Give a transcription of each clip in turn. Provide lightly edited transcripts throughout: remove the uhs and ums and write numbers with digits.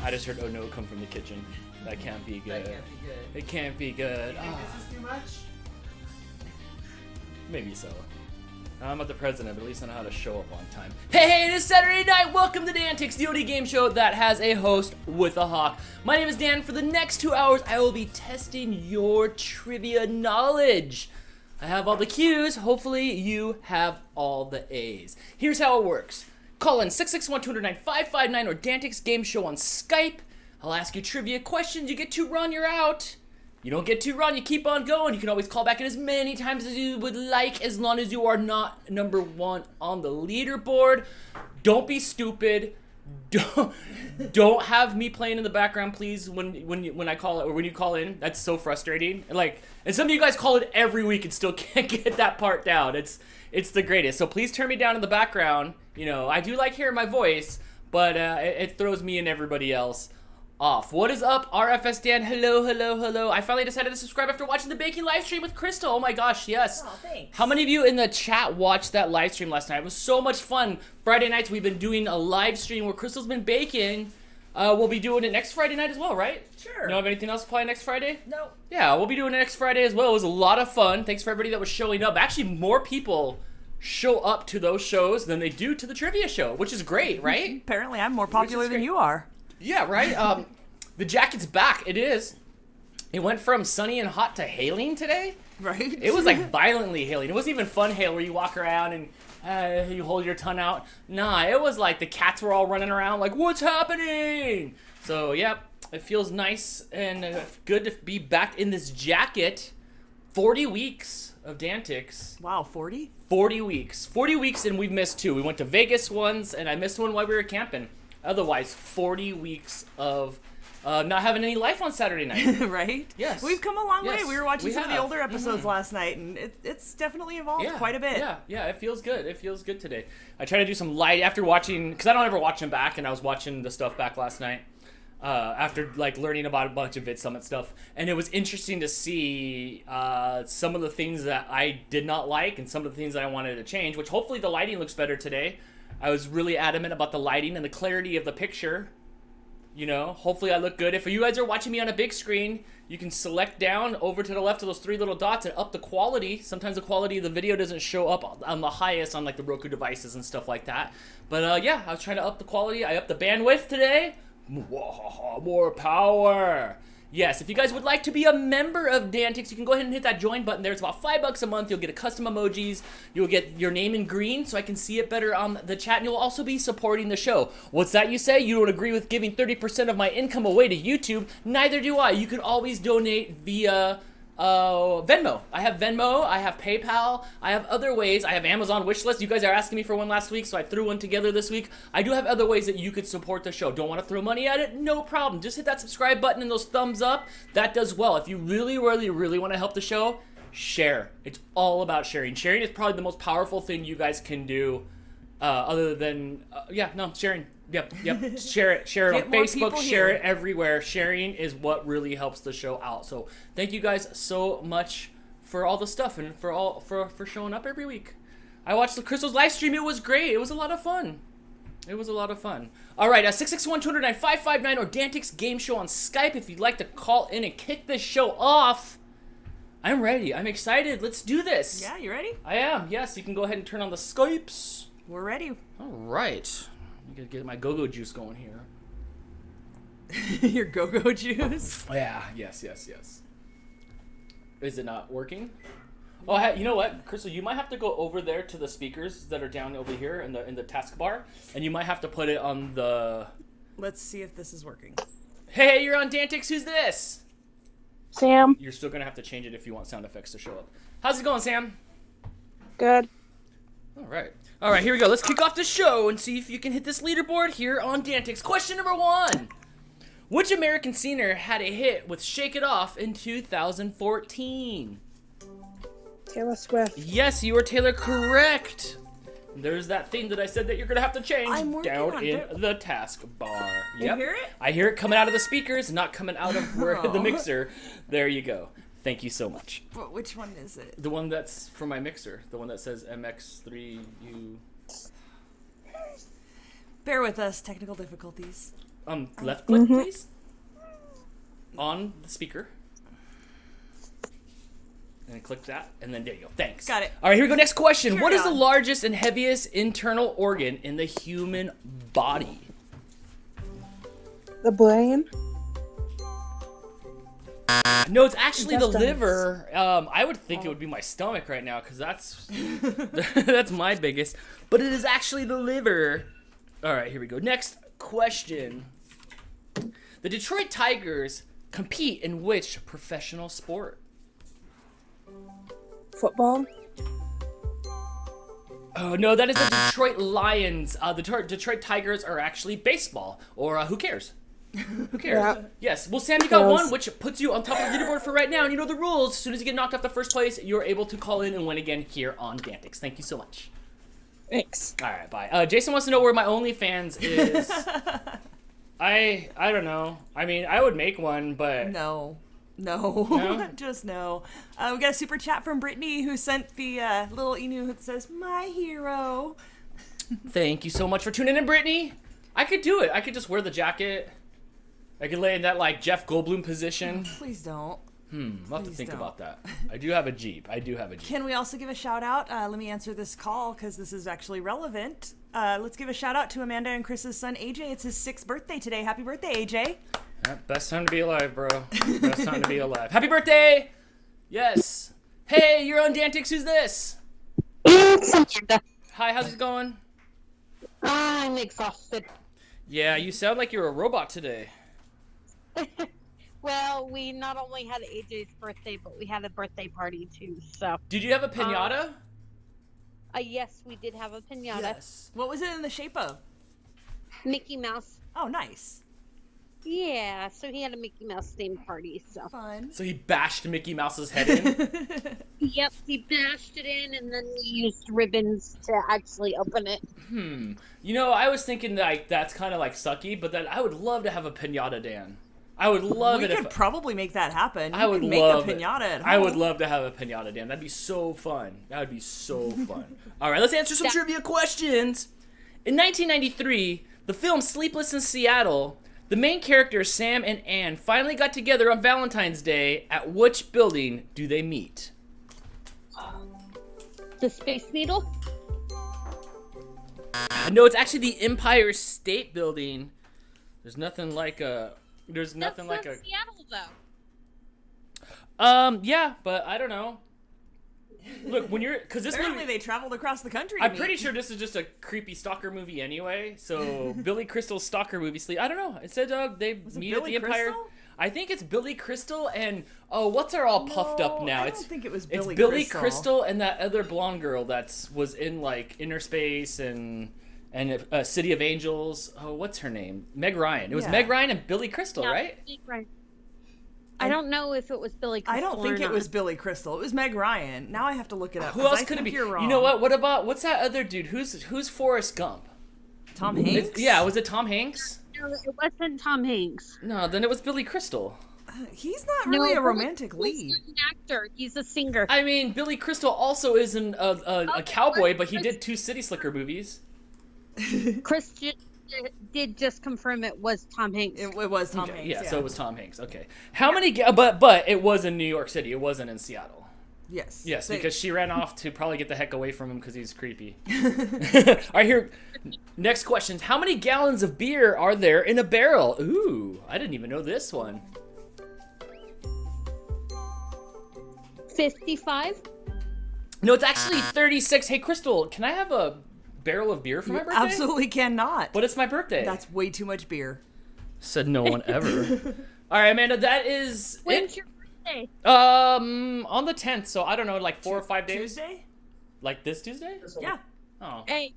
I just heard "Oh no" come from the kitchen. That can't be good. That can't be good. It can't be good. You think this is too much? Maybe so. I'm not the president, but at least I know how to show up on time. Hey, it is Saturday night. Welcome to DANtics, the OD game show that has a host with a hawk. My name is Dan. For the next 2 hours, I will be testing your trivia knowledge. I have all the Q's. Hopefully, you have all the A's. Here's how it works. Call in 661-209-559 or DANtics Game Show on Skype. I'll ask you trivia questions. You get 2 wrong, you're out. You don't get 2 wrong, you keep on going. You can always call back in as many times as you would like, as long as you are not number 1 on the leaderboard. Don't be stupid. Don't have me playing in the background, please. When I call it or when you call in, that's so frustrating. And some of you guys call it every week and still can't get that part down. It's the greatest. So please turn me down in the background. You know, I do like hearing my voice, but it throws me and everybody else off. What is up, RFSDan? Hello. I finally decided to subscribe after watching the baking live stream with Crystal. Oh my gosh, yes. Oh, thanks. How many of you in the chat watched that live stream last night? It was so much fun. Friday nights we've been doing a live stream where Crystal's been baking. We'll be doing it next Friday night as well, right? Sure. You know have anything else planned next Friday? No. Yeah, we'll be doing it next Friday as well. It was a lot of fun. Thanks for everybody that was showing up. Actually, more people show up to those shows than they do to the trivia show, which is great, right? Apparently, I'm more popular than you are. Yeah, right? The jacket's back. It is. It went from sunny and hot to hailing today. Right? It was like violently hailing. It wasn't even fun hail where you walk around and you hold your tongue out. Nah, it was like the cats were all running around like, what's happening? So, yep, it feels nice and good to be back in this jacket. 40 weeks of DANtics. Wow, 40? 40 weeks. 40 weeks and we've missed 2. We went to Vegas once and I missed one while we were camping. Otherwise, 40 weeks of not having any life on Saturday night. Right? Yes. We've come a long way. Yes, We were watching we some of the have. older episodes last night, and it's definitely evolved quite a bit. Yeah, it feels good. It feels good today. I try to do some light after watching, because I don't ever watch them back, and I was watching the stuff back last night after like learning about a bunch of VidSummit stuff, and it was interesting to see some of the things that I did not like and some of the things that I wanted to change, which hopefully the lighting looks better today. I was really adamant about the lighting and the clarity of the picture. You know, hopefully I look good. If you guys are watching me on a big screen, you can select down over to the left of those 3 little dots and up the quality. Sometimes the quality of the video doesn't show up on the highest on like the Roku devices and stuff like that. But yeah, I was trying to up the quality. I upped the bandwidth today. More power. Yes, if you guys would like to be a member of DANtics, you can go ahead and hit that join button there. It's about $5 a month. You'll get a custom emojis. You'll get your name in green so I can see it better on the chat. And you'll also be supporting the show. What's that you say? You don't agree with giving 30% of my income away to YouTube? Neither do I. You can always donate via Venmo. I have Venmo, I have PayPal, I have other ways. I have Amazon wishlist. You guys are asking me for one last week, so I threw one together this week. I do have other ways that you could support the show. Don't want to throw money at it? No problem. Just hit that subscribe button and those thumbs up. That does well. If you really want to help the show, share. It's all about sharing. Sharing is probably the most powerful thing you guys can do other than, sharing. Yep. Share it on Facebook, share it everywhere. Sharing is what really helps the show out. So thank you guys so much for all the stuff and for showing up every week. I watched the Crystal's live stream. It was great. It was a lot of fun. All right, 661-209-559 or DANtics Game Show on Skype if you'd like to call in and kick this show off. I'm ready. I'm excited. Let's do this. Yeah, you ready? I am. Yes, you can go ahead and turn on the Skypes. We're ready. All right. I'm going to get my go-go juice going here. Your go-go juice? Yeah, yes. Is it not working? Oh, hey, you know what, Crystal? You might have to go over there to the speakers that are down over here in the taskbar, and you might have to put it on the... Let's see if this is working. Hey, you're on DANtics. Who's this? Sam. You're still going to have to change it if you want sound effects to show up. How's it going, Sam? Good. All right, here we go. Let's kick off the show and see if you can hit this leaderboard here on DANtics. Question number 1. Which American singer had a hit with Shake It Off in 2014? Taylor Swift. Yes, you are, Taylor, correct. There's that thing that I said that you're going to have to change down in the taskbar. You hear it? I hear it coming out of the speakers, not coming out of the mixer. There you go. Thank you so much. But which one is it? The one that's for my mixer. The one that says MX3U. Bear with us, technical difficulties. left click, please, on the speaker. And click that, and then there you go. Thanks. Got it. All right, here we go. Next question. Carry What is the on. largest and heaviest internal organ in the human body? The brain. No, it's actually the Intestines. liver. I would think it would be my stomach right now because that's that's my biggest. But it is actually the liver. All right, here we go. Next question. The Detroit Tigers compete in which professional sport? Football. Oh, no, that is the Detroit Lions. The Detroit Tigers are actually baseball. Or who cares? Who cares? Yeah. Yes. Well, Sam, you got Yes. one, which puts you on top of the leaderboard for right now. And you know the rules. As soon as you get knocked off the first place, you're able to call in and win again here on DANtics. Thank you so much. Thanks. All right, bye. Jason wants to know where my OnlyFans is. I don't know. I mean, I would make one, but... No, No? just no. We got a super chat from Brittany who sent the little emu that says, "My hero." Thank you so much for tuning in, Brittany. I could do it. I could just wear the jacket. I could lay in that, like, Jeff Goldblum position. Please don't. I'll have to Please think don't. about that. I do have a Jeep. Can we also give a shout out? Let me answer this call because this is actually relevant. Let's give a shout out to Amanda and Chris's son AJ. It's his 6th birthday today. Happy birthday, AJ. Yeah, best time to be alive, bro. Best time to be alive. Happy birthday! Yes. Hey, you're on DANtics. Who's this? It's Amanda. Hi, how's it going? I'm exhausted. Yeah, you sound like you're a robot today. Well, we not only had AJ's birthday, but we had a birthday party too. So, Did you have a pinata? yes, we did have a pinata. Yes. What was it in the shape of? Mickey Mouse. Oh, nice. Yeah, so he had a Mickey Mouse themed party. So, Fun. So he bashed Mickey Mouse's head in? yep, he bashed it in, and then he used ribbons to actually open it. You know, I was thinking like that's kind of like sucky, but that I would love to have a pinata, Dan. I would love We it could if probably make that happen. I would could make love a it. pinata at home. I would love to have a pinata, Dan. That'd be so fun. That would be so fun. All right, let's answer some trivia questions. In 1993, the film Sleepless in Seattle, the main characters Sam and Anne finally got together on Valentine's Day. At which building do they meet? The Space Needle. No, it's actually the Empire State Building. There's nothing like a. There's nothing That's like not a. Seattle though. Yeah, but I don't know. Look, when you're, because this Apparently movie, they traveled across the country. to I'm meet. pretty sure this is just a creepy stalker movie anyway. So Billy Crystal's stalker movie. I don't know. It said they Was it meet Billy at the Empire. Crystal? I think it's Billy Crystal and what's her all puffed up No, now? I don't think it was Billy It's Billy Crystal. Crystal and that other blonde girl was in like Inner Space and City of Angels. Oh, what's her name? Meg Ryan. It was Yeah. Meg Ryan and Billy Crystal, Yeah, right? right. I don't know if it was Billy Crystal I don't think or it not. was Billy Crystal. It was Meg Ryan. Now I have to look it up. Who 'cause else I could it think be? You're wrong. You know what? What's that other dude? Who's Forrest Gump? Tom Hanks? Yeah, was it Tom Hanks? No, it wasn't Tom Hanks. No, then it was Billy Crystal. He's not really a Billy romantic Crystal's lead. an actor. He's a singer. I mean, Billy Crystal also is a cowboy, but he did 2 City Slicker movies. Chris did just confirm it was Tom Hanks. It was Tom Okay, Hanks. yeah, Yeah, so it was Tom Hanks. Okay, how many? But it was in New York City. It wasn't in Seattle. Yes. Yes, They- because she ran off to probably get the heck away from him because he's creepy. All right, here. Next question: how many gallons of beer are there in a barrel? Ooh, I didn't even know this one. 55. No, it's actually 36. Hey, Crystal, can I have a barrel of beer for my birthday? Absolutely cannot. But it's my birthday. That's way too much beer. Said no one ever. All right, Amanda, that is When's it. your birthday? On the 10th, so I don't know, like 4 or 5 days. Tuesday? Like this Tuesday? Yeah. Oh. Hey,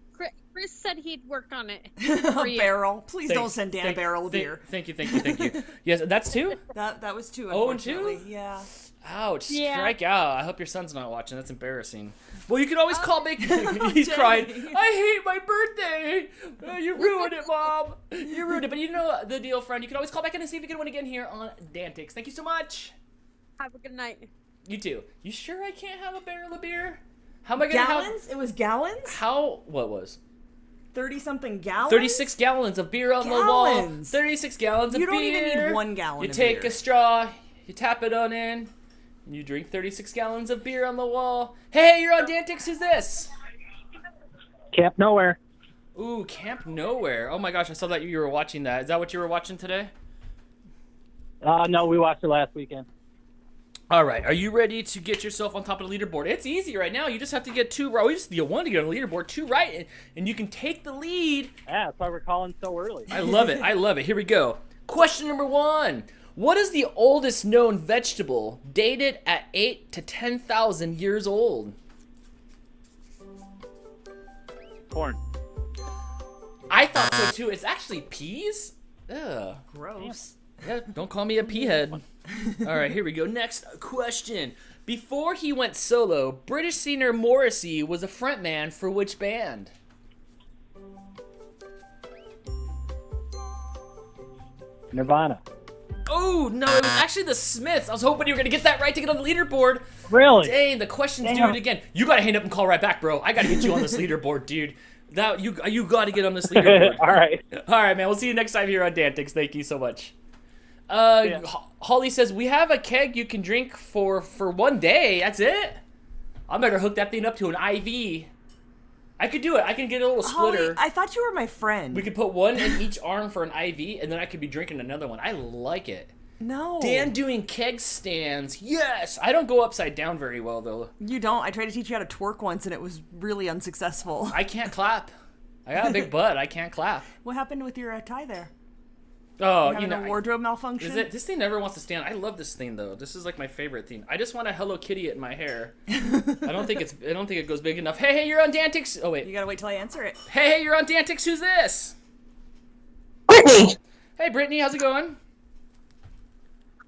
Chris said he'd work on it. A For you. barrel. Please don't Thanks. send Dan a barrel of beer. Thank you. Yes, that's 2? That was 2, Oh, and 2? unfortunately. Yeah. Ouch, Yeah. strike out. I hope your son's not watching. That's embarrassing. Well, you can always call back. He's crying. I hate my birthday. You ruined it, Mom. You ruined it. But you know the deal, friend. You can always call back in and see if you can win again here on DANtics. Thank you so much. Have a good night. You too. You sure I can't have a barrel of beer? How am I gonna have? Gallons? It was gallons? How? What was? 30-something gallons? 36 gallons of beer on the wall. Gallons. 36 gallons of beer. You don't even need 1 gallon You of take beer. a straw, you tap it on in, and you drink 36 gallons of beer on the wall. Hey, you're on DANtics. Who's this? Camp Nowhere. Ooh, Camp Nowhere. Oh my gosh, I saw that you were watching that. Is that what you were watching today? No, we watched it last weekend. All right, are you ready to get yourself on top of the leaderboard? It's easy right now. You just have to get 2 right. You want to get on the leaderboard, 2 right, and you can take the lead. Yeah, that's why we're calling so early. I love it. I love it. Here we go. Question number 1. What is the oldest known vegetable dated at 8 to 10,000 years old? Corn. I thought so too. It's actually peas? Ugh. Gross. Yeah, don't call me a pea head. All right, here we go. Next question. Before he went solo, British singer Morrissey was a frontman for which band? Nirvana. Oh, no, it was actually the Smiths. I was hoping you were going to get that right to get on the leaderboard. Really? Dang, the questions do it again. You got to hang up and call right back, bro. I got to get you on this leaderboard, dude. That you got to get on this leaderboard. All right. All right, man. We'll see you next time here on DANtics. Thank you so much. Yeah. Holly says, we have a keg you can drink for 1 day. That's it? I better hook that thing up to an IV. I could do it. I can get a little splitter. Holly, I thought you were my friend. We could put one in each arm for an IV, and then I could be drinking another one. I like it. No. Dan doing keg stands. Yes. I don't go upside down very well, though. You don't. I tried to teach you how to twerk once, and it was really unsuccessful. I can't clap. I got a big butt. I can't clap. What happened with your tie there? Oh, You having a wardrobe malfunction? Is it? This thing never wants to stand. I love this thing though. This is like my favorite thing. I just want a Hello Kitty in my hair. I don't think it goes big enough. Hey, you're on DANtics. Oh wait. You gotta wait till I answer it. Hey, you're on DANtics. Who's this? Brittany, Hey, Brittany. How's it going?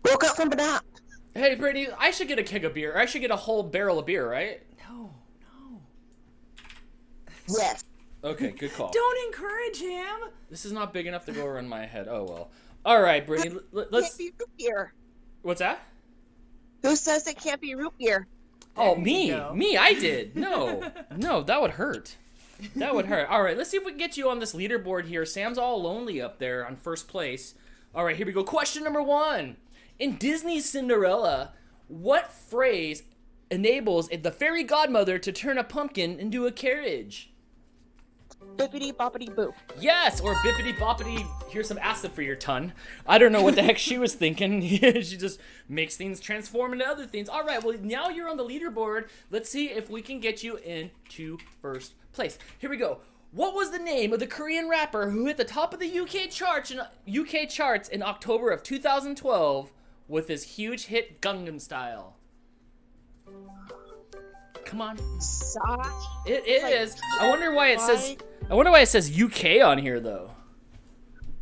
woke up from a nap. Hey, Brittany. I should get a keg of beer. I should get a whole barrel of beer, right? No. Yes. Okay, good call. Don't encourage him. This is not big enough to go around my head. Oh well. All right, Brittany. Let's. Can't be root beer. What's that? Who says it can't be root beer? Oh, There me. you go. Me, I did. No. No, that would hurt. That would hurt. All right, let's see if we can get you on this leaderboard here. Sam's all lonely up there on first place. All right, here we go. Question number 1. In Disney's Cinderella, what phrase enables the fairy godmother to turn a pumpkin into a carriage? Bippity boppity boo. Yes, or bippity boppity, here's some acid for your ton. I don't know what the heck she was thinking. She just makes things transform into other things. All right, well, now you're on the leaderboard. Let's see if we can get you into first place. Here we go. What was the name of the Korean rapper who hit the top of the UK charts in October of 2012 with his huge hit Gangnam Style? Come on. Sigh. It is. Like, I wonder why it says UK on here though.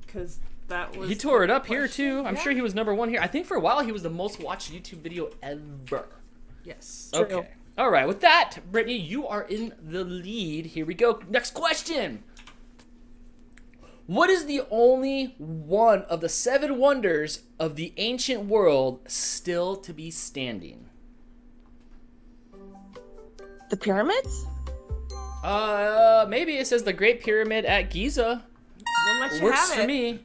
Because that was. He tore it up here question. too. I'm Yeah. sure he was number 1 here. I think for a while he was the most watched YouTube video ever. Yes. Okay. All right. With that, Brittany, you are in the lead. Here we go. Next question. What is the only one of the 7 wonders of the ancient world still to be standing? The pyramids? Maybe it says the Great Pyramid at Giza. We'll let you Works have for it. me.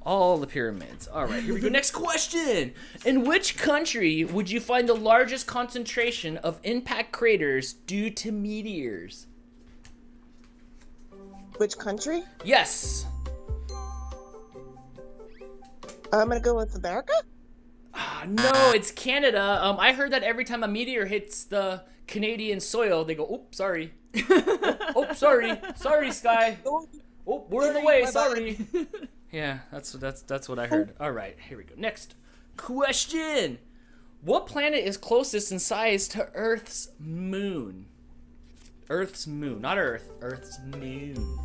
All the pyramids. All right, here we go. Next question. In which country would you find the largest concentration of impact craters due to meteors? Which country? Yes. I'm gonna go with America. No, it's Canada. I heard that every time a meteor hits the Canadian soil, they go, "Oops, sorry." Oh, sorry. Sorry, Sky. Oh, we're in the way. Sorry. Yeah, that's what I heard. All right, here we go. Next question. What planet is closest in size to Earth's moon? Earth's moon, not Earth. Earth's moon.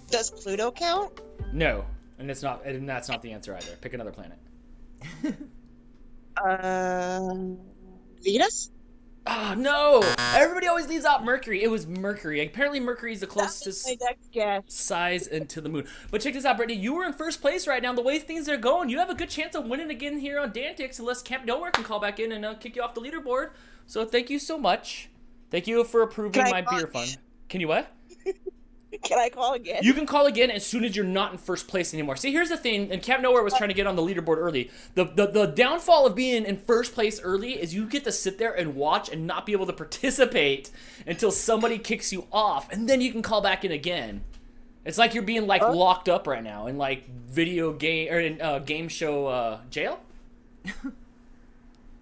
Does Pluto count? No, and that's not the answer either. Pick another planet. Venus? Ah, no! Everybody always leaves out Mercury. It was Mercury. Apparently Mercury is the closest My next guess. size into the moon. But check this out, Brittany. You were in first place right now. The way things are going, you have a good chance of winning again here on DANtics unless Camp Nowhere can call back in and kick you off the leaderboard. So thank you so much. Thank you for approving Can I my beer munch? fund. Can you what? Can I call again? You can call again as soon as you're not in first place anymore. See, here's the thing, and Camp Nowhere was trying to get on the leaderboard early. The downfall of being in first place early is you get to sit there and watch and not be able to participate until somebody kicks you off, and then you can call back in again. It's like you're being like locked up right now in like video game or in game show jail.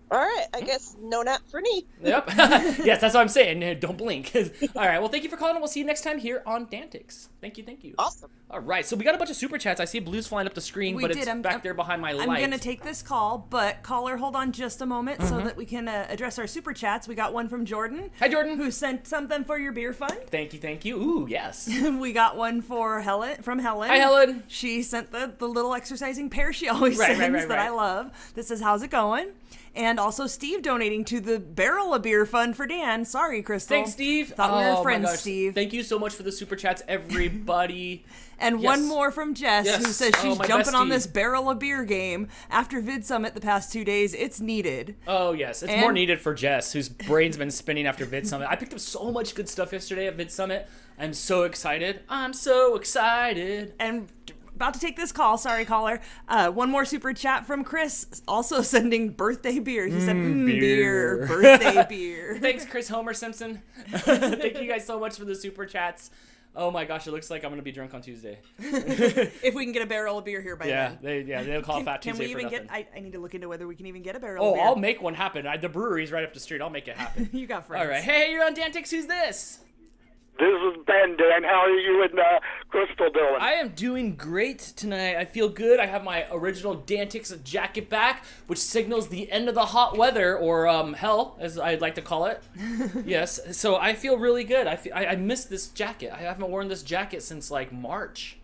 All right, I guess no nap for me. Yep. Yes, that's what I'm saying. Don't blink. All right. Well, thank you for calling, and we'll see you next time here on DANtics. Thank you. Thank you. Awesome. All right. So we got a bunch of super chats. I see blues flying up the screen, but it's back there behind my light. I'm going to take this call, but caller, hold on just a moment so that we can address our super chats. We got one from Jordan. Hi, Jordan. Who sent something for your beer fund. Thank you. Thank you. Ooh, yes. We got one for Helen, from Helen. Hi, Helen. She sent the little exercising pair she always sends that I love. This is how's it going? And also Steve donating to the Barrel of Beer Fund for Dan. Sorry, Crystal. Thanks, Steve. Thought we were friends, my gosh. Steve. Thank you so much for the super chats, everybody. And one more from Jess, who says she's jumping on this Barrel of Beer game. After Vid Summit the past 2 days, it's needed. Oh, yes. It's more needed for Jess, whose brain's been spinning after Vid Summit. I picked up so much good stuff yesterday at Vid Summit. I'm so excited. I'm so excited. And about to take this call. Sorry, caller. One more super chat from Chris, also sending birthday beer. He said, beer. Birthday beer. Thanks, Chris Homer Simpson. Thank you guys so much for the super chats. Oh my gosh, it looks like I'm going to be drunk on Tuesday. If we can get a barrel of beer here by then. They'll call Fat Tuesday Can we even for nothing. I need to look into whether we can even get a barrel of beer. I'll make one happen. The brewery's right up the street. I'll make it happen. You got friends. All right. Hey, you're on DANtics. Who's this? This is Ben, Dan. How are you and Crystal doing? I am doing great tonight. I feel good. I have my original DANtics jacket back, which signals the end of the hot weather, or hell, as I'd like to call it. Yes. So I feel really good. I miss this jacket. I haven't worn this jacket since like March.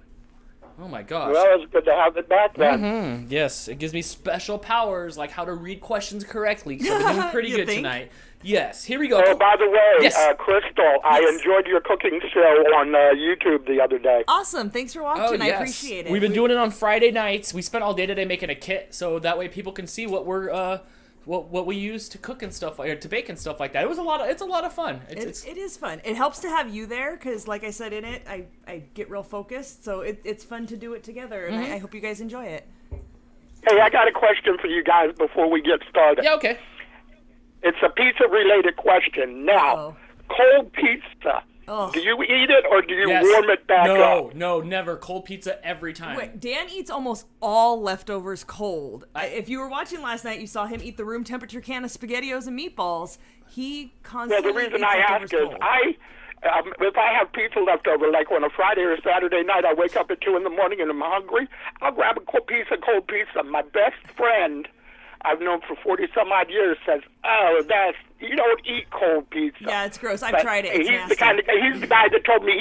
Oh my gosh. Well, it's good to have it back then. Mm-hmm. Yes, it gives me special powers, like how to read questions correctly. So I'm doing pretty good tonight. Yes, here we go. Oh, by the way, Yes. Crystal, I enjoyed your cooking show on YouTube the other day. Awesome. Thanks for watching. I appreciate it. We've been doing it on Friday nights. We spent all day today making a kit, so that way people can see what we're what we use to cook and stuff, or to bake and stuff like that. It's a lot of fun. It is fun. It helps to have you there because, like I said in it, I get real focused, so it's fun to do it together, and I hope you guys enjoy it. Hey, I got a question for you guys before we get started. Yeah, okay. It's a pizza-related question. Now, cold pizza. Do you eat it or do you warm it back up? No, never. Cold pizza every time. Wait, Dan eats almost all leftovers cold. If you were watching last night, you saw him eat the room temperature can of SpaghettiOs and meatballs. He constantly Well, the reason eats I ask leftovers is cold. if I have pizza left over, like on a Friday or Saturday night, I wake up at 2 in the morning and I'm hungry, I'll grab a piece of cold pizza. My best friend I've known for 40-some-odd years says, you don't eat cold pizza. Yeah, it's gross. I've tried it. It's he's nasty. He's the guy that told me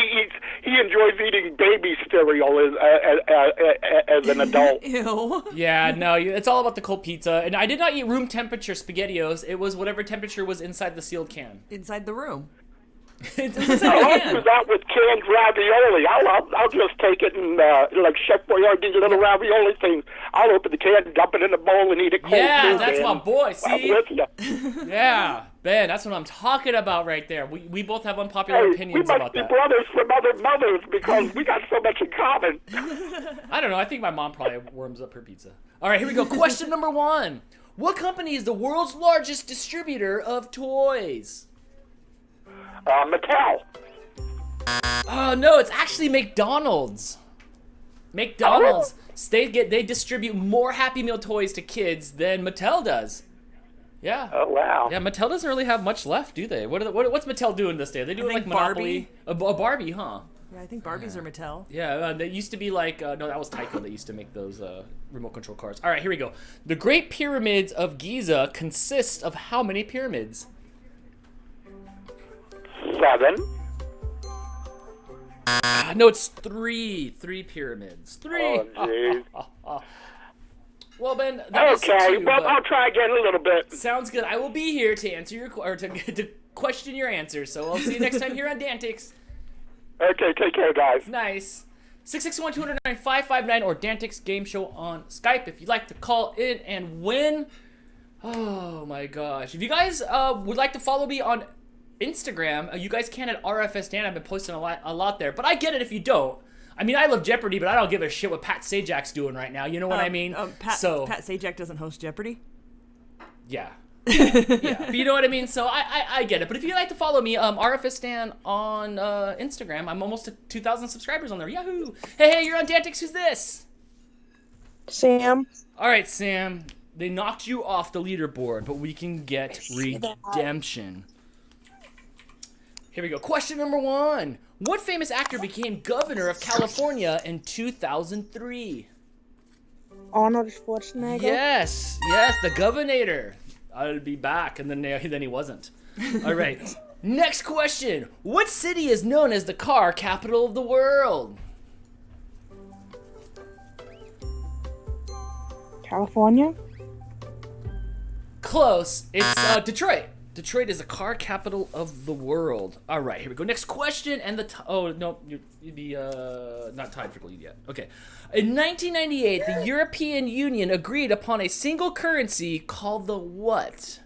he enjoys eating baby cereal as an adult. Ew. Yeah, no, it's all about the cold pizza. And I did not eat room temperature SpaghettiOs. It was whatever temperature was inside the sealed can. Inside the room. It's inside the I'll can. do that with canned ravioli. I'll just take it and like Chef Boyardee little ravioli things. I'll open the can, dump it in a bowl, and eat it cold. Yeah, too, that's man. my boy. See? I'm with you. Yeah, Ben, that's what I'm talking about right there. We both have unpopular opinions we about must be that. brothers from other mothers because we got so much in common. I don't know. I think my mom probably warms up her pizza. All right, here we go. Question number 1. What company is the world's largest distributor of toys? Mattel. Oh, no, it's actually McDonald's. McDonald's. They distribute more Happy Meal toys to kids than Mattel does. Yeah. Oh, wow. Yeah, Mattel doesn't really have much left, do they? What's Mattel doing this day? Are they doing like think Monopoly? A Barbie, huh? Yeah, I think Barbies are Mattel. Yeah, they used to be like, no, that was Tyco that used to make those remote control cars. All right, here we go. The Great Pyramids of Giza consist of how many pyramids? 7. No, it's 3. 3 pyramids. 3. Oh, jeez. Well, Ben, that was Okay, 2, well, but I'll try again a little bit. sounds good. I will be here to answer your to question your answers. So I'll see you next time here on DANtics. Okay, take care, guys. Nice. 661-209-559 or DANtics Game Show on Skype if you'd like to call in and win. Oh my gosh. If you guys would like to follow me on Instagram, you guys can at RFSDan. I've been posting a lot there, but I get it if you don't. I mean, I love Jeopardy, but I don't give a shit what Pat Sajak's doing right now. You know what I mean? Pat Sajak doesn't host Jeopardy? Yeah. Yeah, but you know what I mean? So I get it. But if you'd like to follow me, RFSDan on Instagram. I'm almost at 2,000 subscribers on there. Yahoo! Hey, you're on DANtics. Who's this? Sam. All right, Sam. They knocked you off the leaderboard, but we can get redemption. Here we go. Question number 1. What famous actor became governor of California in 2003? Arnold Schwarzenegger. Yes, the governor. I'll be back, and then he wasn't. All right. Next question. What city is known as the car capital of the world? California. Close. It's Detroit. Detroit is the car capital of the world. All right, here we go. Next question, and you'd be not tied for the lead yet. Okay. In 1998, the European Union agreed upon a single currency called the what?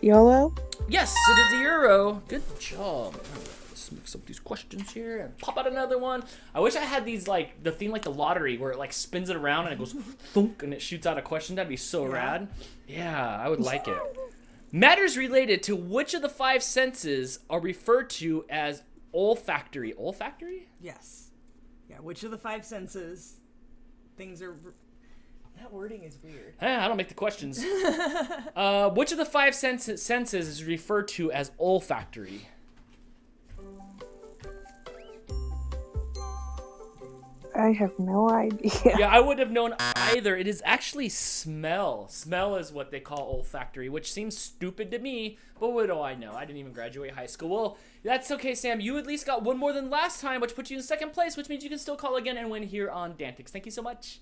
YOLO. Yes, it is the euro. Good job. All right, let's mix up these questions here and pop out another one. I wish I had these like the theme like the lottery where it like spins it around and it goes thunk and it shoots out a question. That'd be so rad. Yeah, I would like it. Matters related to which of the 5 senses are referred to as olfactory? Olfactory? Yes. Yeah, which of the 5 senses things are... That wording is weird. I don't make the questions. Which of the 5 senses is referred to as olfactory? I have no idea. Yeah, I wouldn't have known either. It is actually smell. Smell is what they call olfactory, which seems stupid to me, but what do I know? I didn't even graduate high school. Well, that's okay, Sam. You at least got one more than last time, which puts you in 2nd place, which means you can still call again and win here on DANtics. Thank you so much.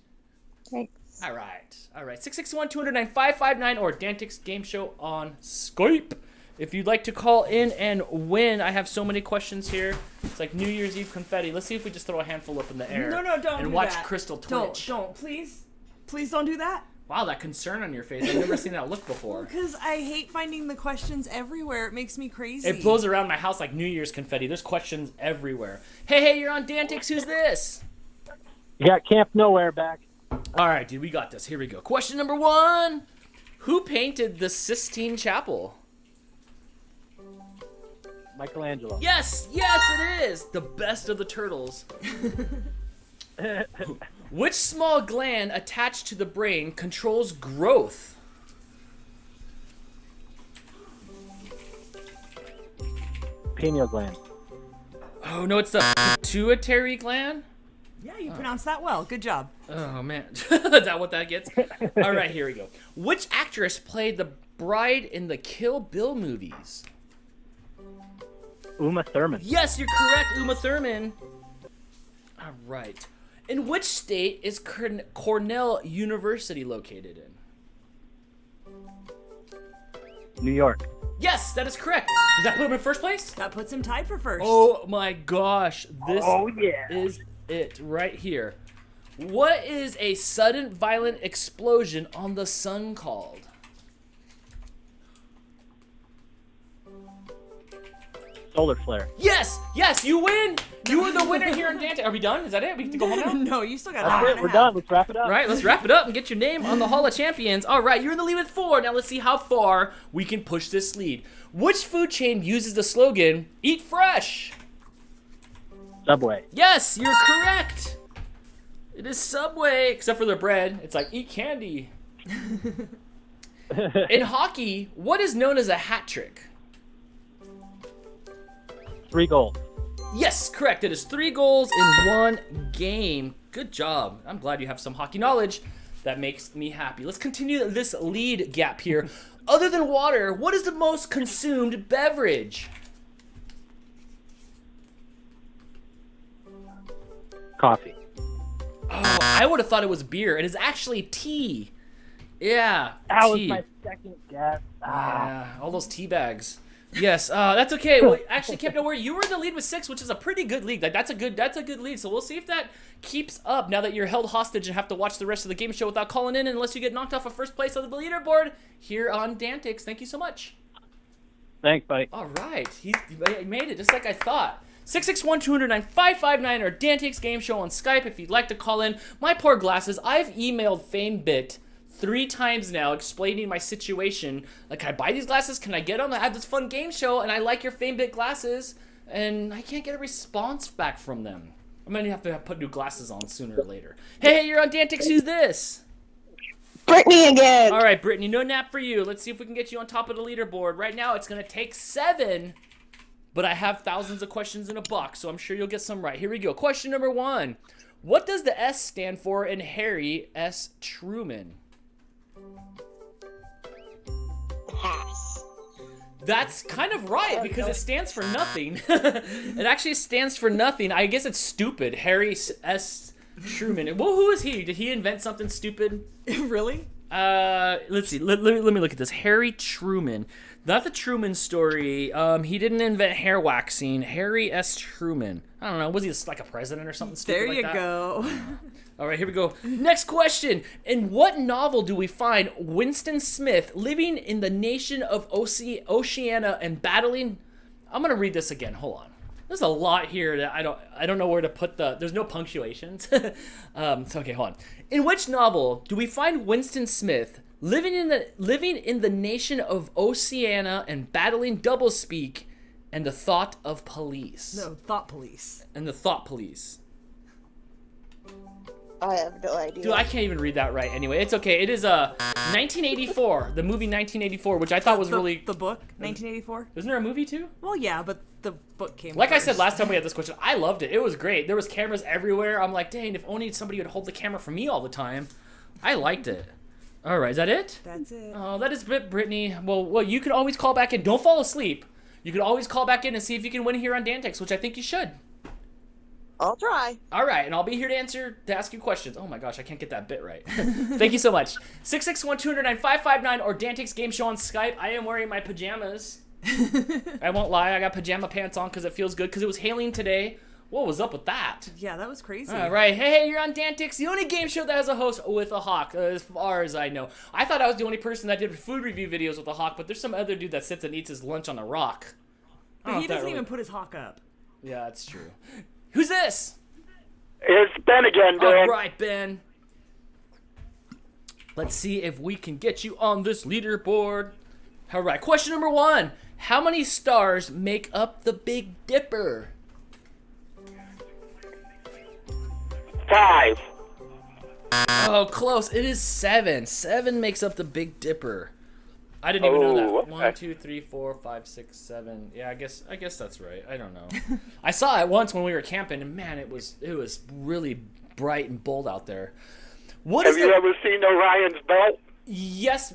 Thanks. All right. 661-209-559 or DANtics Game Show on Skype. If you'd like to call in and win, I have so many questions here. It's like New Year's Eve confetti. Let's see if we just throw a handful up in the air. No, don't and do watch that. Crystal twitch. Don't, please. Please don't do that. Wow, that concern on your face. I've never seen that look before. Because I hate finding the questions everywhere. It makes me crazy. It blows around my house like New Year's confetti. There's questions everywhere. Hey, you're on DANtics. Who's this? You got Camp Nowhere back. All right, dude, we got this. Here we go. Question number 1. Who painted the Sistine Chapel? Michelangelo. Yes, it is. The best of the turtles. Which small gland attached to the brain controls growth? Pineal gland. Oh, no, it's the pituitary gland? Yeah, you pronounced that well. Good job. Oh, man. Is that what that gets? All right, here we go. Which actress played the bride in the Kill Bill movies? Uma Thurman. Yes, you're correct, Uma Thurman. All right. In which state is Cornell University located in? New York. Yes, that is correct. Did that put him in 1st place? That puts him tied for 1st. Oh my gosh. This yeah. is it right here. What is a sudden violent explosion on the sun called? Solar flare. Yes, you win. You are the winner here in DANtics. Are we done? Is that it? We get to go home now? No, you still got That's an it. We're done. Let's wrap it up. All right, let's wrap it up and get your name on the Hall of Champions. All right, you're in the lead with 4. Now let's see how far we can push this lead. Which food chain uses the slogan, "Eat fresh"? Subway. Yes, you're correct. It is Subway, except for their bread. It's like, eat candy. In hockey, what is known as a hat trick? 3 goals. Yes, correct. It is 3 goals in 1 game. Good job. I'm glad you have some hockey knowledge. That makes me happy. Let's continue this lead gap here. Other than water, what is the most consumed beverage? Coffee. Oh, I would have thought it was beer. It is actually tea. Yeah, That was tea. my second guess. Yeah, all those tea bags. Yes, that's okay. Well, actually, Camp Nowhere, you were in the lead with 6, which is a pretty good lead. That's a good lead. So we'll see if that keeps up now that you're held hostage and have to watch the rest of the game show without calling in unless you get knocked off of 1st place on the leaderboard here on DANtics. Thank you so much. Thanks, buddy. All right, he made it just like I thought. 661-209-559 or DANtics Game Show on Skype if you'd like to call in. My poor glasses, I've emailed FameBit 3 times now explaining my situation. Like, can I buy these glasses? Can I get them? I have this fun game show, and I like your FameBit glasses, and I can't get a response back from them. I'm going to have to put new glasses on sooner or later. Hey, you're on DANtics. Who's this? Brittany again. All right, Brittany, no nap for you. Let's see if we can get you on top of the leaderboard. Right now, it's going to take 7, but I have thousands of questions in a box, so I'm sure you'll get some right. Here we go. Question number 1. What does the S stand for in Harry S. Truman? Pass. That's kind of right, because it stands for nothing. It actually stands for nothing. I guess it's stupid. Harry S. Truman. Well, who is he? Did he invent something stupid? Really? Let's see. Let me look at this. Harry Truman. Not the Truman story. He didn't invent hair waxing. Harry S. Truman. I don't know. Was he like a president or something stupid There like you that? go. All right, here we go. Next question. In what novel do we find Winston Smith living in the nation of Oceania and battling... I'm going to read this again. Hold on. There's a lot here that I don't know where to put there's no punctuations. So okay, hold on. In which novel do we find Winston Smith living in the nation of Oceania and battling doublespeak and the thought of police? No, thought police. And the thought police. I have no idea. Dude, I can't even read that right anyway. It's okay. It is 1984, the movie 1984, which I thought was really... The book, 1984? Isn't there a movie too? Well, yeah, but the book came Like first. I said last time we had this question, I loved it. It was great. There was cameras everywhere. I'm like, dang, if only somebody would hold the camera for me all the time. I liked it. All right, is that it? That's it. Oh, that is it, Brittany. Well, you can always call back in. Don't fall asleep. You can always call back in and see if you can win here on DANtics, which I think you should. I'll try. All right, and I'll be here to ask you questions. Oh my gosh, I can't get that bit right. Thank you so much. 661-209-559 or DANtics Game Show on Skype. I am wearing my pajamas. I won't lie, I got pajama pants on because it feels good because it was hailing today. What was up with that? Yeah, that was crazy. All right, hey, you're on DANtics, the only game show that has a host with a hawk, as far as I know. I thought I was the only person that did food review videos with a hawk, but there's some other dude that sits and eats his lunch on a rock. But he doesn't even put his hawk up. Yeah, that's true. Who's this? It's Ben again, Dan. All right, Ben. Let's see if we can get you on this leaderboard. All right, question number 1. How many stars make up the Big Dipper? 5. Oh, close. It is 7. 7 makes up the Big Dipper. I didn't even know that. okay. 1, 2, 3, 4, 5, 6, 7. Yeah, I guess that's right. I don't know. I saw it once when we were camping, and man, it was really bright and bold out there. Have you ever seen Orion's Belt? Yes,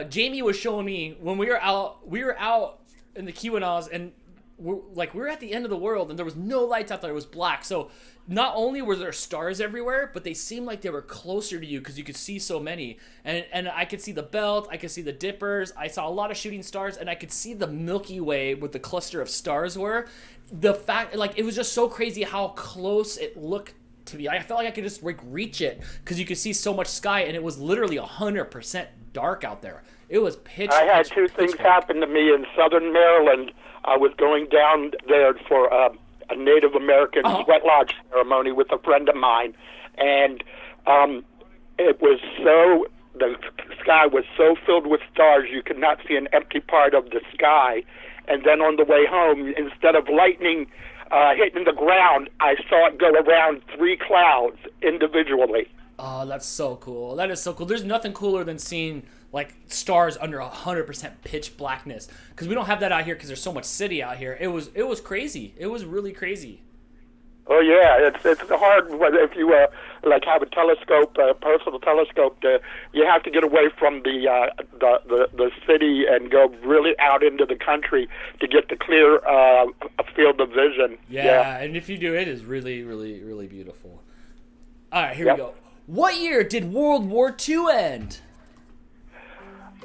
Jamie was showing me when we were out in the Keweenaws, and we were at the end of the world, and there was no lights out there. It was black. So not only were there stars everywhere, but they seemed like they were closer to you because you could see so many. And I could see the belt, I could see the dippers, I saw a lot of shooting stars, and I could see the Milky Way with the cluster of stars were. The fact, it was just so crazy how close it looked to me. I felt like I could just reach it because you could see so much sky, and it was literally 100% dark out there. It was pitch. I had two things happen to me in southern Maryland. I was going down there for a Native American sweat lodge ceremony with a friend of mine, and it was the sky was so filled with stars you could not see an empty part of the sky. And then on the way home, instead of lightning hitting the ground, I saw it go around 3 clouds individually. Oh, that's so cool. That is so cool. There's nothing cooler than seeing stars under 100% pitch blackness, because we don't have that out here because there's so much city out here. It was crazy. It was really crazy. Oh yeah, it's hard if you have a telescope, a personal telescope. You have to get away from the city and go really out into the country to get the clear field of vision. Yeah, and if you do, it is really, really, really beautiful. All right, here we go. What year did World War II end?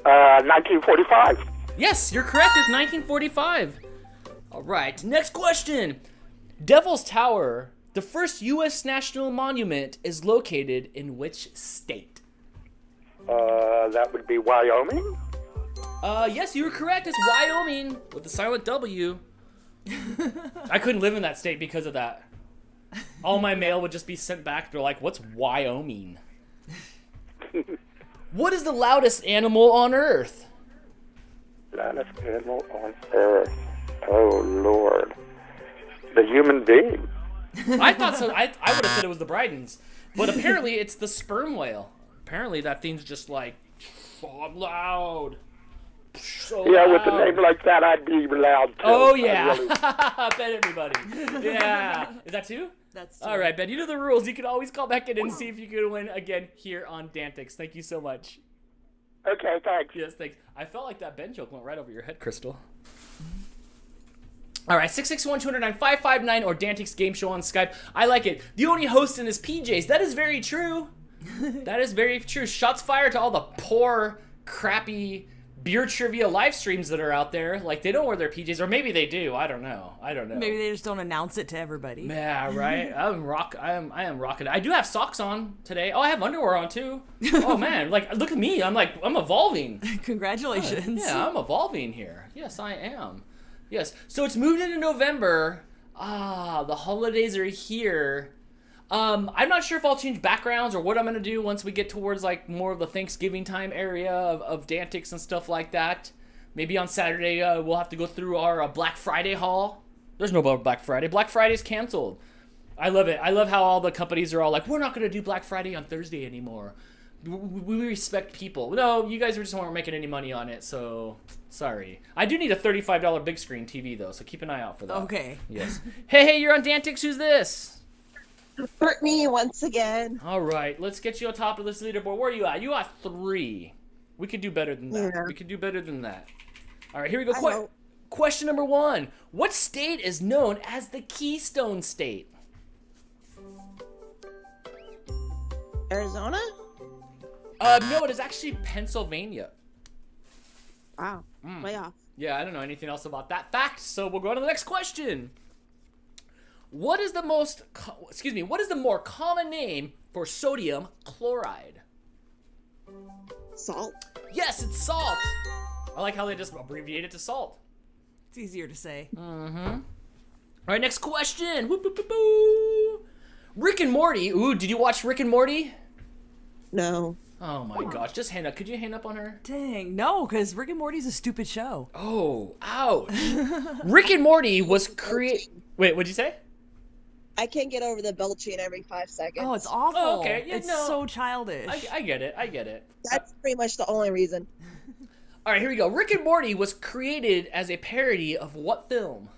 1945. Yes, you're correct. It's 1945. All right, next question. Devil's Tower, the first U.S. national monument, is located in which state? That would be Wyoming. Yes, you were correct. It's Wyoming with the silent W. I couldn't live in that state because of that. All my mail would just be sent back. They're like, what's Wyoming? What is the loudest animal on Earth? Loudest animal on Earth. Oh, Lord. The human being. I thought so. I would have said it was the Bridens. But apparently it's the sperm whale. Apparently that thing's just like, so loud. So Yeah, loud. with a name like that, I'd be loud, too. Oh, yeah. Really... I bet everybody. Yeah. Is that two? That's two. All right, Ben. You know the rules. You can always call back in and see if you can win again here on DANtics. Thank you so much. Okay, thanks. Yes, thanks. I felt like that Ben joke went right over your head, Crystal. All right, 661-209-559 or DANtics Game Show on Skype. I like it. The only host in his PJs. That is very true. That is very true. Shots fired to all the poor, crappy beer trivia live streams that are out there. Like, they don't wear their PJs, or maybe they do. I don't know. Maybe they just don't announce it to everybody. Yeah, right. I am rocking. I do have socks on today. Oh, I have underwear on too. Oh man, like look at me. I'm evolving. Congratulations. Yeah, I'm evolving here. Yes, I am. Yes. So it's moved into November. The holidays are here. I'm not sure if I'll change backgrounds or what I'm gonna do once we get towards like more of the Thanksgiving time area of DANtics and stuff like that. Maybe on Saturday we'll have to go through our Black Friday haul. There's no Black Friday. Black Friday's canceled. I love it. I love how all the companies are all like, we're not gonna do Black Friday on Thursday anymore. We respect people. No, you guys just weren't making any money on it, so sorry. I do need a $35 big screen TV though, so keep an eye out for that. Okay. Yes. Hey, you're on DANtics. Who's this? Brittany once again. All right, let's get you on top of this leaderboard. Where are you at? You are 3. We could do better than that. Yeah. We could do better than that. All right, here we go. I know. Question number 1. What state is known as the Keystone State? Arizona? No, it is actually Pennsylvania. Wow. Way off. Yeah, I don't know anything else about that fact, so we'll go on to the next question. What is the more common name for sodium chloride? Salt. Yes, it's salt. I like how they just abbreviate it to salt. It's easier to say. All right, next question. Whoop, whoop, whoop, whoop. Rick and Morty. Ooh, did you watch Rick and Morty? No. Oh my gosh, just hang up. Could you hang up on her? Dang, no, because Rick and Morty's a stupid show. Oh, ouch. Rick and Morty was Wait, what'd you say? I can't get over the belching every 5 seconds. Oh, it's awful. Oh, okay. Yeah, it's no. so childish. I get it. That's pretty much the only reason. All right, here we go. Rick and Morty was created as a parody of what film?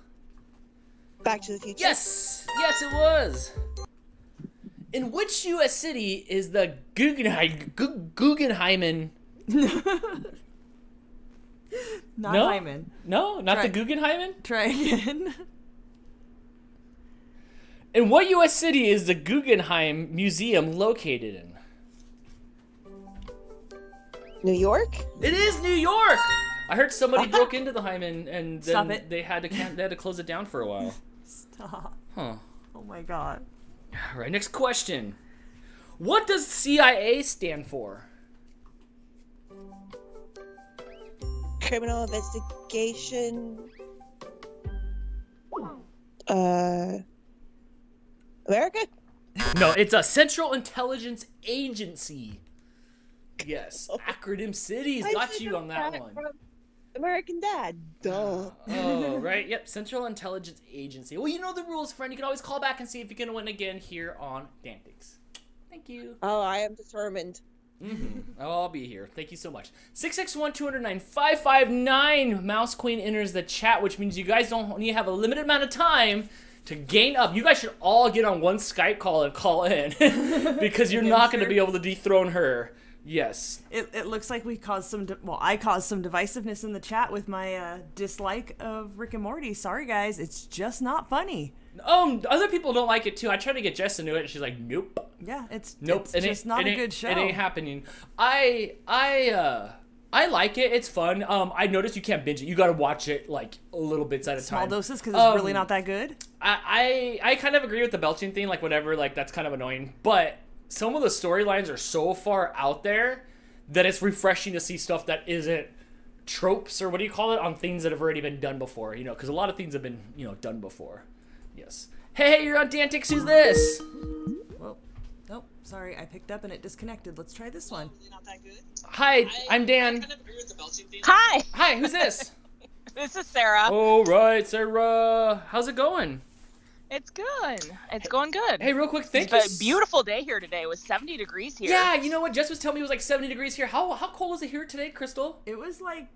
Back to the Future. Yes, it was. In which U.S. city is the Guggenheimen? Not No? Hyman. No, not Try- the Guggenheimen. Try again. In what U.S. city is the Guggenheim Museum located in? New York? It is New York. I heard somebody broke into the Hyman and then Stop it. they had to close it down for a while. Stop. Huh. Oh my god. All right, next question. What does CIA stand for? Criminal investigation. America? No, it's a Central Intelligence Agency. Yes, acronym cities I got should you know on that one. from American Dad. Duh. Oh, right. Yep, Central Intelligence Agency. Well, you know the rules, friend. You can always call back and see if you can win again here on DANtics. Thank you. Oh, I am determined. I'll be here. Thank you so much. 661-209-559. Mouse Queen enters the chat, which means you guys don't only have a limited amount of time to gain up. You guys should all get on one Skype call and call in because you're not going to be able to dethrone her. Yes. It looks like we caused I caused some divisiveness in the chat with my dislike of Rick and Morty. Sorry guys, it's just not funny. Other people don't like it too. I tried to get Jess into it, and she's like, "Nope." Yeah, it's It just not a good show. It ain't happening. I like it. It's fun. I noticed you can't binge it. You got to watch it like little bits at a Small time. doses because it's really not that good. I kind of agree with the belching thing. Like whatever. Like that's kind of annoying. But some of the storylines are so far out there that it's refreshing to see stuff that isn't tropes, or what do you call it, on things that have already been done before. You know, because a lot of things have been, you know, done before. Yes. Hey, you're on DANtics. Who's this? Well, nope. Sorry, I picked up and it disconnected. Let's try this one. Not that good. Hi, I'm Dan. I kind of agree with the belching thing. Hi, Hi, who's this? this is Sarah. All right, Sarah. How's it going? It's good. It's going good. Hey, real quick, thank It's you. a beautiful day here today. It was 70 degrees here. Yeah, you know what? Jess was telling me it was like 70 degrees here. How cold is it here today, Crystal? It was like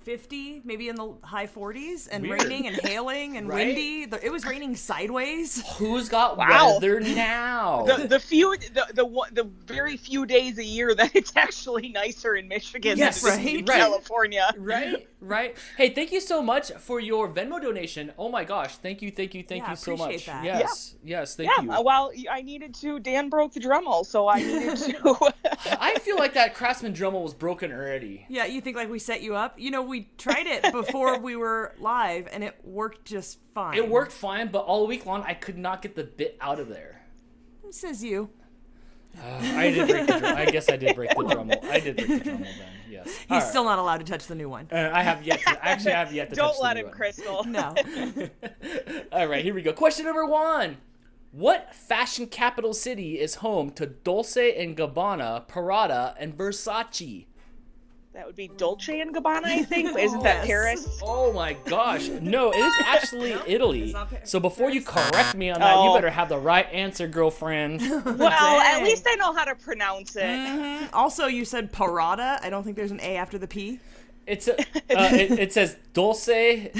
50, maybe in the high 40s, and Weird. raining and hailing and Right? windy. It was raining sideways. Who's got Wow. weather now? The very few days a year that it's actually nicer in Michigan Yes, than it is in right. California. Right. Hey, thank you so much for your Venmo donation. Oh my gosh, thank you Yeah, so much. appreciate that. Yes, thank Yeah, you. well, I needed to. Dan broke the Dremel, so I needed to. I feel like that Craftsman Dremel was broken already. Yeah, you think like we set you up? You know, we tried it before we were live, and it worked just fine. It worked fine, but all week long I could not get the bit out of there. Says you. I did break the Dremel. I guess I did break the Dremel. I did break the Dremel then. Yes. He's still not allowed to touch the new one. I have yet to. Actually, I have yet to. Don't touch the let new him, one. Crystal. No. All right, here we go. Question number 1. What fashion capital city is home to Dolce and Gabbana, Parata, and Versace? That would be Dolce and Gabbana, I think. Isn't that Yes. Paris? Oh my gosh. No, it is actually Italy. it's not Paris. So before you correct me on that, you Oh. better have the right answer, girlfriend. Well, at Dang. least I know how to pronounce it. Mhm. Also, you said Parata. I don't think there's an A after the P. It's it says Dolce,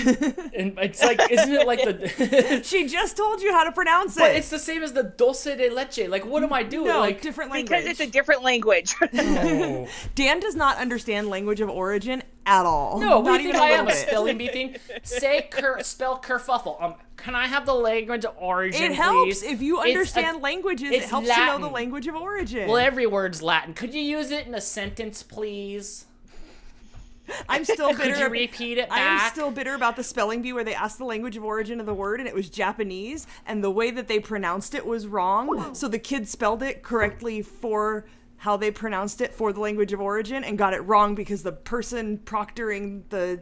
and it's like, isn't it like the? She just told you how to pronounce it. But it's the same as the Dulce de leche. Like, what am I doing? no, Like, different language. Because it's a different language. oh. Dan does not understand language of origin at all. No, what not do you even think I a am, little a bit. spelling bee thing? Say spell kerfuffle. Can I have the language of origin, It helps please? if you It's understand a- languages. It it's helps to know the Latin. language of origin. Well, every word's Latin. Could you use it in a sentence, please? I'm still bitter. Could you repeat it I am back? still bitter about the spelling bee where they asked the language of origin of the word and it was Japanese and the way that they pronounced it was wrong. So the kids spelled it correctly for how they pronounced it for the language of origin and got it wrong because the person proctoring the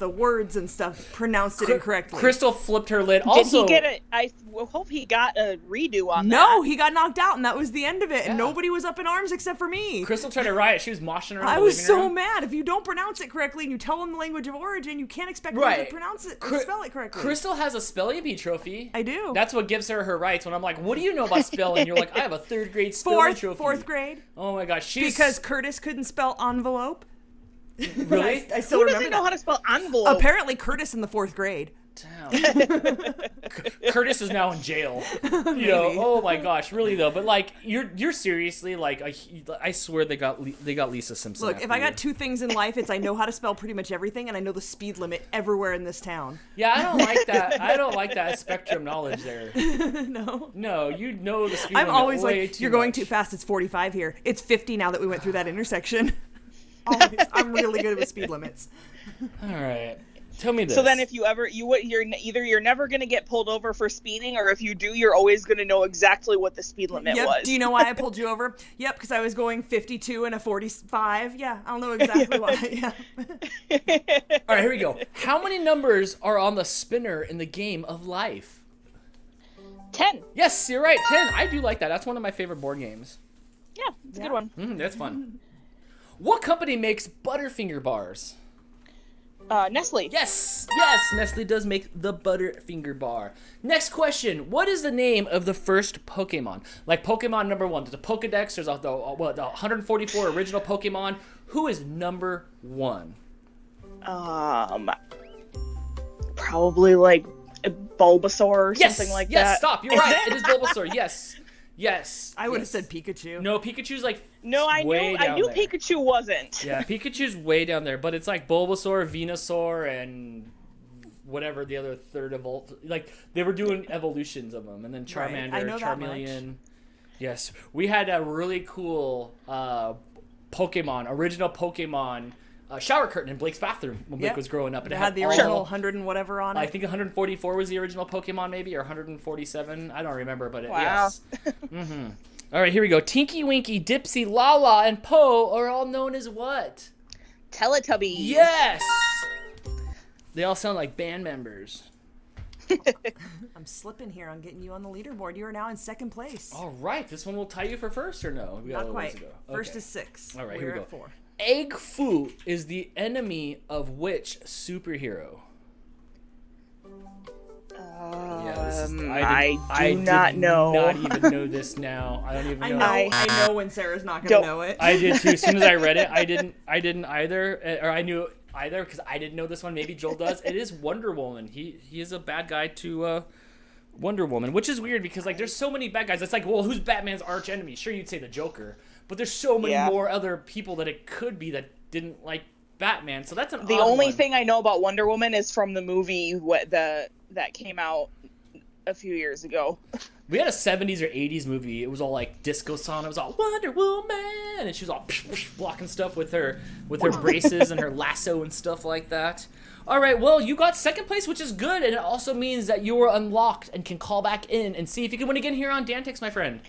words and stuff pronounced it incorrectly. Crystal flipped her lid. Did Also, he get it? I hope he got a redo on that. No, he got knocked out and that was the end of it. And Yeah. nobody was up in arms except for me. Crystal tried to riot. She was moshing around I the was living so room. mad. If you don't pronounce it correctly and you tell them the language of origin, you can't expect them Right. to pronounce it Cri- or spell it correctly. Crystal has a spelling bee trophy. I do. That's what gives her rights. When I'm like, what do you know about spelling? You're like, I have a 3rd grade spelling trophy. fourth grade. Oh my gosh, she's Because Curtis couldn't spell envelope. really. I still Who remember doesn't know that. how to spell envelope? Apparently Curtis in the 4th grade. Damn. Curtis is now in jail. You know. Oh my gosh, really though. But like, you're seriously like, I swear they got Lisa Simpson. Look, if after I you. got 2 things in life, it's I know how to spell pretty much everything and I know the speed limit everywhere in this town. Yeah, I don't like that. I don't like that spectrum knowledge there. No. No, you know the speed I'm limit always way like, too you're going much. too fast. It's 45 here. It's 50 now that we went through that intersection. Always. I'm really good with speed limits. All right. Tell me this. So then, if you're either you're never gonna get pulled over for speeding, or if you do, you're always gonna know exactly what the speed limit Yep. was. Do you know why I pulled you over? Yep, because I was going 52 and a 45. Yeah, I'll know exactly why. Yeah. All right, here we go. How many numbers are on the spinner in the game of life? 10. Yes, you're right. 10. I do like that. That's one of my favorite board games. Yeah, it's a good one. That's fun. What company makes Butterfinger bars? Nestle. Yes, Nestle does make the Butterfinger bar. Next question. What is the name of the first Pokemon? Like Pokemon number 1. There's a Pokedex. There's the 144 original Pokemon. Who is number 1? Probably like a Bulbasaur or Yes, something like yes, that. stop. You're right. It is Bulbasaur. Yes. I would have yes. said Pikachu. No, Pikachu's like No, I way knew down there. Pikachu wasn't. Yeah, Pikachu's way down there, but it's like Bulbasaur, Venusaur, and whatever the other third evolved. Like they were doing evolutions of them, and then Right, Charmander, I know that Charmeleon. Yes, we had a really cool original Pokemon shower curtain in Blake's bathroom when Blake Yep. was growing up. And It it had the all- original 100 and whatever on it. I think 144 was the original Pokemon, maybe, or 147. I don't remember, but Wow. yes. All right, here we go. Tinky Winky, Dipsy, Lala, and Poe are all known as what? Teletubbies. Yes! They all sound like band members. I'm slipping here on getting you on the leaderboard. You are now in second place. All right, this one will tie you for first or no? We got a Not little ways quite. to go. First Okay. is 6. All right, We're here we go. at 4. Egg Foo is the enemy of which superhero? I do not know. Not even know this now. I don't even know. I know when Sarah's not going to know it. I did too. As soon as I read it, I didn't either, or I knew either because I didn't know this one. Maybe Joel does. It is Wonder Woman. He is a bad guy to Wonder Woman, which is weird because like there's so many bad guys. It's like, well, who's Batman's arch enemy? Sure, you'd say the Joker, but there's so many more other people that it could be that didn't like Batman. So that's the only thing I know about Wonder Woman is from the movie that came out a few years ago. We had a 70s or 80s movie. It was all like disco song. It was all Wonder Woman, and she was all blocking stuff with her braces and her lasso and stuff like that. All right, well, you got second place, which is good, and it also means that you were unlocked and can call back in and see if you can win again here on DANtics, my friend.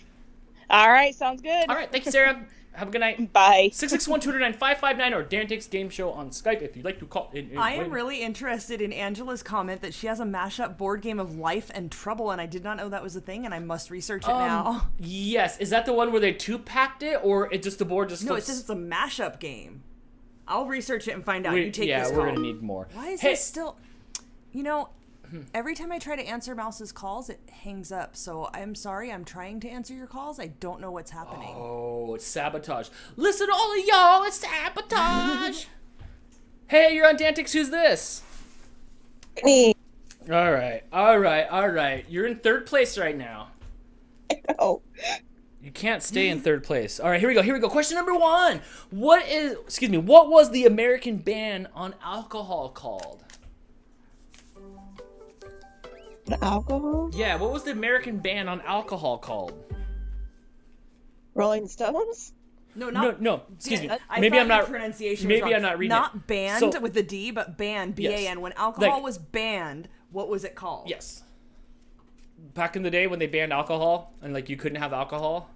All right, sounds good. All right, thank you, Sarah. Have a good night. Bye. 661-209-559 or DANtics Game Show on Skype if you'd like to call in. I am really interested in Angela's comment that she has a mashup board game of Life and Trouble, and I did not know that was a thing, and I must research it now. Yes, is that the one where they two-packed it, or it just the board just No, flips? it says it's a mashup game. I'll research it and find out. You take yeah, this we're call. gonna need more. Why is this still... You know, every time I try to answer Mouse's calls, it hangs up. So I'm sorry, I'm trying to answer your calls. I don't know what's happening. Oh, it's sabotage. Listen, all of y'all, it's sabotage. Hey, you're on DANtics. Who's this? Me. All right. You're in third place right now. Oh. You can't stay in third place. All right, here we go. Question number 1. What was the American ban on alcohol called? The alcohol? Yeah, what was the American ban on alcohol called? Rolling Stones? No. Excuse me. Maybe I'm not pronunciation. Maybe was wrong. I'm not reading Not it. banned So- with the D, but banned, B-A-N. Yes. When alcohol Like- was banned, what was it called? Yes. Back in the day when they banned alcohol and like you couldn't have alcohol.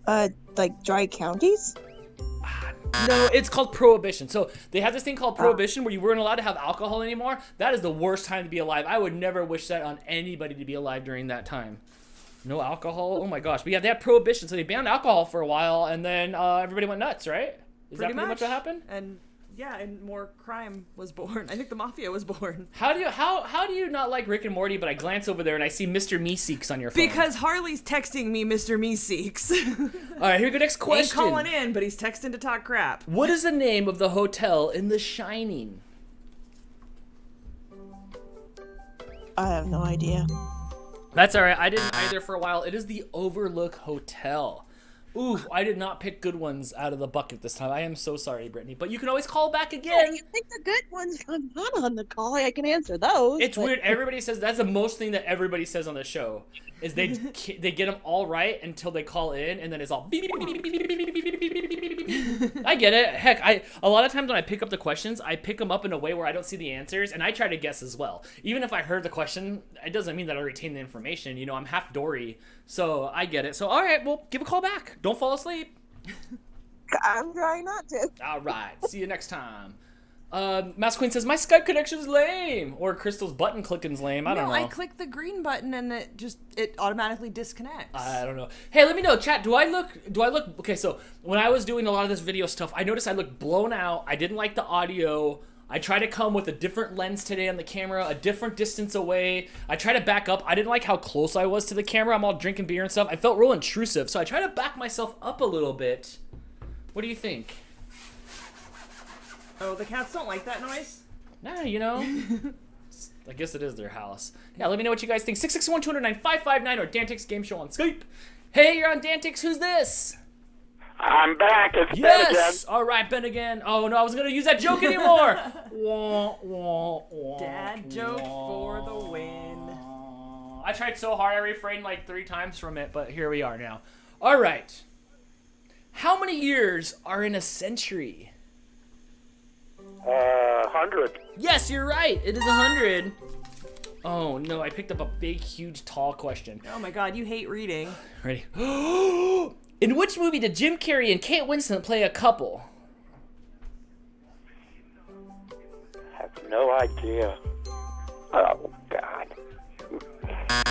Like dry counties? No, it's called prohibition. So they have this thing called prohibition where you weren't allowed to have alcohol anymore. That is the worst time to be alive. I would never wish that on anybody to be alive during that time. No alcohol. Oh my gosh. But yeah, they had prohibition, so they banned alcohol for a while, and then everybody went nuts, right? Is that pretty much what happened? And yeah, and more crime was born. I think the mafia was born. How do you not like Rick and Morty? But I glance over there and I see Mr. Meeseeks on your phone. Because Harley's texting me Mr. Meeseeks. All right, here we go. Next question. Ain't calling in, but he's texting to talk crap. What is the name of the hotel in The Shining? I have no idea. That's all right. I didn't either for a while. It is the Overlook Hotel. Ooh, I did not pick good ones out of the bucket this time. I am so sorry, Brittany. But you can always call back Yeah, again. you think the good ones I'm not on the call. I can answer those. It's but- weird. Everybody says that's the most thing that everybody says on the show is they get them all right until they call in, and then it's all beep, beep, beep, beep, beep, beep, beep, beep, beep, beep, beep, beep, beep. I get it. Heck, a lot of times when I pick up the questions, I pick them up in a way where I don't see the answers, and I try to guess as well. Even if I heard the question, it doesn't mean that I retain the information. You know, I'm half Dory, so I get it. So all right, well, give a call back. Don't fall asleep. I'm trying not to. All right. See you next time. Mass Queen says, my Skype connection's lame. Or Crystal's button clicking's lame. I don't know. I clicked the green button and it automatically disconnects. I don't know. Hey, let me know, chat. Do I look, okay, so when I was doing a lot of this video stuff, I noticed I looked blown out. I didn't like the audio. I tried to come with a different lens today on the camera, a different distance away. I tried to back up. I didn't like how close I was to the camera. I'm all drinking beer and stuff. I felt real intrusive, so I tried to back myself up a little bit. What do you think? Oh, the cats don't like that noise? Nah, you know. I guess it is their house. Yeah, let me know what you guys think. 661-209-559 or DANtics Game Show on Skype. Hey, you're on DANtics. Who's this? I'm back. It's Ben again. Yes! All right, Ben again. Oh, no, I wasn't going to use that joke anymore. Wah, wah, wah, Dad joke for the win. I tried so hard. I refrained like 3 times from it, but here we are now. All right. How many years are in a century? 100. Yes, you're right. It is 100. Oh, no, I picked up a big, huge, tall question. Oh my god, you hate reading. Ready? In which movie did Jim Carrey and Kate Winslet play a couple? no idea. Oh, God.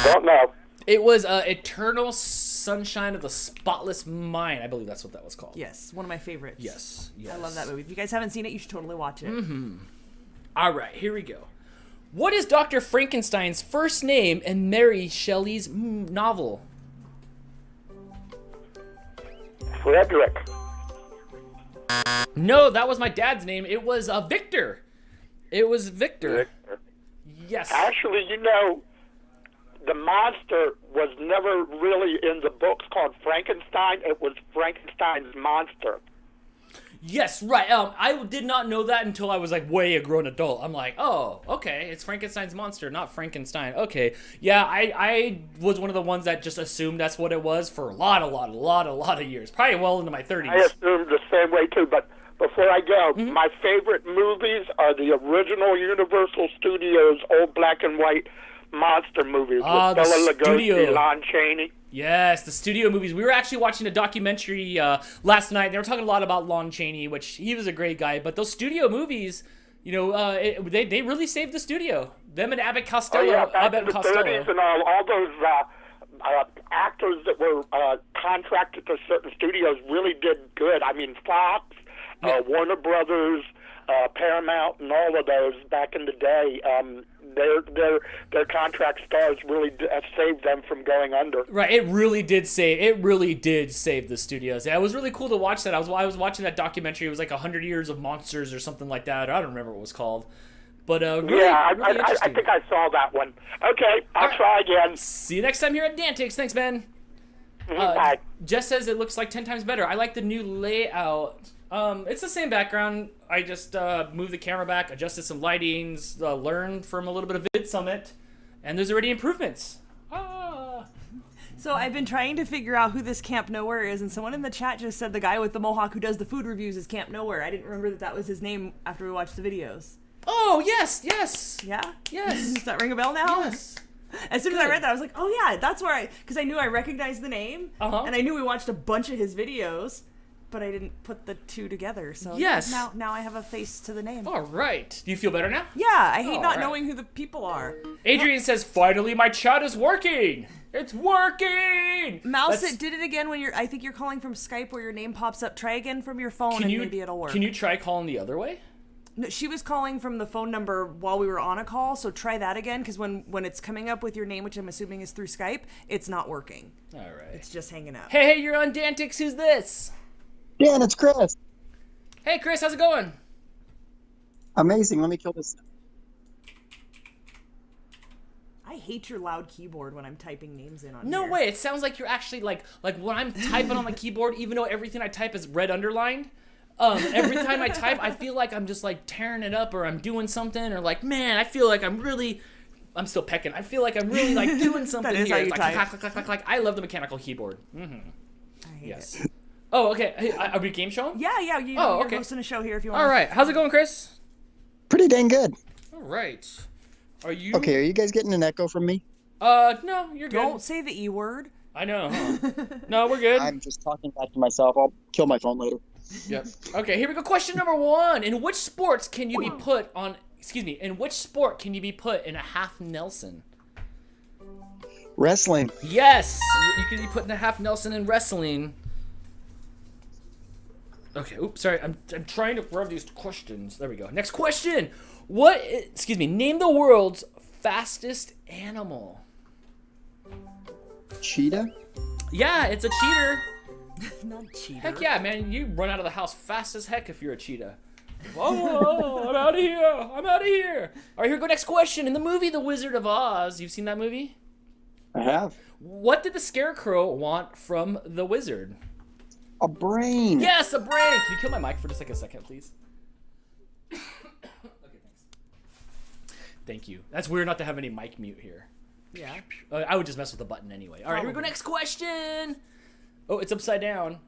Don't know. It was Eternal Sunshine of the Spotless Mind. I believe that's what that was called. Yes, one of my favorites. Yes. I love that movie. If you guys haven't seen it, you should totally watch it. All right, here we go. What is Dr. Frankenstein's first name in Mary Shelley's novel? Frederick. No, that was my dad's name. It was Victor. It was Victor. Yes. Actually, you know, the monster was never really in the books called Frankenstein. It was Frankenstein's monster. Yes, right. I did not know that until I was like way a grown adult. I'm like, oh, okay, it's Frankenstein's monster, not Frankenstein. Okay, yeah, I was one of the ones that just assumed that's what it was for a lot of years, probably well into my 30s. I assumed the same way too, but before I go, my favorite movies are the original Universal Studios old black and white monster movies with Bela Lugosi, Lon Chaney. Yes, the studio movies. We were actually watching a documentary last night. They were talking a lot about Lon Chaney, which he was a great guy. But those studio movies, you know, they really saved the studio. Them and Abbott Costello. Oh, yeah, back in the 30s and all those actors that were contracted to certain studios really did good. I mean, Fox, Warner Brothers, Paramount, and all of those back in the day. Their contract stars really saved them from going under. Right, it really did save the studios. Yeah, it was really cool to watch that. I was watching that documentary. It was like 100 Years of Monsters or something like that. I don't remember what it was called. But really, yeah, really I think I saw that one. Okay, I'll try again. See you next time here at DANtics. Thanks, Ben. Bye. Jess says it looks like 10 times better. I like the new layout. It's the same background. I just moved the camera back, adjusted some lightings, learned from a little bit of Vid Summit, and there's already improvements. So I've been trying to figure out who this Camp Nowhere is, and someone in the chat just said the guy with the mohawk who does the food reviews is Camp Nowhere. I didn't remember that was his name after we watched the videos. Oh, yes. Yeah? Yes. Does that ring a bell now? Yes. As soon as I read that, I was like, oh yeah, that's where because I knew I recognized the name, and I knew we watched a bunch of his videos. But I didn't put the two together, so yes. Now I have a face to the name. All right. Do you feel better now? Yeah, I hate not knowing who the people are. Adrian says, finally my chat is working. It's working! Mouse, it did it again when I think you're calling from Skype where your name pops up. Try again from your phone and maybe it'll work. Can you try calling the other way? No, she was calling from the phone number while we were on a call, so try that again, because when it's coming up with your name, which I'm assuming is through Skype, it's not working. All right. It's just hanging up. Hey, you're on DANtics. Who's this? Dan, it's Chris. Hey, Chris, how's it going? Amazing. Let me kill this. I hate your loud keyboard when I'm typing names in on No here. way. It sounds like you're actually like when I'm typing on the keyboard, even though everything I type is red underlined. Every time I type, I feel like I'm just like tearing it up, or I'm doing something, or like, man, I feel like I'm still pecking. I feel like I'm really like doing something That is here. how you It's like, type. clack, clack, clack, clack. I love the mechanical keyboard. I hate Yes. it. Oh, okay. Hey, are we game showing? Yeah, you're hosting a show here if you want. All right. How's it going, Chris? Pretty dang good. All right. Are you? Okay, are you guys getting an echo from me? No, you're good. Don't say the E word. I know. Huh? No, we're good. I'm just talking back to myself. I'll kill my phone later. Yep. Okay, here we go. Question number 1. In which sports can you be put on? In which sport can you be put in a half Nelson? Wrestling. Yes, you can be put in a half Nelson in wrestling. Okay. Oops. Sorry. I'm trying to grab these questions. There we go. Next question. Name the world's fastest animal. Cheetah? Yeah, it's a cheater. Not cheater. Heck yeah, man. You run out of the house fast as heck if you're a cheetah. Whoa, I'm out of here. I'm out of here. All right, here we go. Next question. In the movie The Wizard of Oz, you've seen that movie? I have. What did the Scarecrow want from the wizard? A brain. Yes, a brain. Can you kill my mic for just like a second, please? Okay, thanks. Thank you. That's weird not to have any mic mute here. Yeah. I would just mess with the button anyway. All right, here we go. Next question. Oh, it's upside down.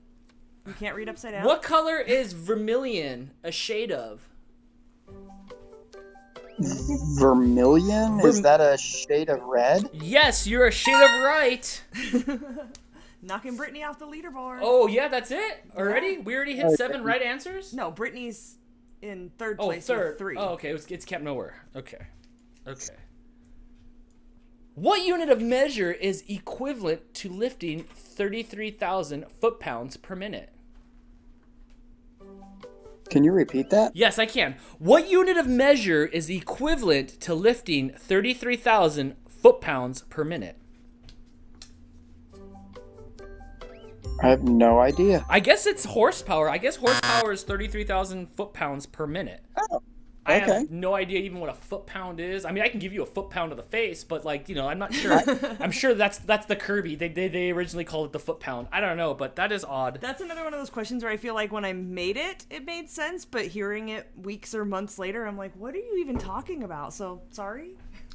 You can't read upside down. What color is vermilion a shade of? Vermilion? Is that a shade of red? Yes, you're a shade of right. Knocking Brittany off the leaderboard. Oh, yeah, that's it? Already? We already hit 7 right answers? No, Brittany's in third Oh, place third. with 3. Oh, okay. It's Camp Nowhere. Okay. What unit of measure is equivalent to lifting 33,000 foot-pounds per minute? Can you repeat that? Yes, I can. What unit of measure is equivalent to lifting 33,000 foot-pounds per minute? I have no idea. I guess it's horsepower. I guess horsepower is 33,000 foot-pounds per minute. Oh, I okay. have no idea even what a foot-pound is. I mean, I can give you a foot-pound to the face, but like, you know, I'm not sure. I'm sure that's the Kirby. They originally called it the foot-pound. I don't know, but that is odd. That's another one of those questions where I feel like when I made it, it made sense, but hearing it weeks or months later, I'm like, what are you even talking about? So, sorry.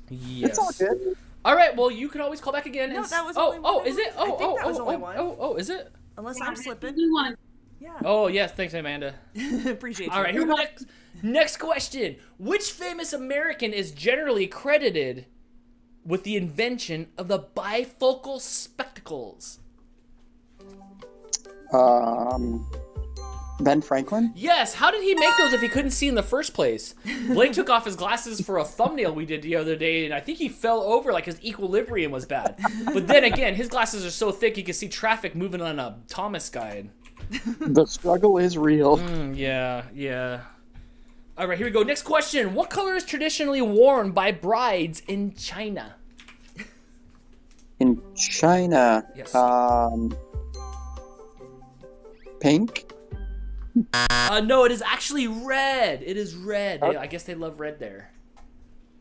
Yes. It's all good. All right, well, you can always call back again. No, And that was only one. is it? I think that was only one. Oh, is it? Unless I'm slipping. Yeah. Oh, yes, thanks, Amanda. Appreciate you. All right, here we go. Next question. Which famous American is generally credited with the invention of the bifocal spectacles? Ben Franklin? Yes, how did he make those if he couldn't see in the first place? Blake took off his glasses for a thumbnail we did the other day, and I think he fell over like his equilibrium was bad. But then again, his glasses are so thick he could see traffic moving on a Thomas guide. The struggle is real. Yeah. All right, here we go. Next question. What color is traditionally worn by brides in China? In China, Yes. pink? No, it is actually red. It is red. Okay. I guess they love red there.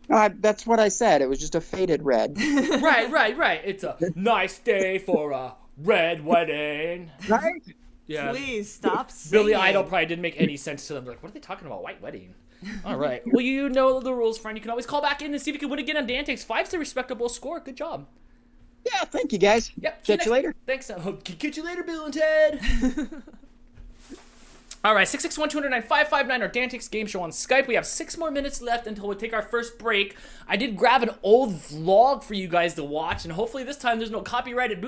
That's what I said. It was just a faded red. Right. It's a nice day for a red wedding. Right? Yeah. Please stop Billy singing. Idol probably didn't make any sense to them. They're like, what are they talking about? White wedding. All right. Well, you know the rules, friend. You can always call back in and see if you can win again on DANtics. 5's a respectable score. Good job. Yeah, thank you, guys. Yep. Catch you later. Thanks. Catch you later, Bill and Ted. All right, 661-209-559, our DANtics game show on Skype. We have 6 more minutes left until we take our first break. I did grab an old vlog for you guys to watch, and hopefully this time there's no copyrighted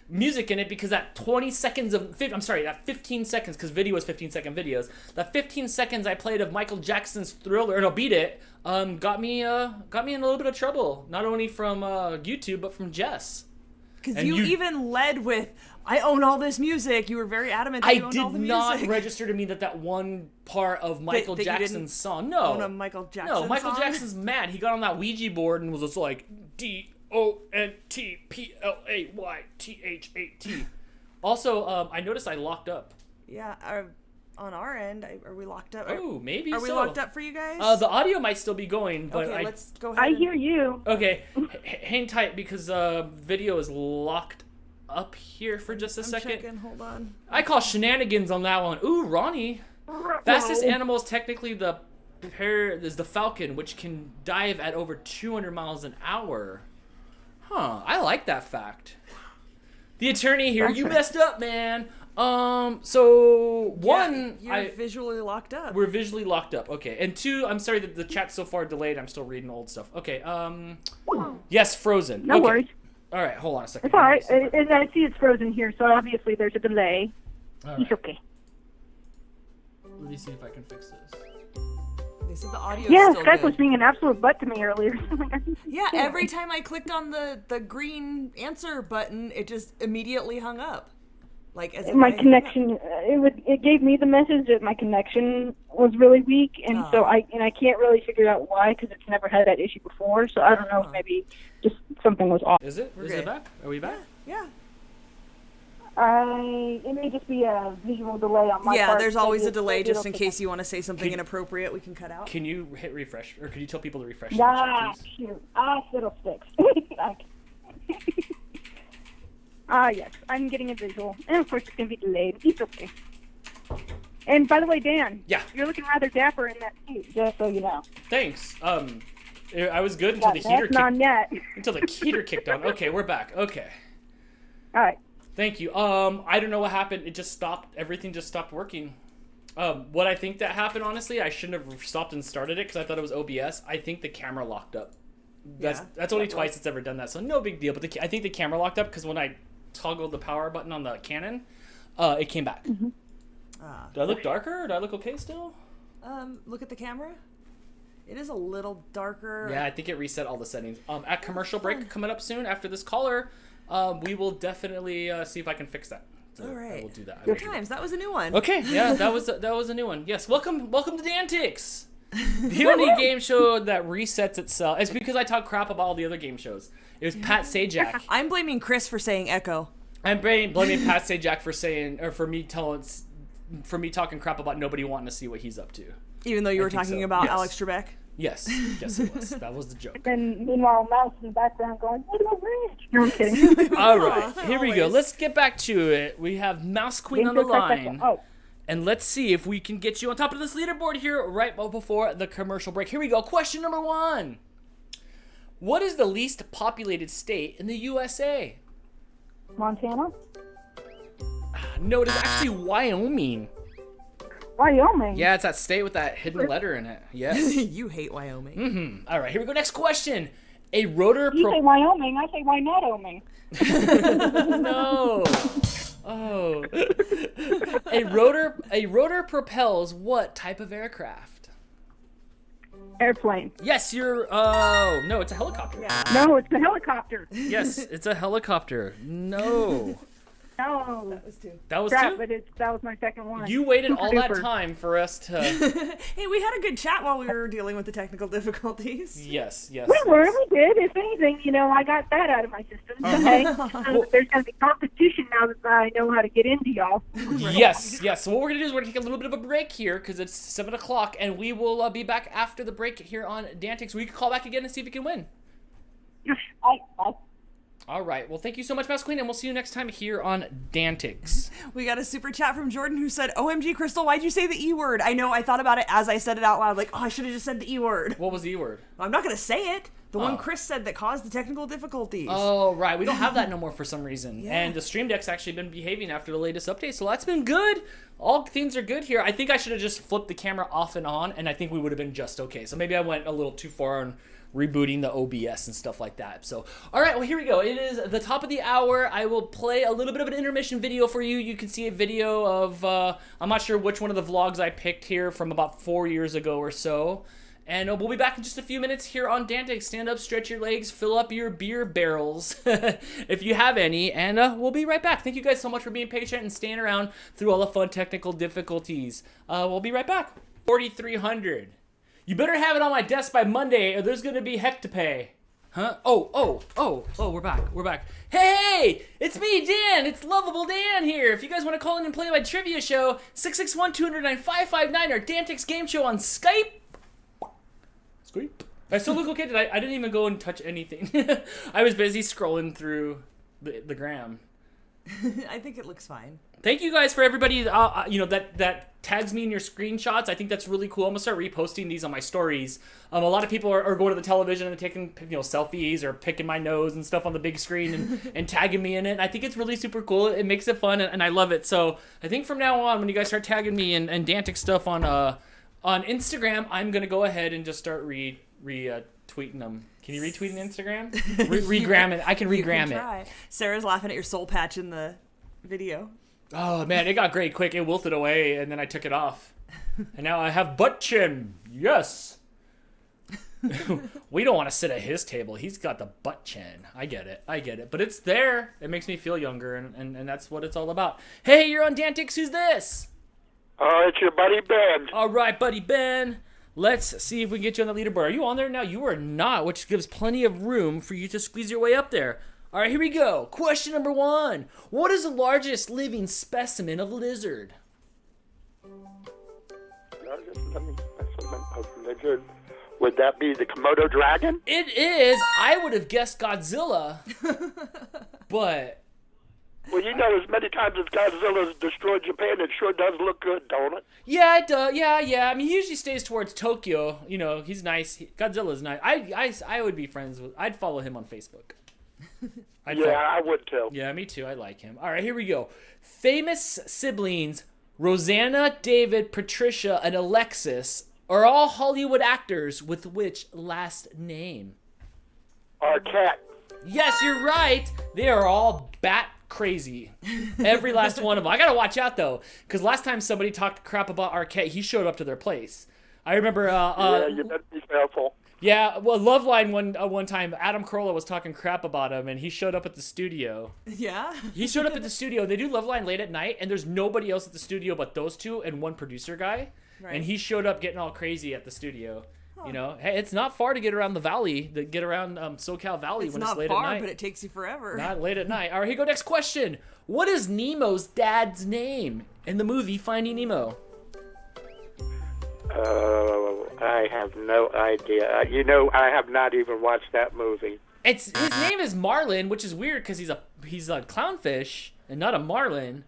music in it, because that 20 seconds of, that 15 seconds, because video is 15-second videos, that 15 seconds I played of Michael Jackson's Thriller, Beat It, got me in a little bit of trouble, not only from YouTube, but from Jess. Because you even led with, I own all this music. You were very adamant that you owned all the music. I did not register to me that one part of Michael that Jackson's song. No. Own a Michael Jackson No, Michael song? Jackson's mad. He got on that Ouija board and was just like, DONTPLAYTHAT. Also, I noticed I locked up. Yeah, on our end, are we locked up? Oh, maybe Are we so. locked up for you guys? The audio might still be going, but okay, let's go ahead. I hear you. Okay, hang tight because video is locked up here for just a second. Checking. Hold on. I call shenanigans on that one. Ooh, Ronnie. Fastest animal is technically the falcon, which can dive at over 200 miles an hour. Huh, I like that fact. The attorney here, you messed up, man. So one, you're visually locked up. We're visually locked up. Okay, and 2, I'm sorry that the chat's so far delayed. I'm still reading old stuff. Okay, yes, frozen. No worries. All right, hold on a second. It's all right. And I see it's frozen here, so obviously there's a delay. All right. It's okay. Let me see if I can fix this. They said the audio Yeah, is still Skype good. was being an absolute butt to me earlier. Yeah, every time I clicked on the green answer button, it just immediately hung up. Like as if my I- connection, it gave me the message that my connection was really weak, and so I can't really figure out why, because it's never had that issue before. So I don't know if maybe just something was off. Is it? Is it back? Are we back? Yeah. It may just be a visual delay on my part. Yeah, there's always a Maybe delay it'll just in pick case you want to say something inappropriate. We can cut out. Can you hit refresh, or can you tell people to refresh? Nah, the chat, please? shoot. Fiddlesticks. Yes, I'm getting a visual. And of course it's going to be delayed. It's okay. And by the way, Dan. Yeah. You're looking rather dapper in that suit, just so you know. Thanks. I was good until the heater That's not yet. until the heater kicked on. Okay, we're back. Okay. All right. Thank you. I don't know what happened. It just stopped. Everything just stopped working. What I think that happened, honestly, I shouldn't have stopped and started it because I thought it was OBS. I think the camera locked up. That's only twice it's ever done that, so no big deal. But I think the camera locked up because when I toggled the power button on the Canon, it came back. Mm-hmm. Do I look darker? Or do I look okay still? Look at the camera. It is a little darker. Yeah, I think it reset all the settings. At commercial break coming up soon after this caller, we will definitely see if I can fix that. So all right. I will do that. Good times. That was a new one. Okay, yeah, that was a new one. Yes, welcome to DANtics. The only game show that resets itself. It's because I talk crap about all the other game shows. It was Pat Sajak. I'm blaming Chris for saying echo. I'm blaming Pat Sajak for me talking crap about nobody wanting to see what he's up to. Even though you were talking about yes. Alex Trebek? Yes, it was. That was the joke. And meanwhile, Mouse in the background going, what about Rich? No, I'm kidding. All right, here we go. Let's get back to it. We have Mouse Queen on the line. Oh. And let's see if we can get you on top of this leaderboard here right before the commercial break. Here we go. Question number 1. What is the least populated state in the USA? Montana? No, it is actually Wyoming. Wyoming? Yeah, it's that state with that hidden letter in it. Yes. You hate Wyoming. Mm-hmm. All right, here we go. Next question. A rotor... You say Wyoming, I say why not Wyoming? No. Oh. A rotor propels what type of aircraft? Airplane. Yes, oh, no, it's a helicopter. Yeah. No, it's a helicopter. Yes, it's a helicopter. No. No. That was 2. That was Crap, 2? but that was my second one. You waited all that Super. time for us to... Hey, we had a good chat while we were dealing with the technical difficulties. Yes. We did. If anything, I got that out of my system. Okay. There's going to be competition now that I know how to get into y'all. Yes. So what we're going to do is we're going to take a little bit of a break here because it's 7 o'clock, and we will be back after the break here on DANtics. We can call back again and see if we can win. All right. Well, thank you so much, Mouse Queen, and we'll see you next time here on DANtics. We got a super chat from Jordan who said, OMG, Crystal, why'd you say the E word? I know, I thought about it as I said it out loud, like, I should have just said the E word. What was the E word? I'm not going to say it. The one Chris said that caused the technical difficulties. Oh, right. We don't have that no more for some reason. Yeah. And the Stream Deck's actually been behaving after the latest update, so that's been good. All things are good here. I think I should have just flipped the camera off and on, and I think we would have been just okay. So maybe I went a little too far on rebooting the OBS and stuff like that. So, all right, well, here we go. It is the top of the hour. I will play a little bit of an intermission video for you. You can see a video of, I'm not sure which one of the vlogs I picked here from about 4 years ago or so. And we'll be back in just a few minutes here on DANtics. Stand up, stretch your legs, fill up your beer barrels if you have any, and we'll be right back. Thank you guys so much for being patient and staying around through all the fun technical difficulties. We'll be right back. 4,300. You better have it on my desk by Monday, or there's gonna be heck to pay. Huh? Oh, we're back. Hey, it's me, Dan. It's Lovable Dan here. If you guys want to call in and play my trivia show, 661-209-559 or DANtics Game Show on Skype. I still look okay. I didn't even go and touch anything. I was busy scrolling through the gram. I think it looks fine. Thank you guys for everybody that tags me in your screenshots. I think that's really cool. I'm gonna start reposting these on my stories. A lot of people are going to the television and taking selfies or picking my nose and stuff on the big screen and tagging me in it. And I think it's really super cool. It makes it fun and I love it. So I think from now on, when you guys start tagging me and DANtics stuff on Instagram, I'm gonna go ahead and just start tweeting them. Can you retweet an Instagram? Regram it. I can regram it. Sarah's laughing at your soul patch in the video. Oh man, it got great quick. It wilted away, and then I took it off, and now I have butt chin. Yes. We don't want to sit at his table. He's got the butt chin. I get it. But it's there. It makes me feel younger, and that's what it's all about. Hey, you're on DANtics. Who's this? It's your buddy Ben. All right, buddy Ben. Let's see if we can get you on the leaderboard. Are you on there now? You are not, which gives plenty of room for you to squeeze your way up there. All right, here we go. Question number 1. What is the largest living specimen of lizard? Largest living specimen of lizard. Would that be the Komodo dragon? It is. I would have guessed Godzilla, but... Well, as many times as Godzilla's destroyed Japan, it sure does look good, don't it? Yeah, it does. Yeah. I mean, he usually stays towards Tokyo. He's nice. Godzilla's nice. I would be friends with... I'd follow him on Facebook. I would too. Yeah, me too. I like him. All right, here we go. Famous siblings Rosanna, David, Patricia, and Alexis are all Hollywood actors with which last name? Arquette. Yes, you're right. They are all crazy. Every last one of them. I gotta watch out though, because last time somebody talked crap about Arquette, he showed up to their place. I remember. Yeah, you better be careful. Yeah, well, Loveline one time, Adam Carolla was talking crap about him, and he showed up at the studio. Yeah? He showed up at the studio. They do Loveline late at night, and there's nobody else at the studio but those two and one producer guy. Right. And he showed up getting all crazy at the studio. You know, hey, it's not far to get around the valley, to get around SoCal Valley when it's late at night. It's not far, but it takes you forever. Not late at night. All right, here you go. Next question. What is Nemo's dad's name in the movie Finding Nemo? I have no idea. You know, I have not even watched that movie. His name is Marlin, which is weird because he's a clownfish and not a marlin.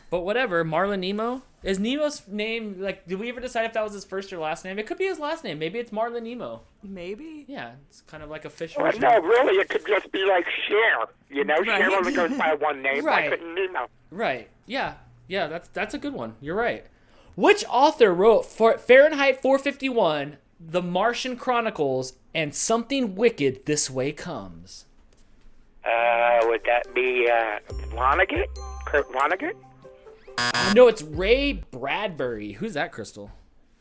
But whatever, Marlin Nemo. Is Nemo's name, like, did we ever decide if that was his first or last name? It could be his last name. Maybe it's Marlin Nemo. Maybe. Yeah, it's kind of like a fish. Well, no, really, it could just be like Cher. You know, Right. Cher only goes by one name. Right. Why couldn't Nemo? Right. Yeah, that's a good one. You're right. Which author wrote Fahrenheit 451, The Martian Chronicles, and Something Wicked This Way Comes? Would that be Vonnegut? Kurt Vonnegut? No, it's Ray Bradbury. Who's that, Crystal?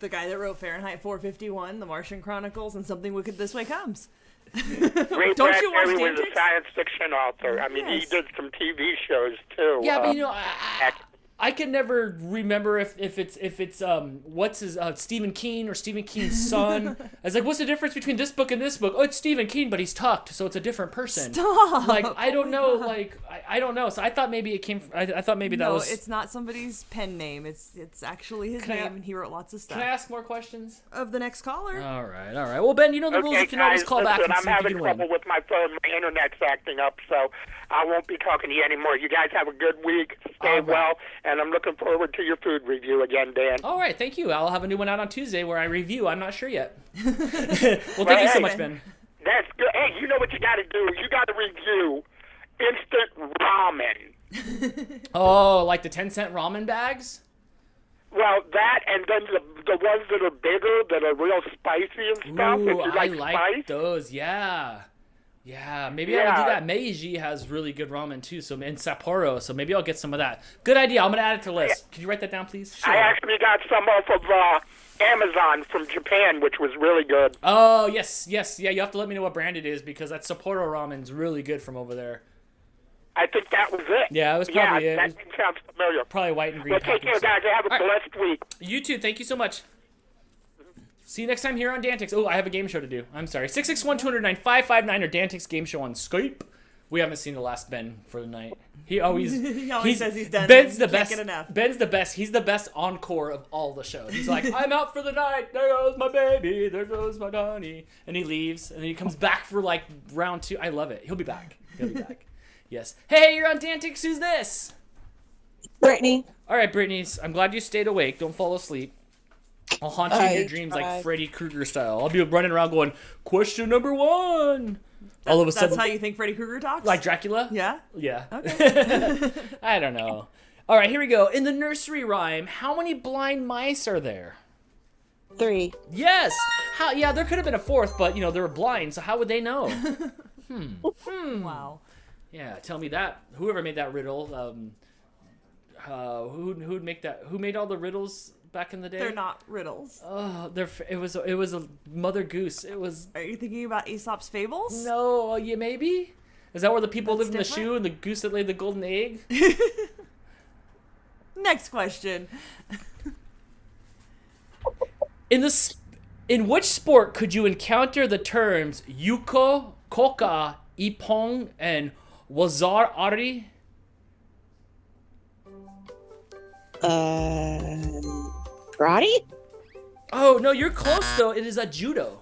The guy that wrote Fahrenheit 451, The Martian Chronicles, and Something Wicked This Way Comes. Ray Don't you watch Bradbury was DANtics? a science fiction author. I mean, he Yes. did some TV shows too. Yeah, but you know, I can never remember if it's what's his Stephen King or Stephen King's son. I was like, what's the difference between this book and this book? Oh, it's Stephen King, but he's tucked, so it's a different person. Stop! Like, I don't know. Like, I don't know. So I thought maybe it came. I thought maybe that No, was. it's not somebody's pen name. It's actually his Can I- name, and he wrote lots of stuff. Can I ask more questions? Of the next caller. All right. Well, Ben, you know the rules. Okay, You can always guys, call back listen, and I'm see if having you can trouble win. with my phone. My internet's acting up, so I won't be talking to you anymore. You guys have a good week. Stay All right. well, and I'm looking forward to your food review again, Dan. All right, thank you. I'll have a new one out on Tuesday where I review. I'm not sure yet. Well, thank you so much, Ben. That's good. Hey, you know what you got to do? You got to review instant ramen. Oh, like the 10-cent ramen bags? Well, that and then the ones that are bigger, that are real spicy and stuff. Ooh, if you I like like spice. those. Yeah. Maybe I'll do that. Meiji has really good ramen too. So in Sapporo, so maybe I'll get some of that. Good idea. I'm gonna add it to the list. Can you write that down, please? Sure. I actually got some off of Amazon from Japan, which was really good. Oh yes. Yeah, you have to let me know what brand it is because that Sapporo ramen's really good from over there. I think that was it. Yeah, it was probably it. That sounds familiar. Probably white and green. Well, take care, guys. Have a All right. blessed week. You too. Thank you so much. See you next time here on DANtics. Oh, I have a game show to do. I'm sorry. 661-209-559 or DANtics game show on Skype. We haven't seen the last Ben for the night. He always says he's done. Ben's the Can't best. get enough. Ben's the best. He's the best encore of all the shows. He's like, I'm out for the night. There goes my baby. There goes my Donnie. And he leaves, and then he comes back for like round 2. I love it. He'll be back. Yes. Hey, you're on DANtics. Who's this? Brittany. All right, Brittany. I'm glad you stayed awake. Don't fall asleep. I'll haunt you in your dreams like Freddy Krueger style. I'll be running around going, question number 1. All of a sudden. That's how you think Freddy Krueger talks? Like Dracula? Yeah? Yeah. Okay. I don't know. All right, here we go. In the nursery rhyme, how many blind mice are there? 3. Yes. Yeah, there could have been a 4th, but, they were blind, so how would they know? Wow. Yeah, tell me that. Whoever made that riddle, who'd make that? Who made all the riddles back in the day? They're not riddles. Oh, it was a Mother Goose. It was. Are you thinking about Aesop's Fables? No, yeah, maybe. Is that where the people That's live in the different? shoe and the goose that laid the golden egg? Next question. In which sport could you encounter the terms yuko, koka, ipong, and wazar ari? Karate? Oh, no, you're close, though. It is a judo.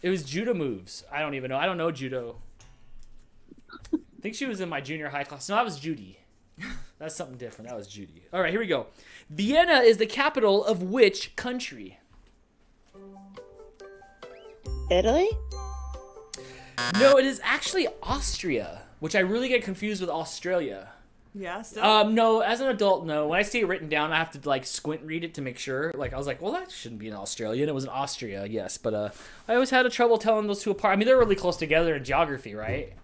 It was judo moves. I don't even know. I don't know judo. I think she was in my junior high class. No, that was Judy. That's something different. That was Judy. All right, here we go. Vienna is the capital of which country? Italy? No, it is actually Austria, which I really get confused with Australia. Yeah, still? No, as an adult, no. When I see it written down, I have to, squint read it to make sure. I was like, well, that shouldn't be in Australia. And it was in Austria, yes. But I always had trouble telling those two apart. I mean, they're really close together in geography, right?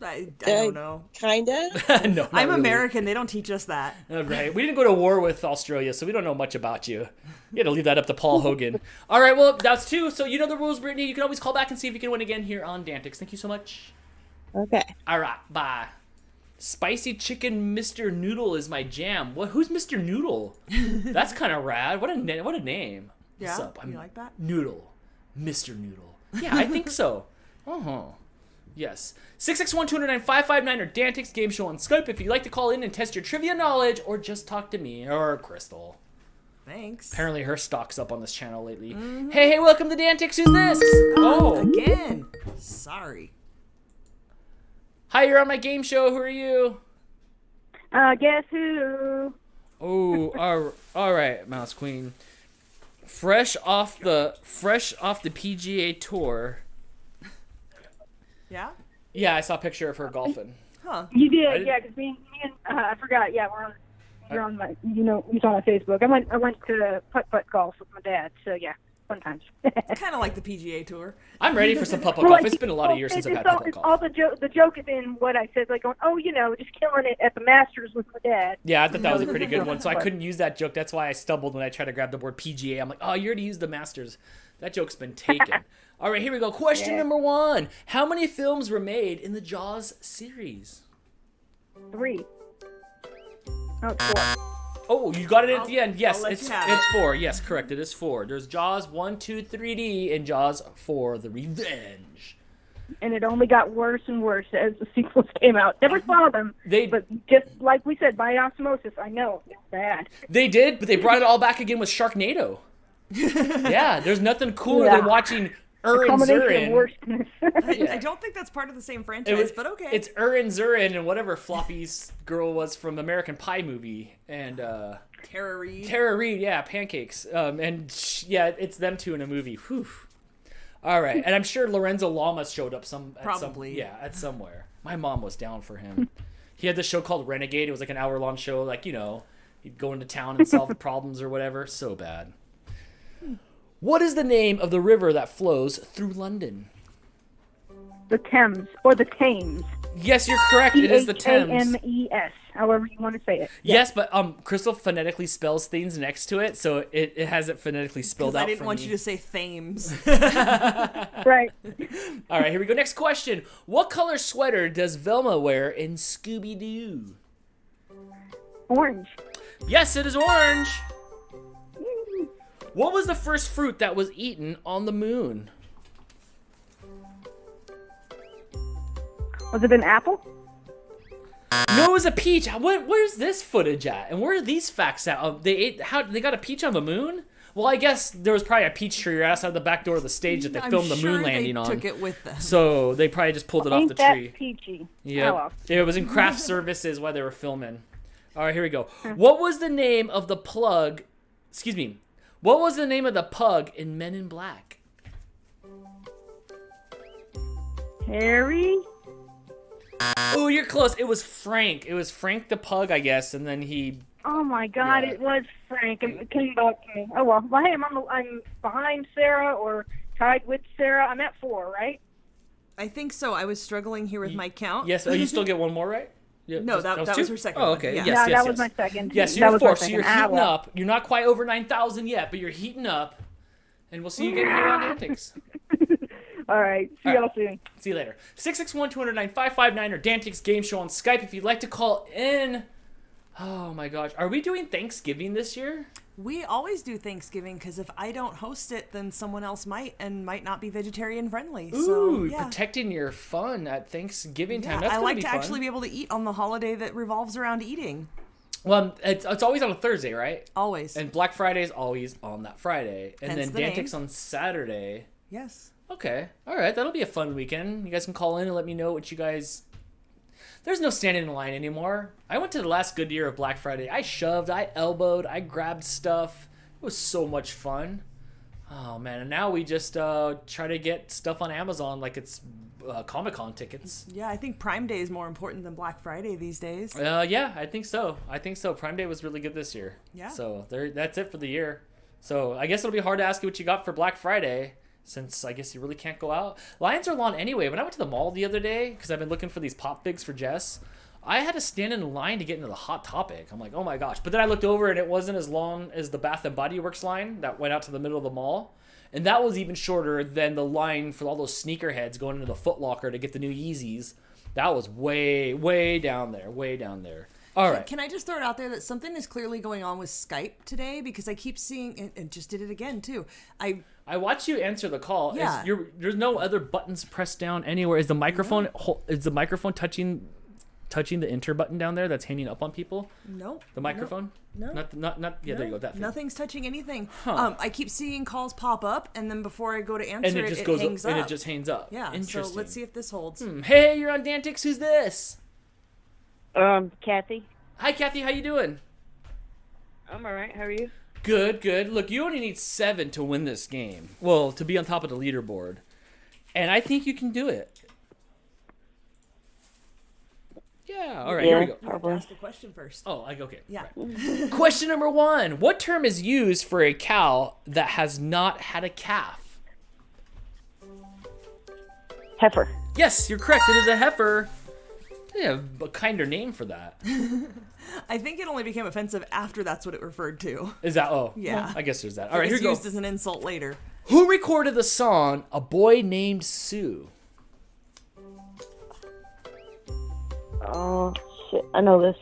I don't know. Kinda. No, not I'm really. American. They don't teach us that. Right. We didn't go to war with Australia, so we don't know much about you. You had to leave that up to Paul Hogan. All right, well, that's 2. So you know the rules, Brittany. You can always call back and see if you can win again here on DANtics. Thank you so much. Okay. All right, bye. Spicy chicken Mr. Noodle is my jam. What? Who's Mr. Noodle? That's kind of rad. What a name. Yeah, What's up? you like that? Noodle. Mr. Noodle. Yeah, I think so. Yes. 661-209-559 or DANtics Game Show on Skype if you'd like to call in and test your trivia knowledge or just talk to me or Crystal. Thanks. Apparently her stock's up on this channel lately. Hey, welcome to DANtics. Who's this? Again. Sorry. Hi, you're on my game show. Who are you? Guess who? Oh, all right, Mouse Queen. Fresh off the PGA Tour. Yeah? Yeah, I saw a picture of her golfing. Huh. You did, yeah, because me and I forgot, yeah, you're on my, you saw on Facebook. I went to putt-putt golf with my dad, so yeah, fun times. Kind of like the PGA Tour. I'm ready for some putt-putt golf. It's been a lot of years since I've had putt-putt golf. All the joke is in what I said, like going, just killing it at the Masters with my dad. Yeah, I thought that was a pretty good one, so I couldn't use that joke. That's why I stumbled when I tried to grab the word PGA. I'm like, oh, you already used the Masters. That joke's been taken. All right, here we go. Question number 1. How many films were made in the Jaws series? 3. No, it's 4. Oh, you got it at the end. Yes, it's 4. Yes, correct. It is 4. There's Jaws 1, 2, 3D, and Jaws 4, The Revenge. And it only got worse and worse as the sequels came out. Never saw them, but just like we said, by osmosis, I know it's bad. They did, but they brought it all back again with Sharknado. Yeah, there's nothing cooler than watching and Zurin. I don't think that's part of the same franchise, but okay. It's and Zurin and whatever Floppy's girl was from American Pie movie and Tara Reid. Tara Reid, yeah, pancakes. Yeah, it's them two in a movie. Whew. All right, and I'm sure Lorenzo Lamas showed up probably at somewhere. My mom was down for him. He had this show called Renegade. It was like an hour-long show, like he'd go into town and solve problems or whatever. So bad. What is the name of the river that flows through London? The Thames, or the Thames. Yes, you're correct. It is the Thames. Thames, however you want to say it. Yes, but Crystal phonetically spells things next to it, so it has it phonetically spelled out. I didn't want you to say Thames. Right. All right, here we go. Next question. What color sweater does Velma wear in Scooby-Doo? Orange. Yes, it is orange. What was the first fruit that was eaten on the moon? Was it an apple? No, it was a peach. Where's this footage at? And where are these facts at? They got a peach on the moon? Well, I guess there was probably a peach tree right outside the back door of the stage that they filmed the moon landing on. Took it with them. So they probably just pulled it off the tree. Ain't that peachy? Yeah, oh, well. It was in craft services while they were filming. All right, here we go. What was the name of the plug? Excuse me. What was the name of the pug in Men in Black? Harry? Oh, you're close. It was Frank. It was Frank the pug, I guess, and then he... Oh my God, It was Frank. It came back to me. Oh well, hey, I'm behind Sarah or tied with Sarah. I'm at 4, right? I think so. I was struggling here with my count. Yes. Oh, you still get one more, right? Yeah, no, that was her second. Oh, okay. One. Yeah. Yes, that was my second. Yes, you're 4, so you're heating up. You're not quite over 9,000 yet, but you're heating up. And we'll see you again here on DANtics. All right. See y'all soon. See you later. 661-209-559 or DANtics Game Show on Skype if you'd like to call in. Oh my gosh. Are we doing Thanksgiving this year? We always do Thanksgiving because if I don't host it, then someone else might and might not be vegetarian friendly. Ooh, so, protecting your fun at Thanksgiving time. Yeah, That's I like to fun. actually be able to eat on the holiday that revolves around eating. Well, it's always on a Thursday, right? Always. And Black Friday is always on that Friday. And Hence then DANtics on Saturday. Yes. Okay. All right. That'll be a fun weekend. You guys can call in and let me know what you guys... There's no standing in line anymore. I went to the last good year of Black Friday. I shoved, I elbowed, I grabbed stuff. It was so much fun. Oh, man. And now we just try to get stuff on Amazon like it's Comic-Con tickets. Yeah, I think Prime Day is more important than Black Friday these days. Yeah, I think so. Prime Day was really good this year. Yeah. So that's it for the year. So I guess it'll be hard to ask you what you got for Black Friday. since I guess you really can't go out. Lines are long anyway. When I went to the mall the other day, because I've been looking for these pop figs for Jess, I had to stand in line to get into the Hot Topic. I'm like, oh my gosh. But then I looked over and it wasn't as long as the Bath & Body Works line that went out to the middle of the mall. And that was even shorter than the line for all those sneakerheads going into the Foot Locker to get the new Yeezys. That was way, way down there. Way down there. All right. Can I just throw it out there that something is clearly going on with Skype today? Because I keep seeing, and just did it again too. I watch you answer the call. Yeah. There's no other buttons pressed down anywhere. Is the microphone touching the enter button down there that's hanging up on people? Nope. The microphone? No. Not. Yeah, there you go. That thing. Nothing's touching anything. Huh. I keep seeing calls pop up, and then before I go to answer and it just it goes hangs up, up. and it just hangs up. Yeah. Interesting. So let's see if this holds. Hey, you're on DANtics. Who's this? Kathy. Hi, Kathy. How you doing? I'm alright. How are you? Good. Look, you only need 7 to win this game. Well, to be on top of the leaderboard, and I think you can do it. Yeah. All right. Here we go. Probably. Ask a question first. Oh, okay. Yeah. Right. Question number 1: what term is used for a cow that has not had a calf? Heifer. Yes, you're correct. It is a heifer. Yeah, a kinder name for that. I think it only became offensive after that's what it referred to. Is that? Oh, yeah. I guess there's that. All right, here we go. Used as an insult later. Who recorded the song "A Boy Named Sue"? Oh shit! I know this.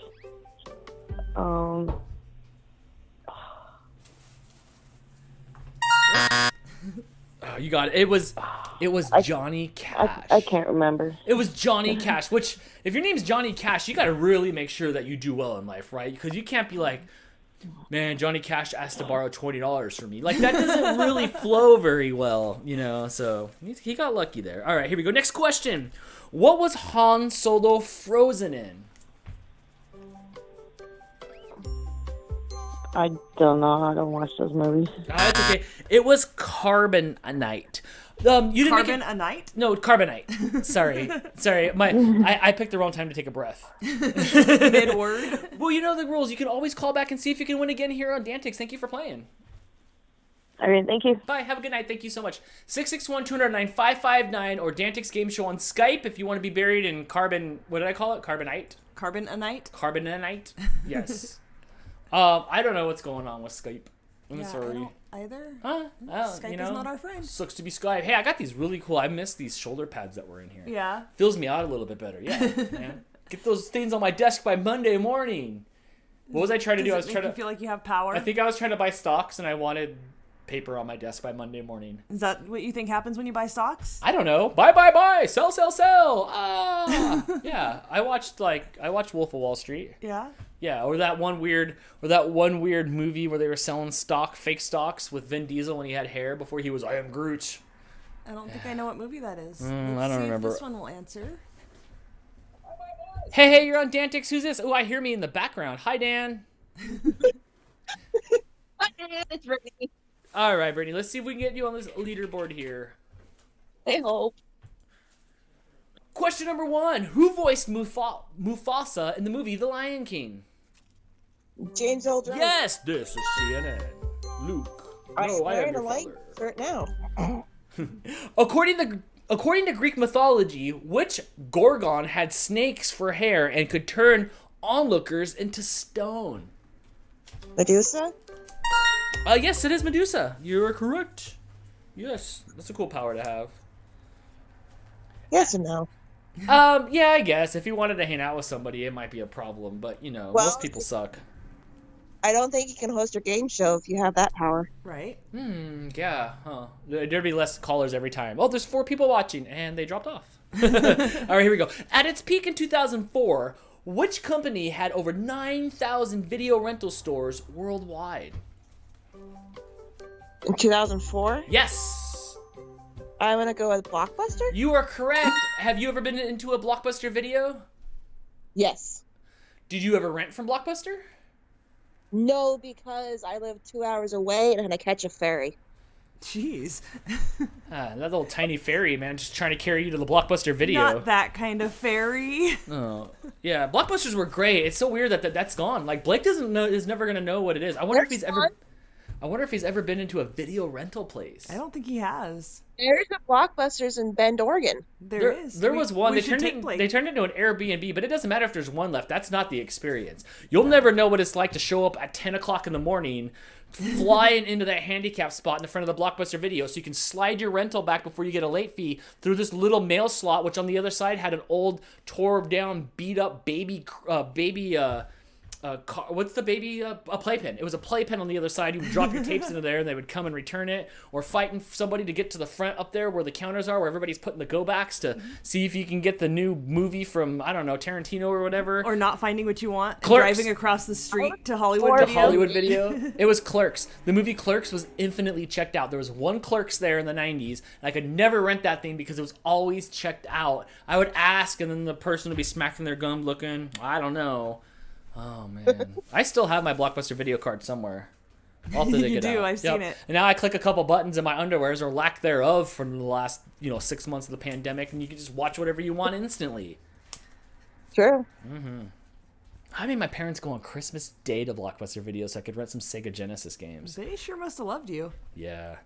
Oh, you got it. It was Johnny Cash. I can't remember. It was Johnny Cash. Which, if your name's Johnny Cash, you got to really make sure that you do well in life, right? Because you can't be like, man, Johnny Cash asked to borrow $20 from me. Like, that doesn't really flow very well, you know. So he got lucky there. All right, here we go. Next question. What was Han Solo frozen in? I don't know. I don't watch those movies. That's okay. It was carbonite. You didn't Carbonite? No, carbonite. Sorry. I picked the wrong time to take a breath. Mid-word? Well, you know the rules. You can always call back and see if you can win again here on DANtics. Thank you for playing. All right, thank you. Bye. Have a good night. Thank you so much. 661-209-5559 or DANtics Game Show on Skype if you want to be buried in carbon. What did I call it? Carbonite. Carbonite. Carbonite. Yes. I don't know what's going on with Skype. I'm sorry. I don't either. Skype is not our friend. Sucks to be Skype. Hey, I got these really cool. I miss these shoulder pads that were in here. Yeah. Fills me out a little bit better. Yeah, man. Get those things on my desk by Monday morning. What was I trying to do? I was trying to feel like you have power. I think I was trying to buy stocks, and I wanted paper on my desk by Monday morning. Is that what you think happens when you buy stocks? I don't know. Buy, sell. Yeah. I watched Wolf of Wall Street. Yeah. Yeah, or that one weird movie where they were selling fake stocks with Vin Diesel when he had hair before he was I am Groot. I don't think I know what movie that is. I Let's don't see remember. If this one will answer. Hey, you're on DANtics. Who's this? Oh, I hear me in the background. Hi, Dan. Hi, Dan. It's Brittany. All right, Brittany. Let's see if we can get you on this leaderboard here. I hope. Question number 1. Who voiced Mufasa in the movie The Lion King? James Earl Jones. Yes, this is CNN. Luke. I'm No, I am wearing your a light father. shirt now. According to Greek mythology, which Gorgon had snakes for hair and could turn onlookers into stone? Medusa? Yes, it is Medusa. You are correct. Yes, that's a cool power to have. Yes and no. Yeah, I guess. If you wanted to hang out with somebody, it might be a problem, but, you know, Well, most people suck. I don't think you can host a game show if you have that power. Right? Yeah, huh. There'd be less callers every time. Oh, there's 4 people watching, and they dropped off. All right, here we go. At its peak in 2004, which company had over 9,000 video rental stores worldwide? In 2004? Yes. I'm going to go with Blockbuster? You are correct. Have you ever been into a Blockbuster video? Yes. Did you ever rent from Blockbuster? No, because I live 2 hours away and I had to catch a ferry. Jeez. That little tiny ferry, man, just trying to carry you to the Blockbuster video. Not that kind of ferry. Oh, yeah. Blockbusters were great. It's so weird that that's gone. Like, Blake is never gonna know what it is. I wonder if he's ever I wonder if he's ever been into a video rental place. I don't think he has. There's a Blockbusters in Bend, Oregon. There is. There was one. We They should turned take it into an Airbnb, but it doesn't matter if there's one left. That's not the experience. You'll never know what it's like to show up at 10 o'clock in the morning, flying into that handicap spot in the front of the Blockbuster video, so you can slide your rental back before you get a late fee through this little mail slot, which on the other side had an old, tore down, beat up what's the baby? A playpen. It was a playpen on the other side. You would drop your tapes into there, and they would come and return it. Or fighting somebody to get to the front up there where the counters are, where everybody's putting the go backs to see if you can get the new movie from, I don't know, Tarantino or whatever. Or not finding what you want. Clerks. Driving across the street to Hollywood Video. Hollywood Video. It was Clerks. The movie Clerks was infinitely checked out. There was one Clerks there in the 90s, and I could never rent that thing because it was always checked out. I would ask, and then the person would be smacking their gum looking, I don't know. Oh, man. I still have my Blockbuster video card somewhere. I'll have to dig it out. You do. I've seen it. And now I click a couple buttons in my underwears, or lack thereof, from the last 6 months of the pandemic, and you can just watch whatever you want instantly. True. I made my parents go on Christmas Day to Blockbuster Video so I could rent some Sega Genesis games. They sure must have loved you. Yeah.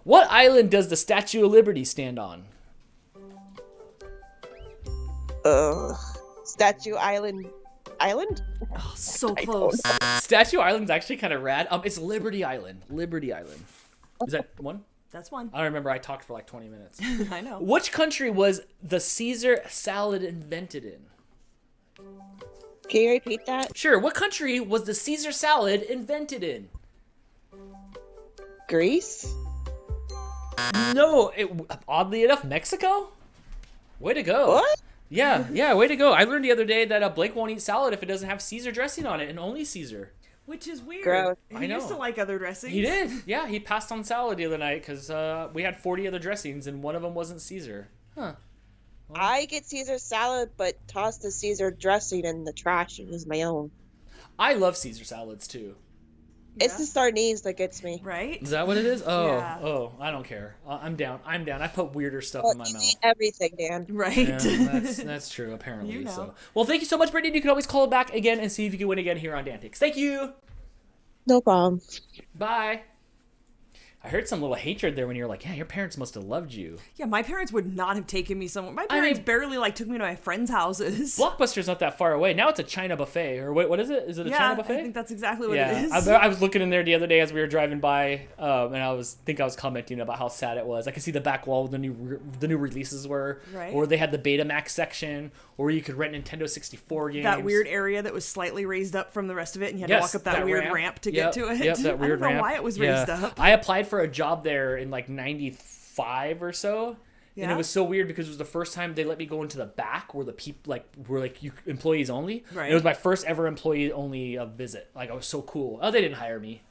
What island does the Statue of Liberty stand on? Statue Island. Oh, so close. Statue Island's actually kind of rad. It's Liberty Island. Liberty Island. Is that one? That's one. I don't remember. I talked for like 20 minutes. I know. Which country was the Caesar salad invented in? Can you repeat that? Sure. What country was the Caesar salad invented in? Greece? No. Oddly enough, Mexico? Way to go. What? Yeah, way to go. I learned the other day that Blake won't eat salad if it doesn't have Caesar dressing on it, and only Caesar. Which is weird. Gross. He used to like other dressings. He did. Yeah, he passed on salad the other night because we had 40 other dressings, and one of them wasn't Caesar. Huh. Well, I get Caesar salad, but toss the Caesar dressing in the trash and use my own. I love Caesar salads, too. It's the sardines that gets me. Right? Is that what it is? Oh, Yeah. I don't care. I'm down. I put weirder stuff in my You mouth. eat everything, Dan. Right. Yeah, that's true, apparently. You know. So, well, thank you so much, Brittany. You can always call back again and see if you can win again here on DANtics. Thank you. No problem. Bye. I heard some little hatred there when you were like, yeah, your parents must have loved you. Yeah, my parents would not have taken me somewhere. My parents barely took me to my friends' houses. Blockbuster's not that far away. Now it's a China buffet. Or what is it? Is it a China buffet? I think that's exactly what it is. I was looking in there the other day as we were driving by, and I was commenting about how sad it was. I could see the back wall where the new releases were, right. Or they had the Betamax section, or you could rent Nintendo 64 games. That weird area that was slightly raised up from the rest of it, and you had to walk up that weird ramp to get to it. Yep, that weird ramp. I don't know why it was raised up. I applied for a job there in like 95 or so. Yeah. And it was so weird because it was the first time they let me go into the back where the people were you employees only. Right. And it was my first ever employee only visit. Like, I was so cool. Oh, they didn't hire me.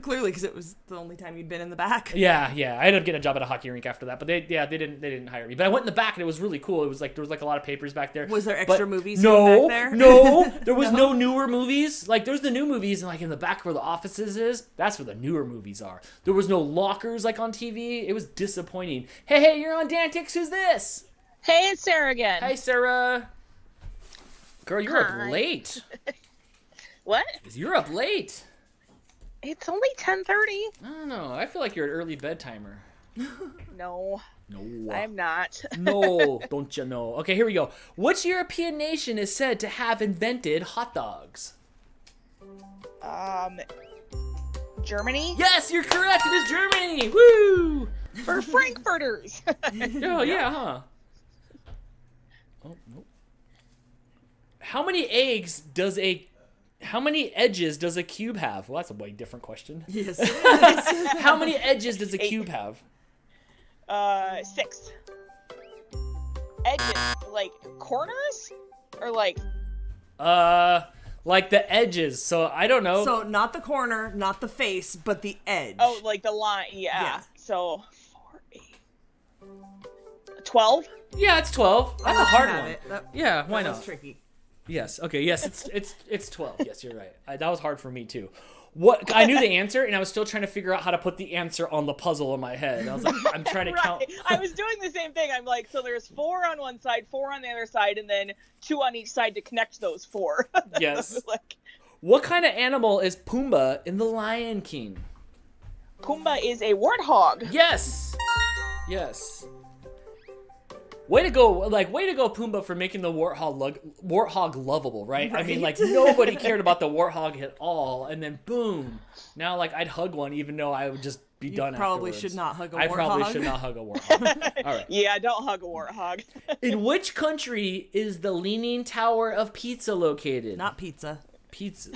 Clearly, because it was the only time you'd been in the back. Yeah. I ended up getting a job at a hockey rink after that, but they didn't hire me. But I went in the back and it was really cool. It was like there was like a lot of papers back there. Was there extra movies No, back there? no, there was no newer movies. Like there's the new movies, and like in the back where the offices is, that's where the newer movies are. There was no lockers like on TV. It was disappointing. Hey, you're on DANtics. Who's this? Hey, it's Sarah again. Hey, Sarah. Girl, you're up late. What? You're up late. It's only 10:30. I don't know. I feel like you're an early bedtimer. No. No. I'm not. No, don't you know? Okay, here we go. Which European nation is said to have invented hot dogs? Germany? Yes, you're correct. It is Germany. Woo! For Frankfurters. Oh, yeah, huh? Oh, nope. How many edges does a cube have? Well, that's a way different question. Yes. How many edges does a cube have? 6. Edges, like corners? Or like the edges. So I don't know. So not the corner, not the face, but the edge. Oh, like the line. Yeah. So 4, 8, 12. Yeah, it's 12. That's a hard one. Yeah, why that not? was tricky. Yes. Okay. Yes, it's 12. Yes, you're right. That was hard for me too. What I knew the answer, and I was still trying to figure out how to put the answer on the puzzle in my head. I was like, I'm trying to count. I was doing the same thing. I'm like, so there's 4 on one side, 4 on the other side, and then 2 on each side to connect those 4. Yes. What kind of animal is Pumbaa in The Lion King? Pumbaa is a warthog. Yes. Yes. Way to go, Pumbaa, for making the warthog lovable, right? I mean, like, nobody cared about the warthog at all, and then boom, now, like, I'd hug one even though I would just be done probably afterwards. should not hug a warthog. I probably should not hug a warthog. All right. Yeah, don't hug a warthog. In which country is the Leaning Tower of Pizza located? Not pizza. Pizza.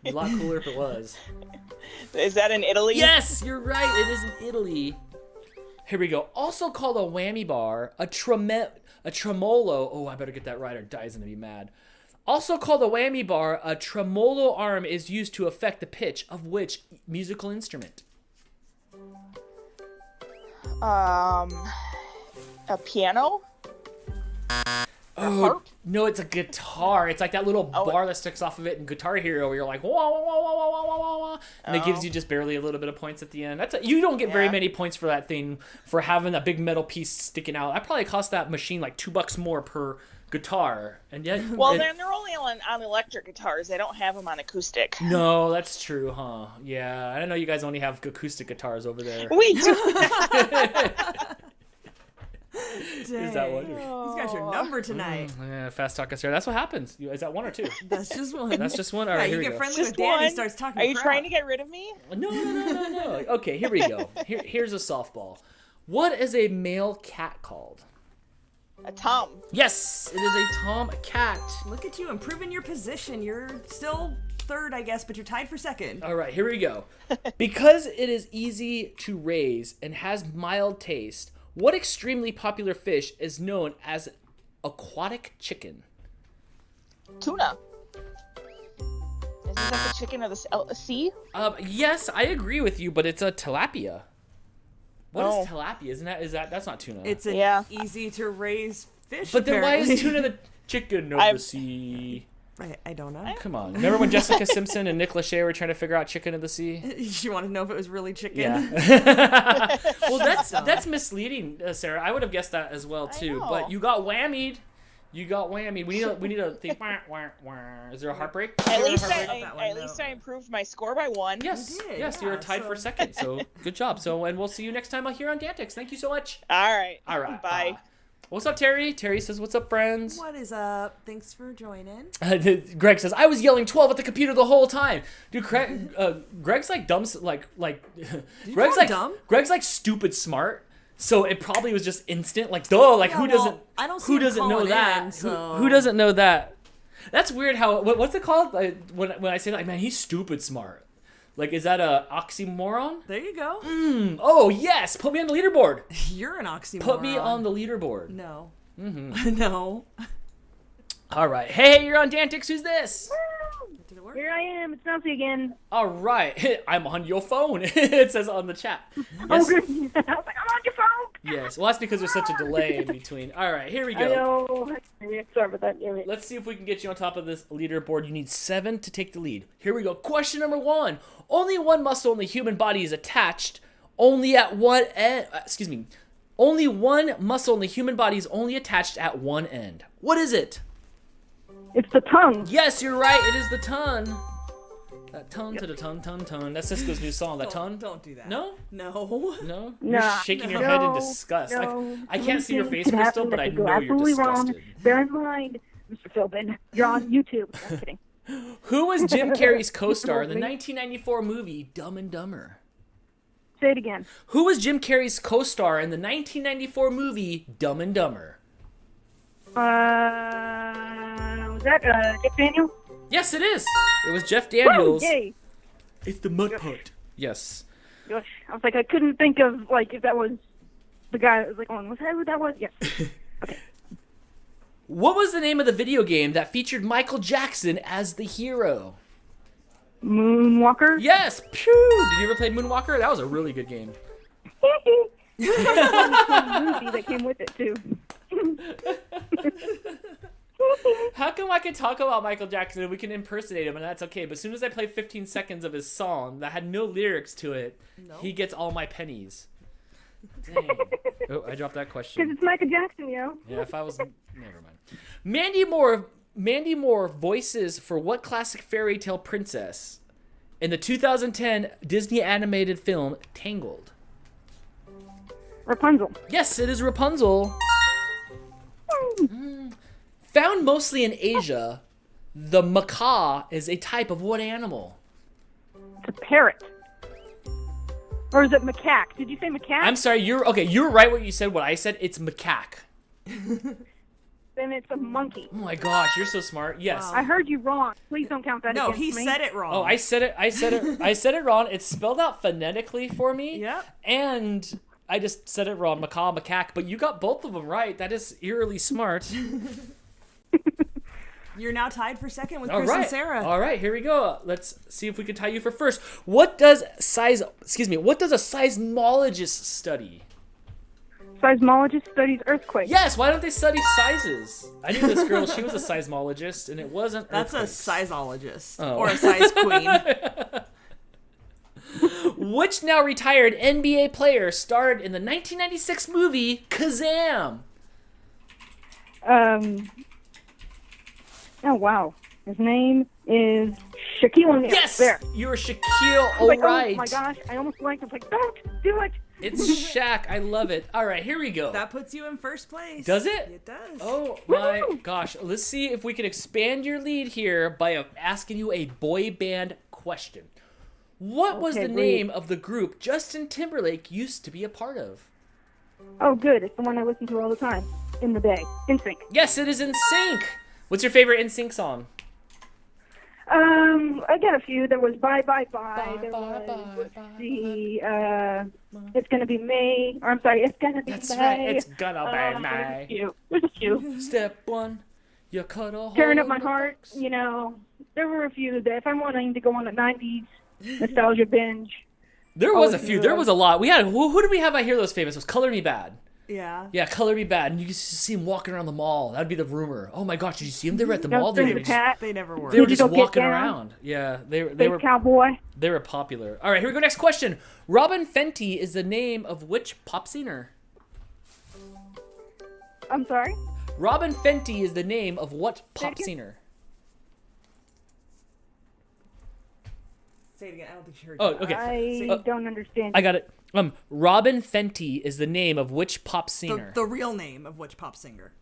A lot cooler if it was. Is that in Italy? Yes, you're right. It is in Italy. Here we go. Also called a whammy bar, a tremolo. Oh, I better get that right or Di's gonna be mad. Also called a whammy bar, a tremolo arm is used to affect the pitch of which musical instrument? A piano? Oh, no, it's a guitar. It's like that little bar that sticks off of it in Guitar Hero where you're like, wah, wah, wah, wah, wah, wah, wah, wah. And it gives you just barely a little bit of points at the end. You don't get very many points for that thing, for having that big metal piece sticking out. I probably cost that machine like $2 more per guitar. And yet, well, then they're only on electric guitars. They don't have them on acoustic. No, that's true, huh? Yeah, I don't know. You guys only have acoustic guitars over there. We do. Is that one? He's got your number tonight. Yeah, fast talk us here. That's what happens. Is that one or two? That's just one. That's just one. All right, you here we get go. friendly with Dan, he starts talking. Are you crap. trying to get rid of me? No. Okay, here we go. Here's a softball. What is a male cat called? A tom. Yes, it is a tom cat. Look at you improving your position. You're still third, I guess, but you're tied for second. All right, here we go. Because it is easy to raise and has mild taste, what extremely popular fish is known as aquatic chicken? Tuna. Isn't that the chicken of the sea? Yes, I agree with you, but it's a tilapia. What is tilapia? Is that that's not tuna? It's an easy to raise fish. But then why apparently. is tuna the chicken of the sea? I don't know. Come on. Remember when Jessica Simpson and Nick Lachey were trying to figure out chicken of the sea? You want to know if it was really chicken? Yeah. Well, that's misleading, Sarah. I would have guessed that as well too. But you got whammied. We need a thing. Is there a heartbreak? At least I improved my score by 1. Yes. Yes, you're tied for second. So good job. And we'll see you next time here on DANtics. Thank you so much. All right. Bye. What's up, Terry? Terry says, what's up, friends? What is up? Thanks for joining. Greg says, I was yelling 12 at the computer the whole time. Dude, Greg's like dumb, Greg's like stupid smart. So it probably was just instant, like, duh, like, who doesn't know that? Who doesn't know that? That's weird how, what's it called? Like, when I say, like, man, he's stupid smart. Like, is that a oxymoron? There you go. Oh, yes. Put me on the leaderboard. You're an oxymoron. Put me on the leaderboard. No. Mm-hmm. No. All right. Hey, you're on DANtics. Who's this? Did it work? Here I am. It's Nancy again. All right. I'm on your phone. It says on the chat. Yes. Oh, good. I was like, I'm on your phone. Yes. Well, that's because there's such a delay in between. All right. Here we go. I know. Sorry about that. Damn it. Let's see if we can get you on top of this leaderboard. You need 7 to take the lead. Here we go. Question number 1. Only one muscle in the human body is attached. Only at one end. Only one muscle in the human body is only attached at one end. What is it? It's the tongue. Yes, you're right. It is the tongue. That tongue to the tongue. That's Cisco's new song. That tongue. Don't do that. No. No. You're shaking your head in disgust. No. I can't see your face, Crystal, but I know you're disgusted. Wrong. Bear in mind, Mr. Philbin, you're on YouTube. I'm kidding. Who was Jim Carrey's co-star in the 1994 movie Dumb and Dumber? Say it again. Who was Jim Carrey's co-star in the 1994 movie Dumb and Dumber? Was that Jeff Daniels? Yes, it is. It was Jeff Daniels. Woo, yay. It's the mud putt. Yes. Gosh, I was like, I couldn't think of like if that was the guy that was like, was that who that was? Yes. Okay. What was the name of the video game that featured Michael Jackson as the hero? Moonwalker? Yes! Pew! Did you ever play Moonwalker? That was a really good game. movie that came with it, too. How come I can talk about Michael Jackson and we can impersonate him and that's okay, but as soon as I play 15 seconds of his song that had no lyrics to it, he gets all my pennies. Dang. Oh, I dropped that question. Because it's Michael Jackson, yo. Yeah, if I was... Never mind. Mandy Moore voices for what classic fairy tale princess? in the 2010 Disney animated film Tangled? Rapunzel. Yes, it is Rapunzel. Found mostly in Asia, the macaw is a type of what animal? It's a parrot. Or is it macaque? Did you say macaque? I'm sorry, you're right what you said. What I said, it's macaque. Then it's a monkey. Oh my gosh, you're so smart. Yes. I heard you wrong. Please don't count that No, against he me. said it wrong. Oh, I said it wrong. It's spelled out phonetically for me. Yep. And I just said it wrong, macaw, macaque, but you got both of them right. That is eerily smart. You're now tied for second with All Chris right. and Sarah. All right, here we go. Let's see if we can tie you for first. What does a seismologist study? Seismologist studies earthquakes. Yes, why don't they study sizes? I knew this girl, she was a seismologist, and it wasn't That's earthquakes. a sizeologist. Oh. Or a size queen. Which now retired NBA player starred in the 1996 movie Kazam? Oh, wow. His name is Shaquille O'Neal. Yes! There. You were Shaquille I was like, O'Reilly. oh my gosh, I almost blanked. I was like, don't do it. It's Shaq. I love it. All right, here we go. That puts you in first place. Does it? It does. Oh my gosh. Let's see if we can expand your lead here by asking you a boy band question. What was the name of the group Justin Timberlake used to be a part of? Oh, good. It's the one I listen to all the time in the day. NSYNC. Yes, it is NSYNC. What's your favorite NSYNC song? I got a few. There was Bye Bye Bye. There was, let's see, It's Gonna Be May. Or I'm sorry, It's Gonna Be May. That's right. It's gonna be May. There's a few. Step one, you cut a hole. Tearing Up My Heart. You know, there were a few that if I'm wanting to go on a 90s nostalgia binge. There was a few. There was a lot. We had who did we have out here that was famous? It was Color Me Bad. Yeah. Yeah, Color Me Bad. And you used to see him walking around the mall. That'd be the rumor. Oh my gosh, did you see them? They were at the mall. They never were. They were just walking around. Yeah, they were cowboy. They were popular. All right, here we go. Next question. Robin Fenty is the name of which pop singer? I'm sorry? Robin Fenty is the name of what pop singer? Say it again. I don't think she heard Oh, you. okay. I don't understand. I got it. Robin Fenty is the name of which pop singer? The real name of which pop singer?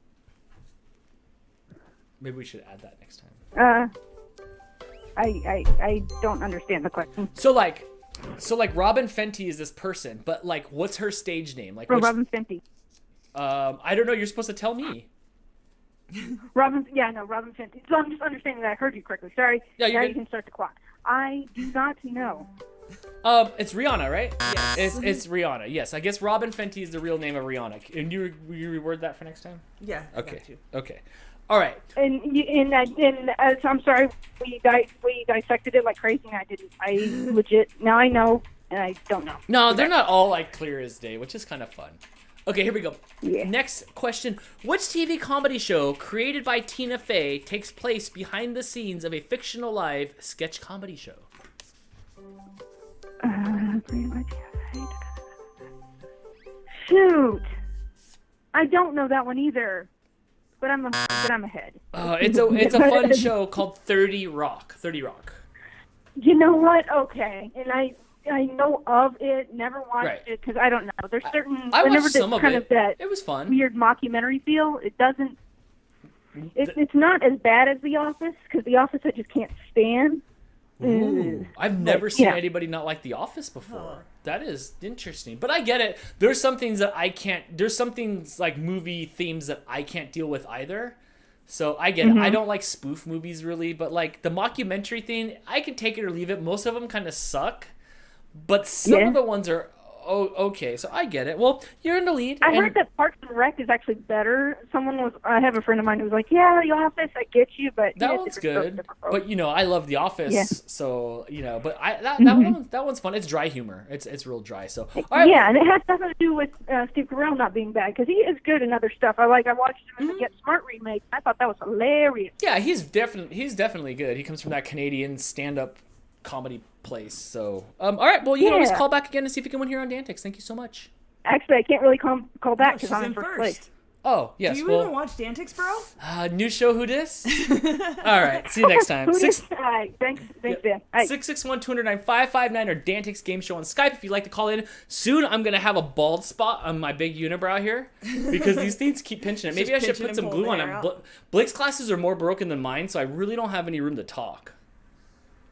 Maybe we should add that next time. I don't understand the question. So like Robin Fenty is this person, but like what's her stage name? Like Robin Fenty. I don't know. You're supposed to tell me. Robin Fenty. So I'm just understanding that I heard you correctly. Sorry. Yeah, now you can start the clock. I do not know. It's Rihanna, right? Yes. It's Rihanna. Yes, I guess Robin Fenty is the real name of Rihanna. And you reword that for next time? Yeah. Okay. Okay. All right. And so I'm sorry. We dissected it like crazy, and I didn't. I legit. Now I know, and I don't know. No, they're not all like clear as day, which is kind of fun. Okay, here we go. Yeah. Next question. Which TV comedy show created by Tina Fey takes place behind the scenes of a fictional live sketch comedy show? Shoot. I don't know that one either. But I'm ahead. It's a fun show called 30 Rock. 30 Rock. You know what? Okay. And I know of it, never watched it because I don't know. There's certain I whenever watched there's some of kind it. of that It was fun. weird mockumentary feel. It doesn't. It's not as bad as The Office because The Office I just can't stand. Ooh, I've never seen anybody not like The Office before. That is interesting. But I get it. There's some things that I can't. There's some things like movie themes that I can't deal with either. So I get it. I don't like spoof movies really, but like the mockumentary thing, I can take it or leave it. Most of them kind of suck, but some of the ones are okay. So I get it. Well, you're in the lead. I heard that Parks and Rec is actually better. I have a friend of mine who was like, "Yeah, The Office, I get you, but that one's good." But I love The Office, so But that one's fun. It's dry humor. It's real dry. So all right. Yeah, and it has nothing to do with Steve Carell not being bad because he is good in other stuff. I watched him in the Get Smart remake. I thought that was hilarious. Yeah, he's definitely good. He comes from that Canadian stand-up comedy place. So all right. Well, you can always call back again and see if you can win here on DANtics. Thank you so much. Actually, I can't really call back because I'm in first place. Oh, yes. Do you well, even watch DANtics, bro? New show, who dis? All right. See you next time. All right, thanks, Dan. All right. 661-209-559 or DANtics Game Show on Skype if you'd like to call in. Soon I'm going to have a bald spot on my big unibrow here because these things keep pinching it. Maybe I should put some glue on them. Blake's classes are more broken than mine, so I really don't have any room to talk.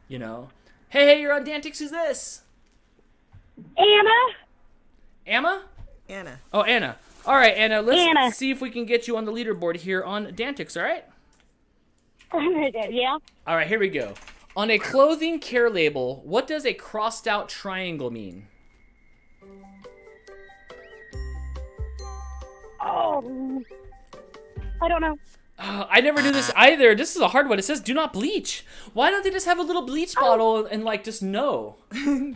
You know? Hey, you're on DANtics. Who's this? Anna? Anna. Oh, Anna. All right, Anna, let's see if we can get you on the leaderboard here on DANtics, all right? Yeah. All right, here we go. On a clothing care label, what does a crossed out triangle mean? Oh, I don't know. I never knew this either. This is a hard one. It says do not bleach. Why don't they just have a little bleach bottle and like just know?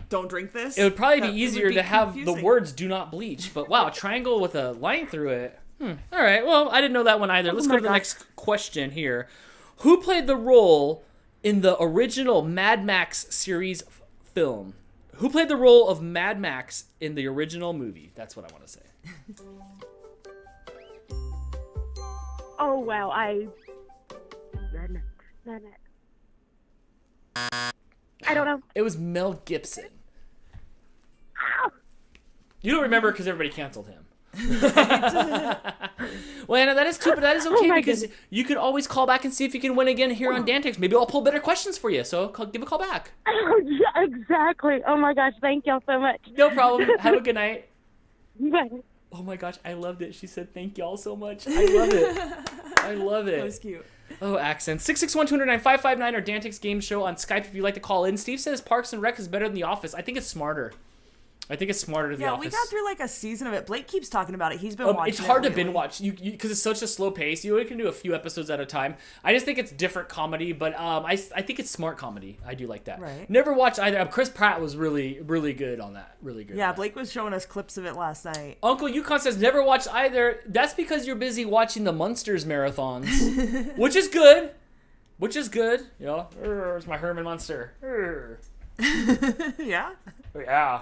Don't drink this. It would probably be easier to have the words do not bleach. But wow, triangle with a line through it. All right, well, I didn't know that one either. Let's go to the next question here. Who played the role in the original Mad Max series film? Who played the role of Mad Max in the original movie? That's what I want to say. Oh, wow, I don't know. It was Mel Gibson. You don't remember because everybody canceled him. Well, Anna, that is too, but that is okay because you can always call back and see if you can win again here on DANtics. Maybe I'll pull better questions for you, so give a call back. Oh, yeah, exactly. Oh, my gosh, thank y'all so much. No problem. Have a good night. Bye. Oh my gosh, I loved it. She said thank y'all so much. I love it. I love it. That was cute. Oh, accents. 661-209-559 or DANtics Game Show on Skype if you'd like to call in. Steve says Parks and Rec is better than The Office. I think it's smarter. The Office. Yeah, we got through like a season of it. Blake keeps talking about it. He's been watching It's hard it to binge watch because it's such a slow pace. You only can do a few episodes at a time. I just think it's different comedy, but I think it's smart comedy. I do like that. Right. Never watched either. Chris Pratt was really, really good on that. Really good. Yeah, Blake was showing us clips of it last night. Uncle Yukon says never watched either. That's because you're busy watching the Munsters marathons, which is good. You know, it's my Herman Munster. Yeah? Yeah.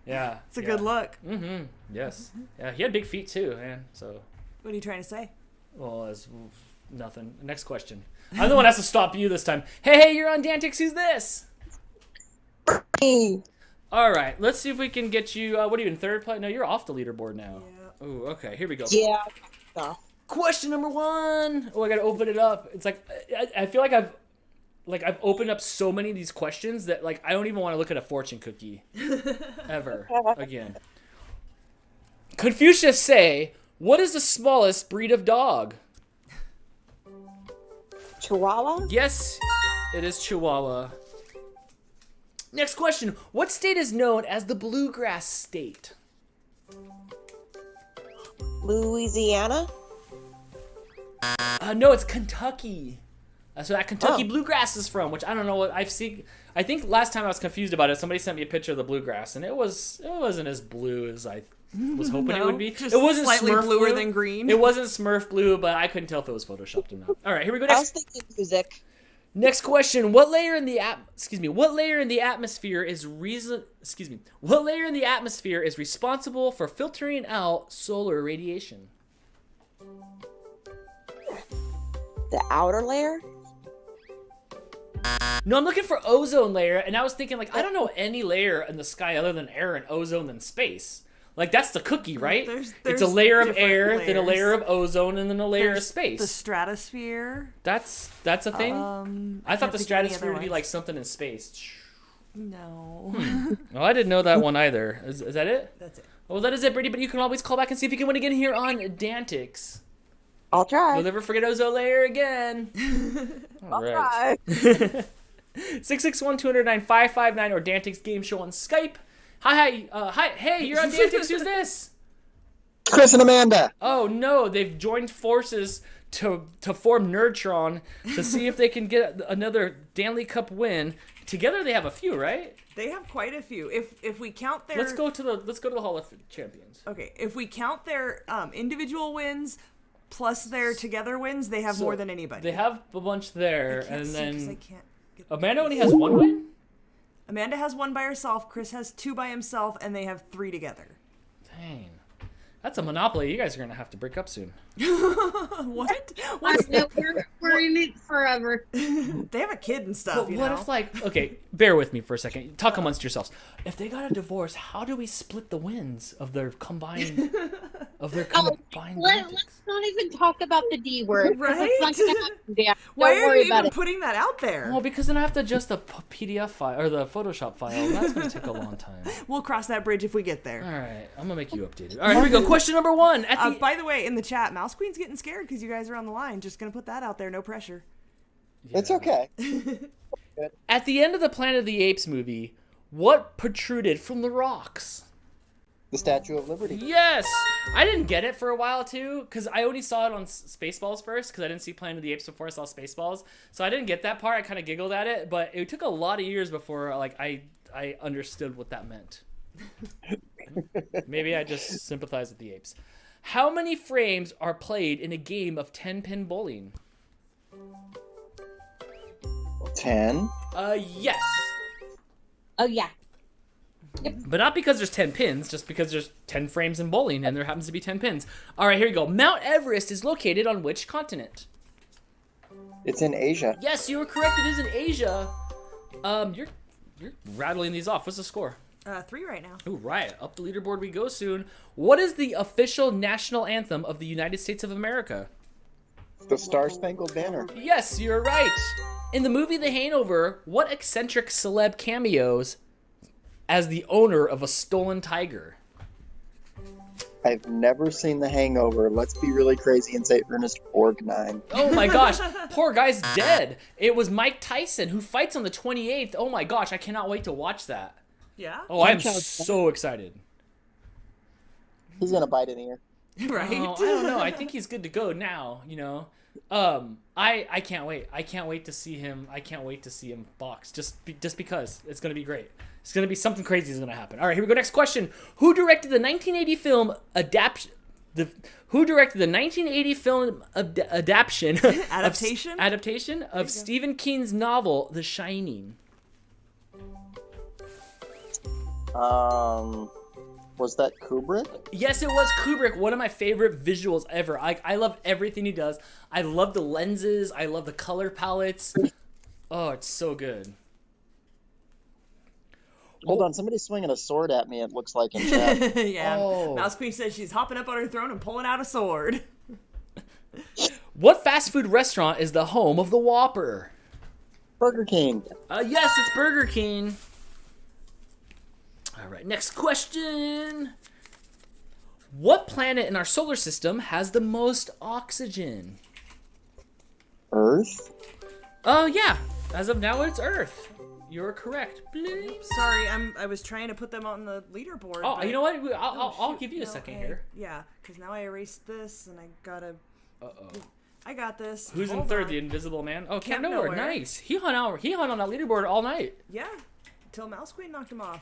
Yeah. It's a good look. Mm-hmm. Yes. Yeah, he had big feet too, man. So. What are you trying to say? Well, that's nothing. Next question. I'm the one that has to stop you this time. Hey, you're on DANtics. Who's this? Hey. All right. Let's see if we can get you. What are you in third place? No, you're off the leaderboard now. Yeah. Oh, okay. Here we go. Yeah. Question number 1. Oh, I gotta open it up. It's like I feel like I've opened up so many of these questions that like I don't even want to look at a fortune cookie ever again. Confucius say, what is the smallest breed of dog? Chihuahua? Yes, it is Chihuahua. Next question. What state is known as the Bluegrass State? Louisiana? No, it's Kentucky. That's where that Kentucky bluegrass is from, which I don't know what I've seen. I think last time I was confused about it, somebody sent me a picture of the bluegrass, and it wasn't as blue as I was hoping it would be. It wasn't slightly Smurf bluer blue. than green. It wasn't Smurf blue, but I couldn't tell if it was photoshopped or not. All right, here we go. Next. I was thinking music. Next question: What layer in the atmosphere is responsible for filtering out solar radiation? The outer layer? No, I'm looking for ozone layer, and I was thinking, like, I don't know any layer in the sky other than air and ozone than space. Like, that's the cookie, right? It's a layer of air, then a layer of ozone, and then a layer of space. The stratosphere. That's a thing? I thought the stratosphere would be like something in space. No. Well, I didn't know that one either. Is that it? That's it. Well, that is it, Brady, but you can always call back and see if you can win again here on DANtics. I'll try. You'll never forget ozone layer again. I'll try. 661-209-559 or DANtics Game Show on Skype. Hi, hey, you're on DANtics. Who's this? Chris and Amanda. Oh no, they've joined forces to form Nerdtron to see if they can get another Danley Cup win. Together they have a few, right? They have quite a few. If we count their Let's go to the Hall of Champions. Okay, if we count their individual wins plus their together wins, they have more than anybody. They have a bunch there, and then I can't get Amanda only has one win? Amanda has one by herself, Chris has two by himself, and they have three together. Dang. That's a monopoly. You guys are gonna have to break up soon. What? No, we're in it forever. They have a kid and stuff. But what if, like, okay, bear with me for a second. Talk amongst yourselves. If they got a divorce, how do we split the wins of their combined Let's antics? not even talk about the D word. Right? It's not gonna happen, Dan. Why Don't are worry you about even it. putting that out there? Well, because then I have to adjust the PDF file or the Photoshop file. And that's gonna take a long time. We'll cross that bridge if we get there. All right, I'm gonna make you updated. All right, here we go. Question number 1. By the way, in the chat, Mouse Queen's getting scared because you guys are on the line. Just gonna put that out there. No pressure. It's okay. At the end of the Planet of the Apes movie, what protruded from the rocks? The Statue of Liberty. Yes! I didn't get it for a while, too, because I only saw it on Spaceballs first, because I didn't see Planet of the Apes before I saw Spaceballs. So I didn't get that part. I kind of giggled at it, but it took a lot of years before I understood what that meant. Maybe I just sympathize with the apes. How many frames are played in a game of 10-pin bowling? 10. Yes. Oh, yeah. But not because there's 10 pins, just because there's 10 frames in bowling and there happens to be 10 pins. All right, here we go. Mount Everest is located on which continent? It's in Asia. Yes, you were correct. It is in Asia. You're rattling these off. What's the score? 3 right now. Ooh, right. Up the leaderboard we go soon. What is the official national anthem of the United States of America? The Star Spangled Banner. Yes, you're right. In the movie The Hangover, what eccentric celeb cameos as the owner of a stolen tiger? I've never seen The Hangover. Let's be really crazy and say Ernest Borgnine. Oh my gosh, poor guy's dead. It was Mike Tyson who fights on the 28th. Oh my gosh, I cannot wait to watch that. Yeah? Oh, I'm so excited. He's gonna bite an ear. Right? Oh, I don't know. I think he's good to go now, you know. I can't wait. I can't wait to see him. I can't wait to see him box. Just because it's gonna be great. It's gonna be something crazy is gonna happen. All right, here we go. Next question: Who directed the 1980 film adaptation adaptation of Stephen King's novel The Shining? Was that Kubrick? Yes, it was Kubrick. One of my favorite visuals ever. I love everything he does. I love the lenses. I love the color palettes. Oh, it's so good. Hold on, somebody's swinging a sword at me, it looks like in chat. Yeah. Oh. Mouse Queen says she's hopping up on her throne and pulling out a sword. What fast food restaurant is the home of the Whopper? Burger King. Yes, it's Burger King. All right, next question. What planet in our solar system has the most oxygen? Earth? Oh, yeah. As of now, it's Earth. You're correct. Bleep. Sorry, I was trying to put them on the leaderboard. Oh, but... you know what? I'll give you a second here. Yeah, because now I erased this and I gotta... Uh-oh. I got this. Who's in Hold third? on. The Invisible Man? Oh, Camp Camp Nowhere. Nowhere. Nice. He hung on that leaderboard all night. Yeah, till Mouse Queen knocked him off.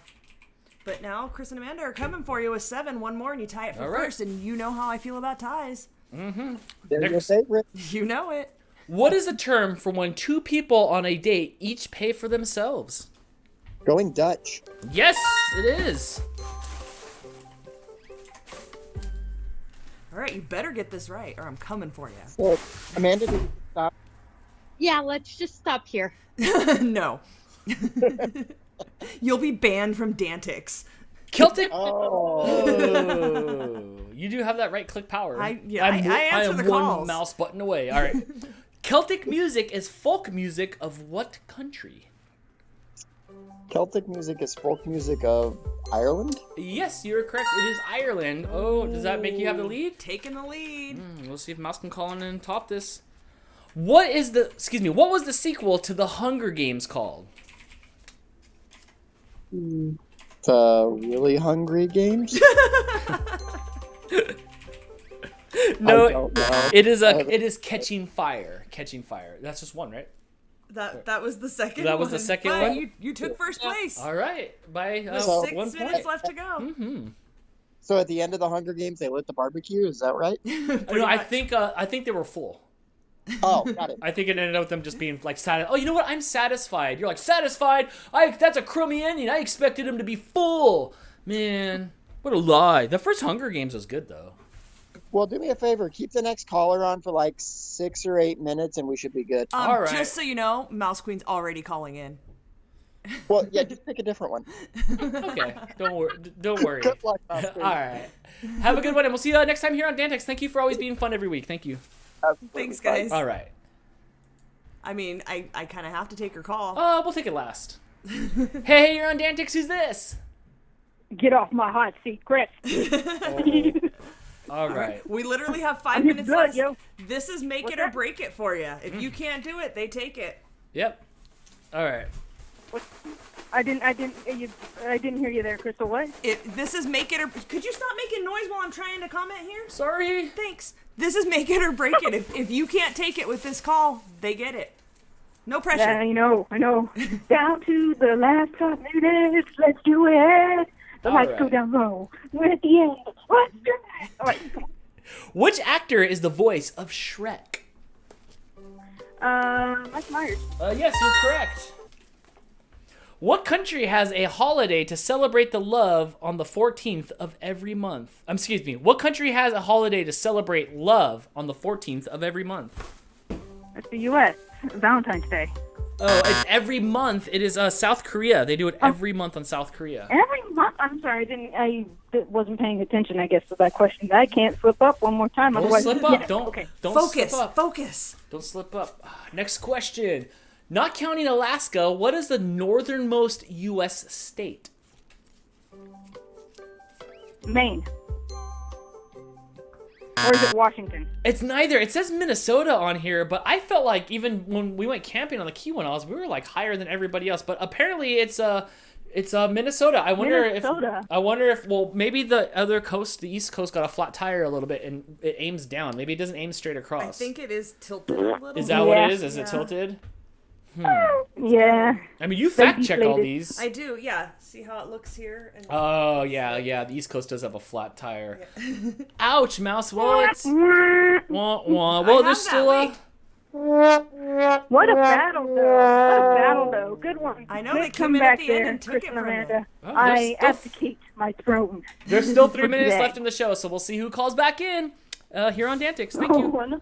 But now Chris and Amanda are coming for you with 7. One more and you tie it for All right. first. And you know how I feel about ties. Mm-hmm. They're your favorite. You know it. What is the term for when two people on a date each pay for themselves? Going Dutch. Yes, it is. All right, you better get this right or I'm coming for you. So, Amanda, did you stop? Yeah, let's just stop here. No. You'll be banned from DANtics. Celtic. Oh. You do have that right-click power. I answer am the one calls. mouse button away. All right. Celtic music is folk music of what country? Celtic music is folk music of Ireland? Yes, you're correct. It is Ireland. Oh, does that make you have the lead? Taking the lead. We'll see if Mouse can call in and top this. What was the sequel to the Hunger Games called? The Really Hungry Games? No, I don't know. it is Catching Fire. Catching Fire. That's just one, right? That was the second That was one. the second But one? You took first place. All right. By With 1 6 point. minutes left to go. Mm-hmm. So at the end of the Hunger Games, they lit the barbecue, is that right? No, I think they were full. Oh, got it. I think it ended up with them just being like sad. Oh, you know what? I'm satisfied. You're like satisfied. That's a crummy ending. I expected him to be full. Man, What a lie. The first Hunger Games was good, though. Well, do me a favor. Keep the next caller on for like 6 or 8 minutes, and we should be good. All right. Just so you know, Mouse Queen's already calling in. Well, yeah, just pick a different one. Okay. Don't worry. Good luck, Mouse Queen. All right. Have a good one, and we'll see you next time here on DANtics. Thank you for always being fun every week. Thank you. Thanks, guys. All right. I mean, I kind of have to take her call. We'll take it last. Hey, you're on DANtics. Who's this? Get off my hot seat, Chris. All right. We literally have 5 I'm minutes good, left. yo. This is make it or break it for you. If you can't do it, they take it. Yep. All right. I didn't hear you there, Crystal. What? This is make it or. Could you stop making noise while I'm trying to comment here? Sorry. Thanks. This is make it or break it. If you can't take it with this call, they get it. No pressure. Yeah, I know. Down to the last top minutes. Let's do it. The All lights right. go down low. We're at the end. Let's do it. All right. Which actor is the voice of Shrek? Mike Myers. Yes, you're correct. What country has a holiday to celebrate the love on the 14th of every month? Excuse me. What country has a holiday to celebrate love on the 14th of every month? That's the U.S. Valentine's Day. Oh, it's every month. It is South Korea. They do it every month on South Korea. Every month. I'm sorry. I wasn't paying attention, I guess, to that question. I can't slip up one more time. Don't Otherwise, slip up. yeah, Don't okay. don't Focus. slip up. Focus. Don't slip up. Next question. Not counting Alaska, what is the northernmost U.S. state? Maine. Or is it Washington? It's neither. It says Minnesota on here, but I felt like even when we went camping on the Keweenaws, we were like higher than everybody else. But apparently it's Minnesota. I wonder if well, maybe the other coast, the East Coast, got a flat tire a little bit and it aims down. Maybe it doesn't aim straight across. I think it is tilted a little. Is that what it is? Is it tilted? Yeah. I mean, you fact check all these. I do, yeah. See how it looks here? And Oh, yeah. The East Coast does have a flat tire. Ouch, Mouse. Well, it's... Wah, wah. Well, there's still a... What a battle, though. Good one. I know, Good they come in at comeback the there, end and took Chris it and from Amanda. Oh, I abdicate my throne. There's still 3 minutes today. left in the show, so we'll see who calls back in here on DANtics. Thank you.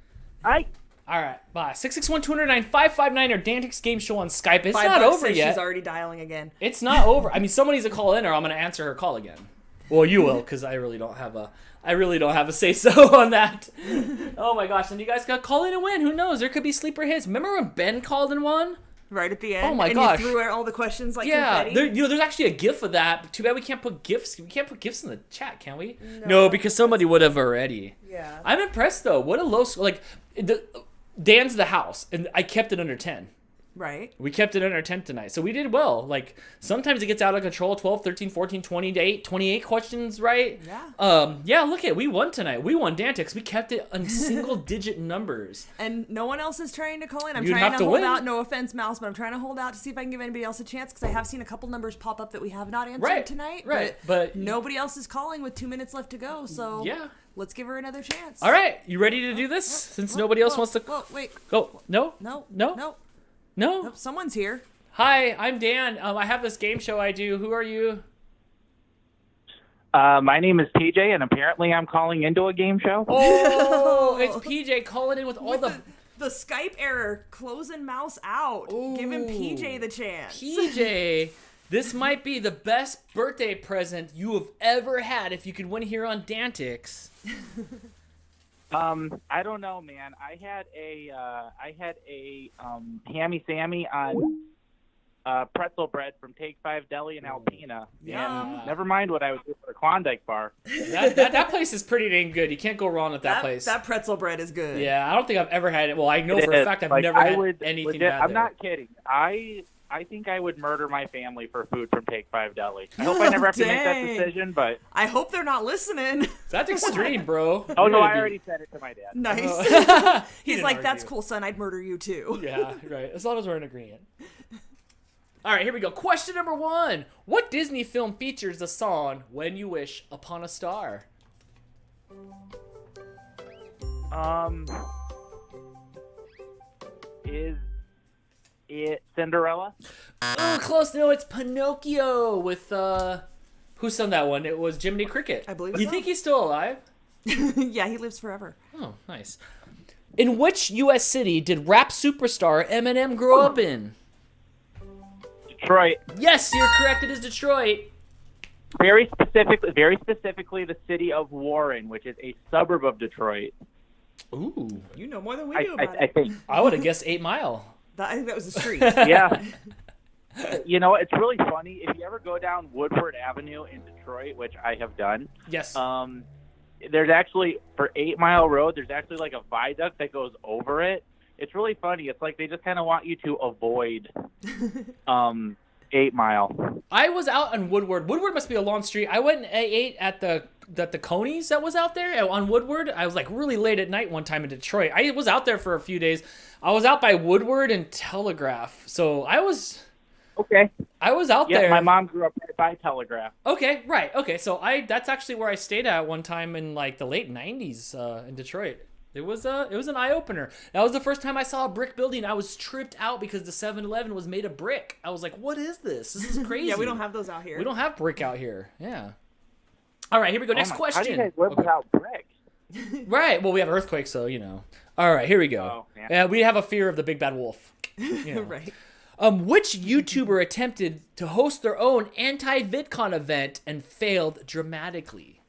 All right, bye. 661-209-559 or DANtics Game Show on Skype. It's not over yet. She's already dialing again. It's not over. I mean, someone needs to call in, or I'm going to answer her call again. Well, you will, because I really don't have a say so on that. Oh my gosh! And you guys got call in and win. Who knows? There could be sleeper hits. Remember when Ben called and won? Right at the end. Oh my and gosh! You threw out all the questions like yeah, confetti. there's actually a GIF of that. Too bad we can't put GIFs. We can't put GIFs in the chat, can we? No, because somebody would have already. Yeah. I'm impressed though. What a low score! Like Dan's the house, and I kept it under 10. Right. We kept it under 10 tonight. So we did well. Like, sometimes it gets out of control. 12, 13, 14, 28, 28 questions, right? Yeah. Yeah, look at we won tonight. We won DANtics. We kept it on single-digit numbers. And no one else is trying to call in. I'm You'd trying have to to hold win. out. No offense, Mouse, but I'm trying to hold out to see if I can give anybody else a chance because I have seen a couple numbers pop up that we have not answered tonight. Right, but nobody else is calling with 2 minutes left to go. So yeah. Let's give her another chance. All right. You ready to do this? Since nobody else wants to... Whoa, wait. Go. No? No. No? No. No? Nope, someone's here. Hi, I'm Dan. I have this game show I do. Who are you? My name is PJ, and apparently I'm calling into a game show. Oh, it's PJ calling in with all the Skype error, closing Mouse out. Giving PJ the chance. PJ, this might be the best birthday present you have ever had if you could win here on DANtics. I don't know, man. I had a Hammy Sammy on pretzel bread from Take 5 Deli in Alpena. Yeah. And never mind what I would do for a Klondike bar. That place is pretty dang good. You can't go wrong with that place. That pretzel bread is good. Yeah, I don't think I've ever had it. Well, I know for a fact I've never had anything bad I'm there. not kidding. I think I would murder my family for food from Take 5 Deli. I hope I never have to make that decision, but... I hope they're not listening. That's extreme, bro. Oh, no, I already said it to my dad. Nice. He's didn't like, argue. that's cool, son. I'd murder you, too. Yeah, right. As long as we're in agreement. All right, here we go. Question number 1. What Disney film features the song When You Wish Upon a Star? Is it Cinderella? Oh, close. No, it's Pinocchio with, Who sung that one? It was Jiminy Cricket. I believe You so. think he's still alive? Yeah, he lives forever. Oh, nice. In which U.S. city did rap superstar Eminem grow up in? Detroit. Yes, you're correct. It is Detroit. Very specifically, the city of Warren, which is a suburb of Detroit. Ooh. You know more than we do about I it. think. I would have guessed 8 Mile. I think that was the street. Yeah. You know, it's really funny. If you ever go down Woodward Avenue in Detroit, which I have done, Yes. there's actually, for 8 Mile Road, there's actually like a viaduct that goes over it. It's really funny. It's like they just kind of want you to avoid 8 Mile. I was out on Woodward. Woodward must be a long street. I went and ate at the Coney's that was out there on Woodward. I was like really late at night one time in Detroit. I was out there for a few days. I was out by Woodward and Telegraph. So I was out there. Yeah, my mom grew up right by Telegraph. Okay, right. Okay, so that's actually where I stayed at one time in like the late 90s in Detroit. It was an eye-opener. That was the first time I saw a brick building. I was tripped out because the 7-Eleven was made of brick. I was like, what is this? This is crazy. Yeah, we don't have those out here. We don't have brick out here. Yeah. All right, here we go. Next question. How do you guys live without brick? Right. Well, we have earthquakes, so, you know. All right, here we go. Oh, yeah, we have a fear of the big bad wolf. You know. Right. Which YouTuber attempted to host their own anti-VidCon event and failed dramatically?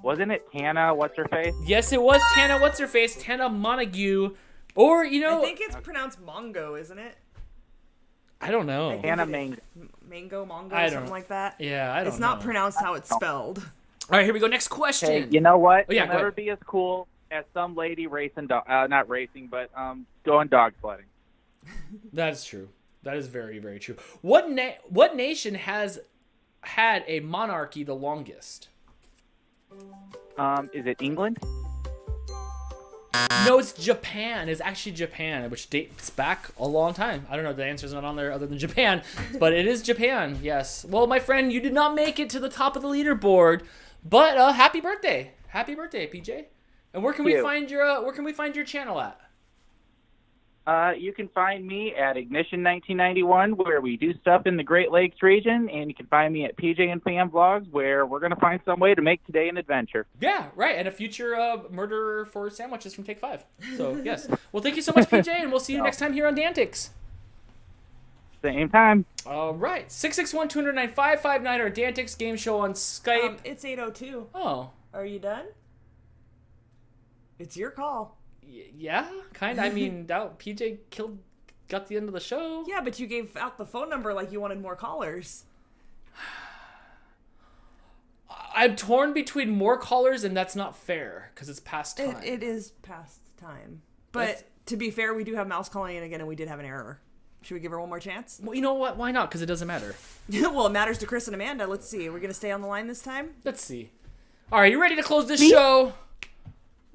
Wasn't it Tana? What's her face? Yes, it was Tana. What's her face? Tana Montague, or you know, I think it's pronounced Mongo, isn't it? I don't know. Tana Mango. Mongo, I don't- something like that. Yeah, I don't It's not know. pronounced how it's spelled. All right, here we go. Next question. Hey, you know what? Oh, yeah, You'll go never ahead. be as cool as some lady racing, not racing, but going dog sledding. That is true. That is very, very true. What nation has had a monarchy the longest? Is it England? No, it's Japan. It's actually Japan, which dates back a long time. I don't know. The answer's not on there other than Japan, but it is Japan. Yes. Well, my friend, you did not make it to the top of the leaderboard, but happy birthday, PJ. And where can we find your channel at? You can find me at Ignition 1991, where we do stuff in the Great Lakes region, and you can find me at PJ and Fam Vlogs, where we're going to find some way to make today an adventure. Yeah, right. And a future murder for sandwiches from Take 5. So, yes. Well, thank you so much, PJ, and we'll see you next time here on DANtics. Same time. All right. 661-209-559, our DANtics game show on Skype. It's 8:02. Oh. Are you done? It's your call. Yeah, kind of. I mean, PJ got the end of the show. Yeah, but you gave out the phone number like you wanted more callers. I'm torn between more callers, and that's not fair because it's past time. It is past time. But to be fair, we do have Mouse calling in again, and we did have an error. Should we give her one more chance? Well, you know what? Why not? Because it doesn't matter. Well, it matters to Chris and Amanda. Let's see. Are we going to stay on the line this time? Let's see. All right, you ready to close this show?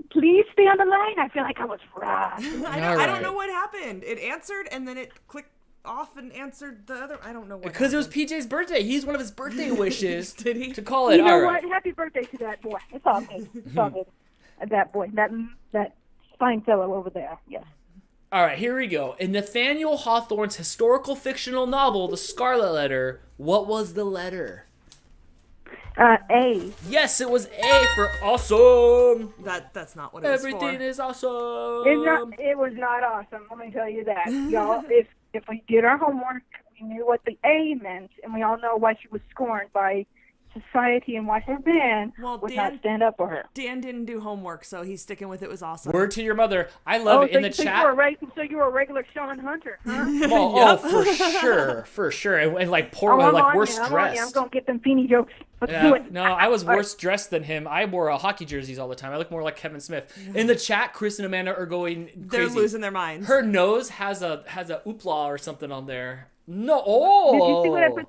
Please stay on the line. I feel like I was robbed. I don't know what happened. It answered, and then it clicked off and answered the other. I don't know what Because it was PJ's birthday. He's one of his birthday wishes Did he? to call it. You know All right. what? Happy birthday to that boy. It's all good. It's all good. That boy. That fine fellow over there. Yes. All right, here we go. In Nathaniel Hawthorne's historical fictional novel, The Scarlet Letter, what was the letter? A. Yes, it was A for awesome. That's not what it was Everything for. is awesome. It was not awesome. Let me tell you that, y'all. If we did our homework, we knew what the A meant, and we all know why she was scorned by society and why her band would not stand up for her. Dan didn't do homework, so he's sticking with it was awesome. Word to your mother. I love it in the chat. So you were a regular Sean Hunter, huh? Oh, for sure. And like worse dressed. I'm gonna get them Feeny jokes. Let's do it. No, I was worse dressed than him. I wore hockey jerseys all the time. I look more like Kevin Smith. In the chat, Chris and Amanda are going crazy. They're losing their minds. Her nose has a oopla or something on there. No. Oh. Did you see what I put?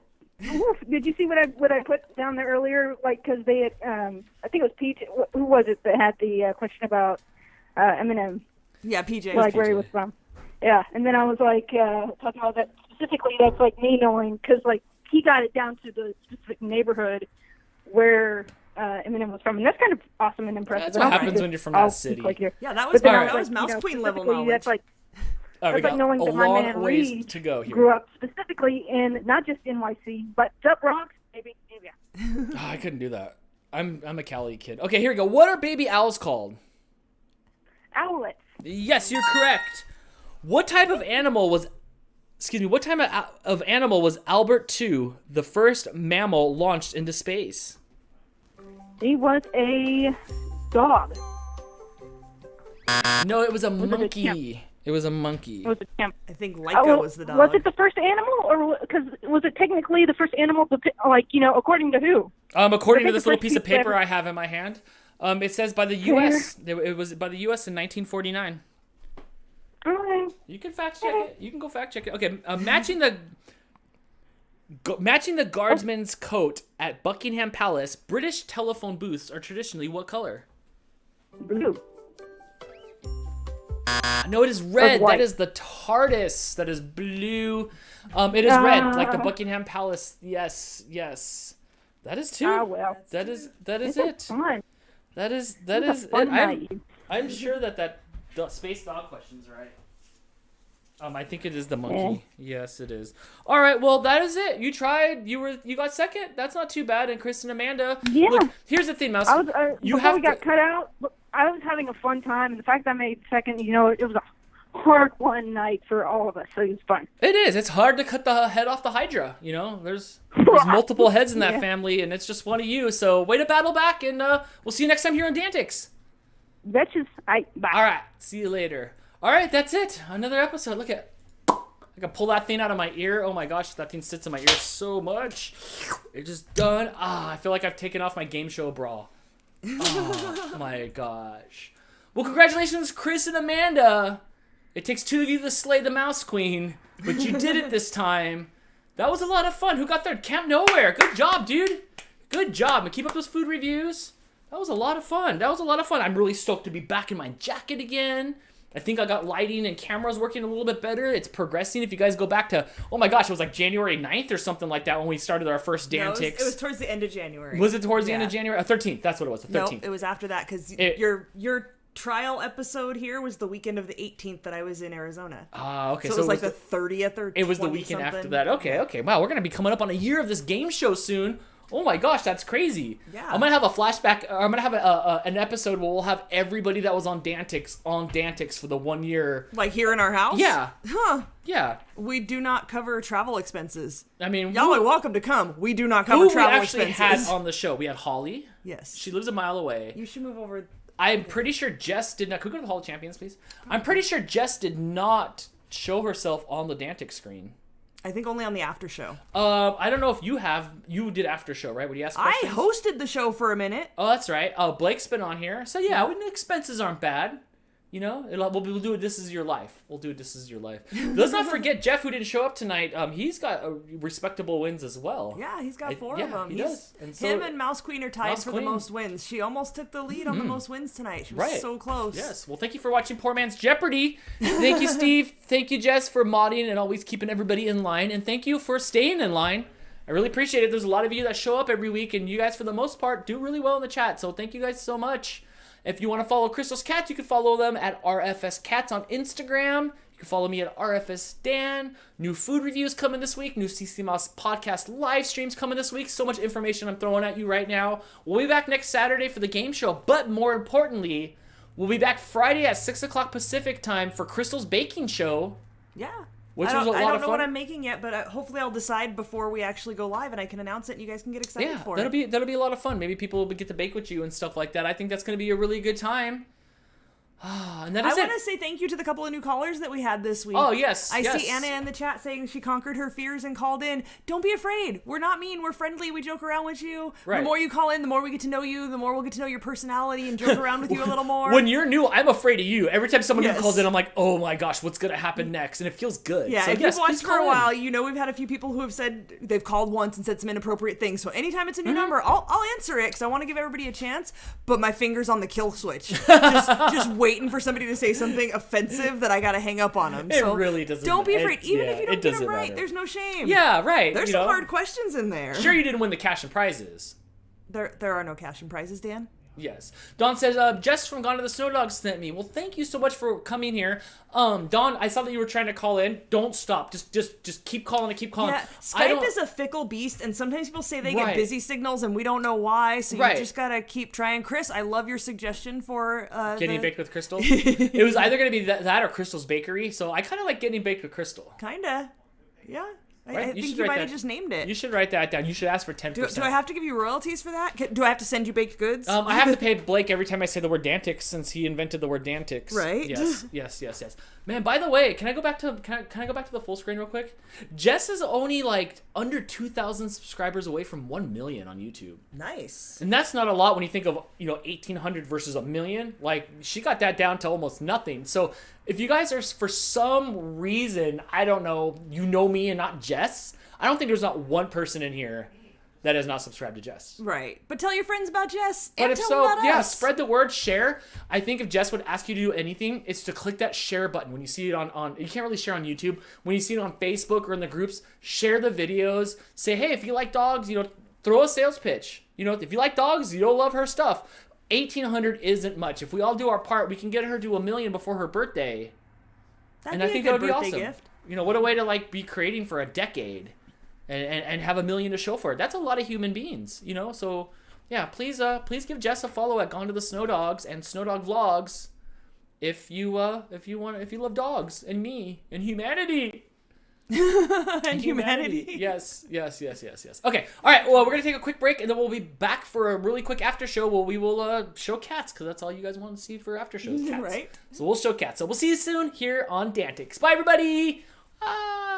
Did you see what I put down there earlier? Like, because they had, I think it was PJ. Who was it that had the question about Eminem? Yeah, PJ. Like where he was from. Yeah, and then I was like talking about that specifically. That's like me knowing because like he got it down to the specific neighborhood where Eminem was from, and that's kind of awesome and impressive. That's what happens when you're from that city. Yeah, that was Mouse Queen level knowledge. That's like. We That's like got knowing a that my long man ways Reed to go here. grew up specifically in not just NYC, but Dub Bronx Maybe. Yeah. Oh, I couldn't do that. I'm a Cali kid. Okay, here we go. What are baby owls called? Owlets. Yes, you're correct. What type of animal was Albert II, the first mammal launched into space? He was a dog. No, it was a monkey. It was a monkey. It was a chimp. I think Laika was the dog. Was it the first animal, or because was it technically the first animal? According to who? According to this little piece of paper I have in my hand, it says by the U.S. It was by the U.S. in 1949. Okay. You can fact check it. You can go fact check it. Okay, matching the guardsman's coat at Buckingham Palace, British telephone booths are traditionally what color? Blue. No, it is red. That is the TARDIS. That is blue. It is red, like the Buckingham Palace. Yes. That is too. Oh well. That is it. Fun. That is it. I'm sure that space dog question's right. I think it is the monkey. Yeah. Yes, it is. All right, well, that is it. You tried. You got second. That's not too bad. And Chris and Amanda. Yeah. Look, here's the thing, Mouse. Before we got cut out, I was having a fun time, and the fact that I made second, it was a hard-won night for all of us, so it was fun. It is. It's hard to cut the head off the Hydra. There's multiple heads in that family, and it's just one of you. So way to battle back, and we'll see you next time here on DANtics. Betches. Bye. All right. See you later. All right, that's it. Another episode. Look at. I can pull that thing out of my ear. Oh my gosh, that thing sits in my ear so much. It's just done. I feel like I've taken off my game show bra. Oh my gosh. Well, congratulations, Chris and Amanda. It takes two of you to slay the Mouse Queen, but you did it this time. That was a lot of fun. Who got there? Camp Nowhere. Good job, dude. Good job. And keep up those food reviews. That was a lot of fun. I'm really stoked to be back in my jacket again. I think I got lighting and cameras working a little bit better. It's progressing. If you guys go back to, oh my gosh, it was like January 9th or something like that when we started our first DANtics. No, it was towards the end of January. Was it towards the end of January? 13th. That's what it was. The 13th. No, it was after that because your trial episode here was the weekend of the 18th that I was in Arizona. Okay. So it was like the 30th or it was the weekend after that. Okay. Wow, we're going to be coming up on a year of this game show soon. Oh my gosh, that's crazy. Yeah. I'm going to have a flashback, or I'm going to have an episode where we'll have everybody that was on DANtics for the 1 year. Like here in our house? Yeah. Huh. Yeah. We do not cover travel expenses. I mean, y'all are welcome to come. We do not cover travel expenses. Who we actually had on the show? We had Holly. Yes. She lives a mile away. You should move over. I'm pretty sure Jess did not. Could we go to the Hall of Champions, please? I'm pretty sure Jess did not show herself on the DANtics screen. I think only on the after show. I don't know if you did after show, right? Would you ask questions? I hosted the show for a minute. Oh, that's right. Blake's been on here. So yeah, the expenses aren't bad. We'll do it. This is your life. We'll do it. This is your life. Let's not forget Jeff, who didn't show up tonight. He's got respectable wins as well. Yeah, he's got four of them. He does. And him and Mouse Queen are tied for the most wins. She almost took the lead on the most wins tonight. She was so close. Yes. Well, thank you for watching Poor Man's Jeopardy. Thank you, Steve. Thank you, Jess, for modding and always keeping everybody in line. And thank you for staying in line. I really appreciate it. There's a lot of you that show up every week, and you guys, for the most part, do really well in the chat. So thank you guys so much. If you want to follow Crystal's Cats, you can follow them at RFS Cats on Instagram. You can follow me at RFSDan. New food reviews coming this week. New CC Mouse podcast live streams coming this week. So much information I'm throwing at you right now. We'll be back next Saturday for the game show. But more importantly, we'll be back Friday at 6 o'clock Pacific time for Crystal's baking show. Yeah. Which was a lot of fun. I don't know what I'm making yet, but hopefully I'll decide before we actually go live and I can announce it and you guys can get excited for it. That'll be a lot of fun. Maybe people will get to bake with you and stuff like that. I think that's going to be a really good time. And that is I want to say thank you to the couple of new callers that we had this week. Oh, yes. I see Anna in the chat saying she conquered her fears and called in. Don't be afraid. We're not mean. We're friendly. We joke around with you. Right. The more you call in, the more we get to know you. The more we'll get to know your personality and joke around with you a little more. When you're new, I'm afraid of you. Every time someone new calls in, I'm like, oh my gosh, what's going to happen next? And it feels good. Yeah, so, if you've watched for a while, you know we've had a few people who have said they've called once and said some inappropriate things. So anytime it's a new number, I'll answer it because I want to give everybody a chance. But my finger's on the kill switch. just waiting for somebody to say something offensive that I gotta hang up on them. So it really doesn't. Don't be afraid. Even if you don't get them right, there's no shame. Yeah, right. There's some hard questions in there. Sure, you didn't win the cash and prizes. There are no cash and prizes, Dan. Yes. Dawn says, Jess from Gone to the Snow Dogs sent me. Well, thank you so much for coming here. Dawn, I saw that you were trying to call in. Don't stop. Just keep calling and keep calling. Yeah, Skype is a fickle beast, and sometimes people say they get busy signals, and we don't know why, so you just gotta keep trying. Chris, I love your suggestion for Getting Baked with Crystal. It was either gonna be that or Crystal's Bakery, so I kind of like Getting Baked with Crystal. Kinda. Yeah. Right? I think you might have just named it. You should write that down. You should ask for 10%. Do I have to give you royalties for that? Do I have to send you baked goods? I have to pay Blake every time I say the word DANtics since he invented the word DANtics. Right. Yes. Man, by the way, can I go back to the full screen real quick? Jess is only like under 2,000 subscribers away from 1 million on YouTube. Nice. And that's not a lot when you think of 1,800 versus 1 million. Like she got that down to almost nothing. So if you guys are for some reason, I don't know, you know me and not Jess, I don't think there's not one person in here that has not subscribed to Jess. Right. But tell your friends about Jess. But and if tell so, them about yeah, us. spread the word, share. I think if Jess would ask you to do anything, it's to click that share button when you see it on you can't really share on YouTube. When you see it on Facebook or in the groups, share the videos. Say, hey, if you like dogs, throw a sales pitch. If you like dogs, you'll love her stuff. 1,800 isn't much. If we all do our part, we can get her to 1 million before her birthday. That'd I be think a that good would be birthday awesome. gift. What a way to be creating for a decade. And have 1 million to show for it. That's a lot of human beings, So yeah, please give Jess a follow at Gone to the Snow Dogs and Snow Dog Vlogs, if you love dogs and me and humanity. And humanity. Yes. Okay, all right. Well, we're gonna take a quick break and then we'll be back for a really quick after show where we will show cats because that's all you guys want to see for after shows. Cats. Right. So we'll show cats. So we'll see you soon here on DANtics. Bye, everybody. Bye.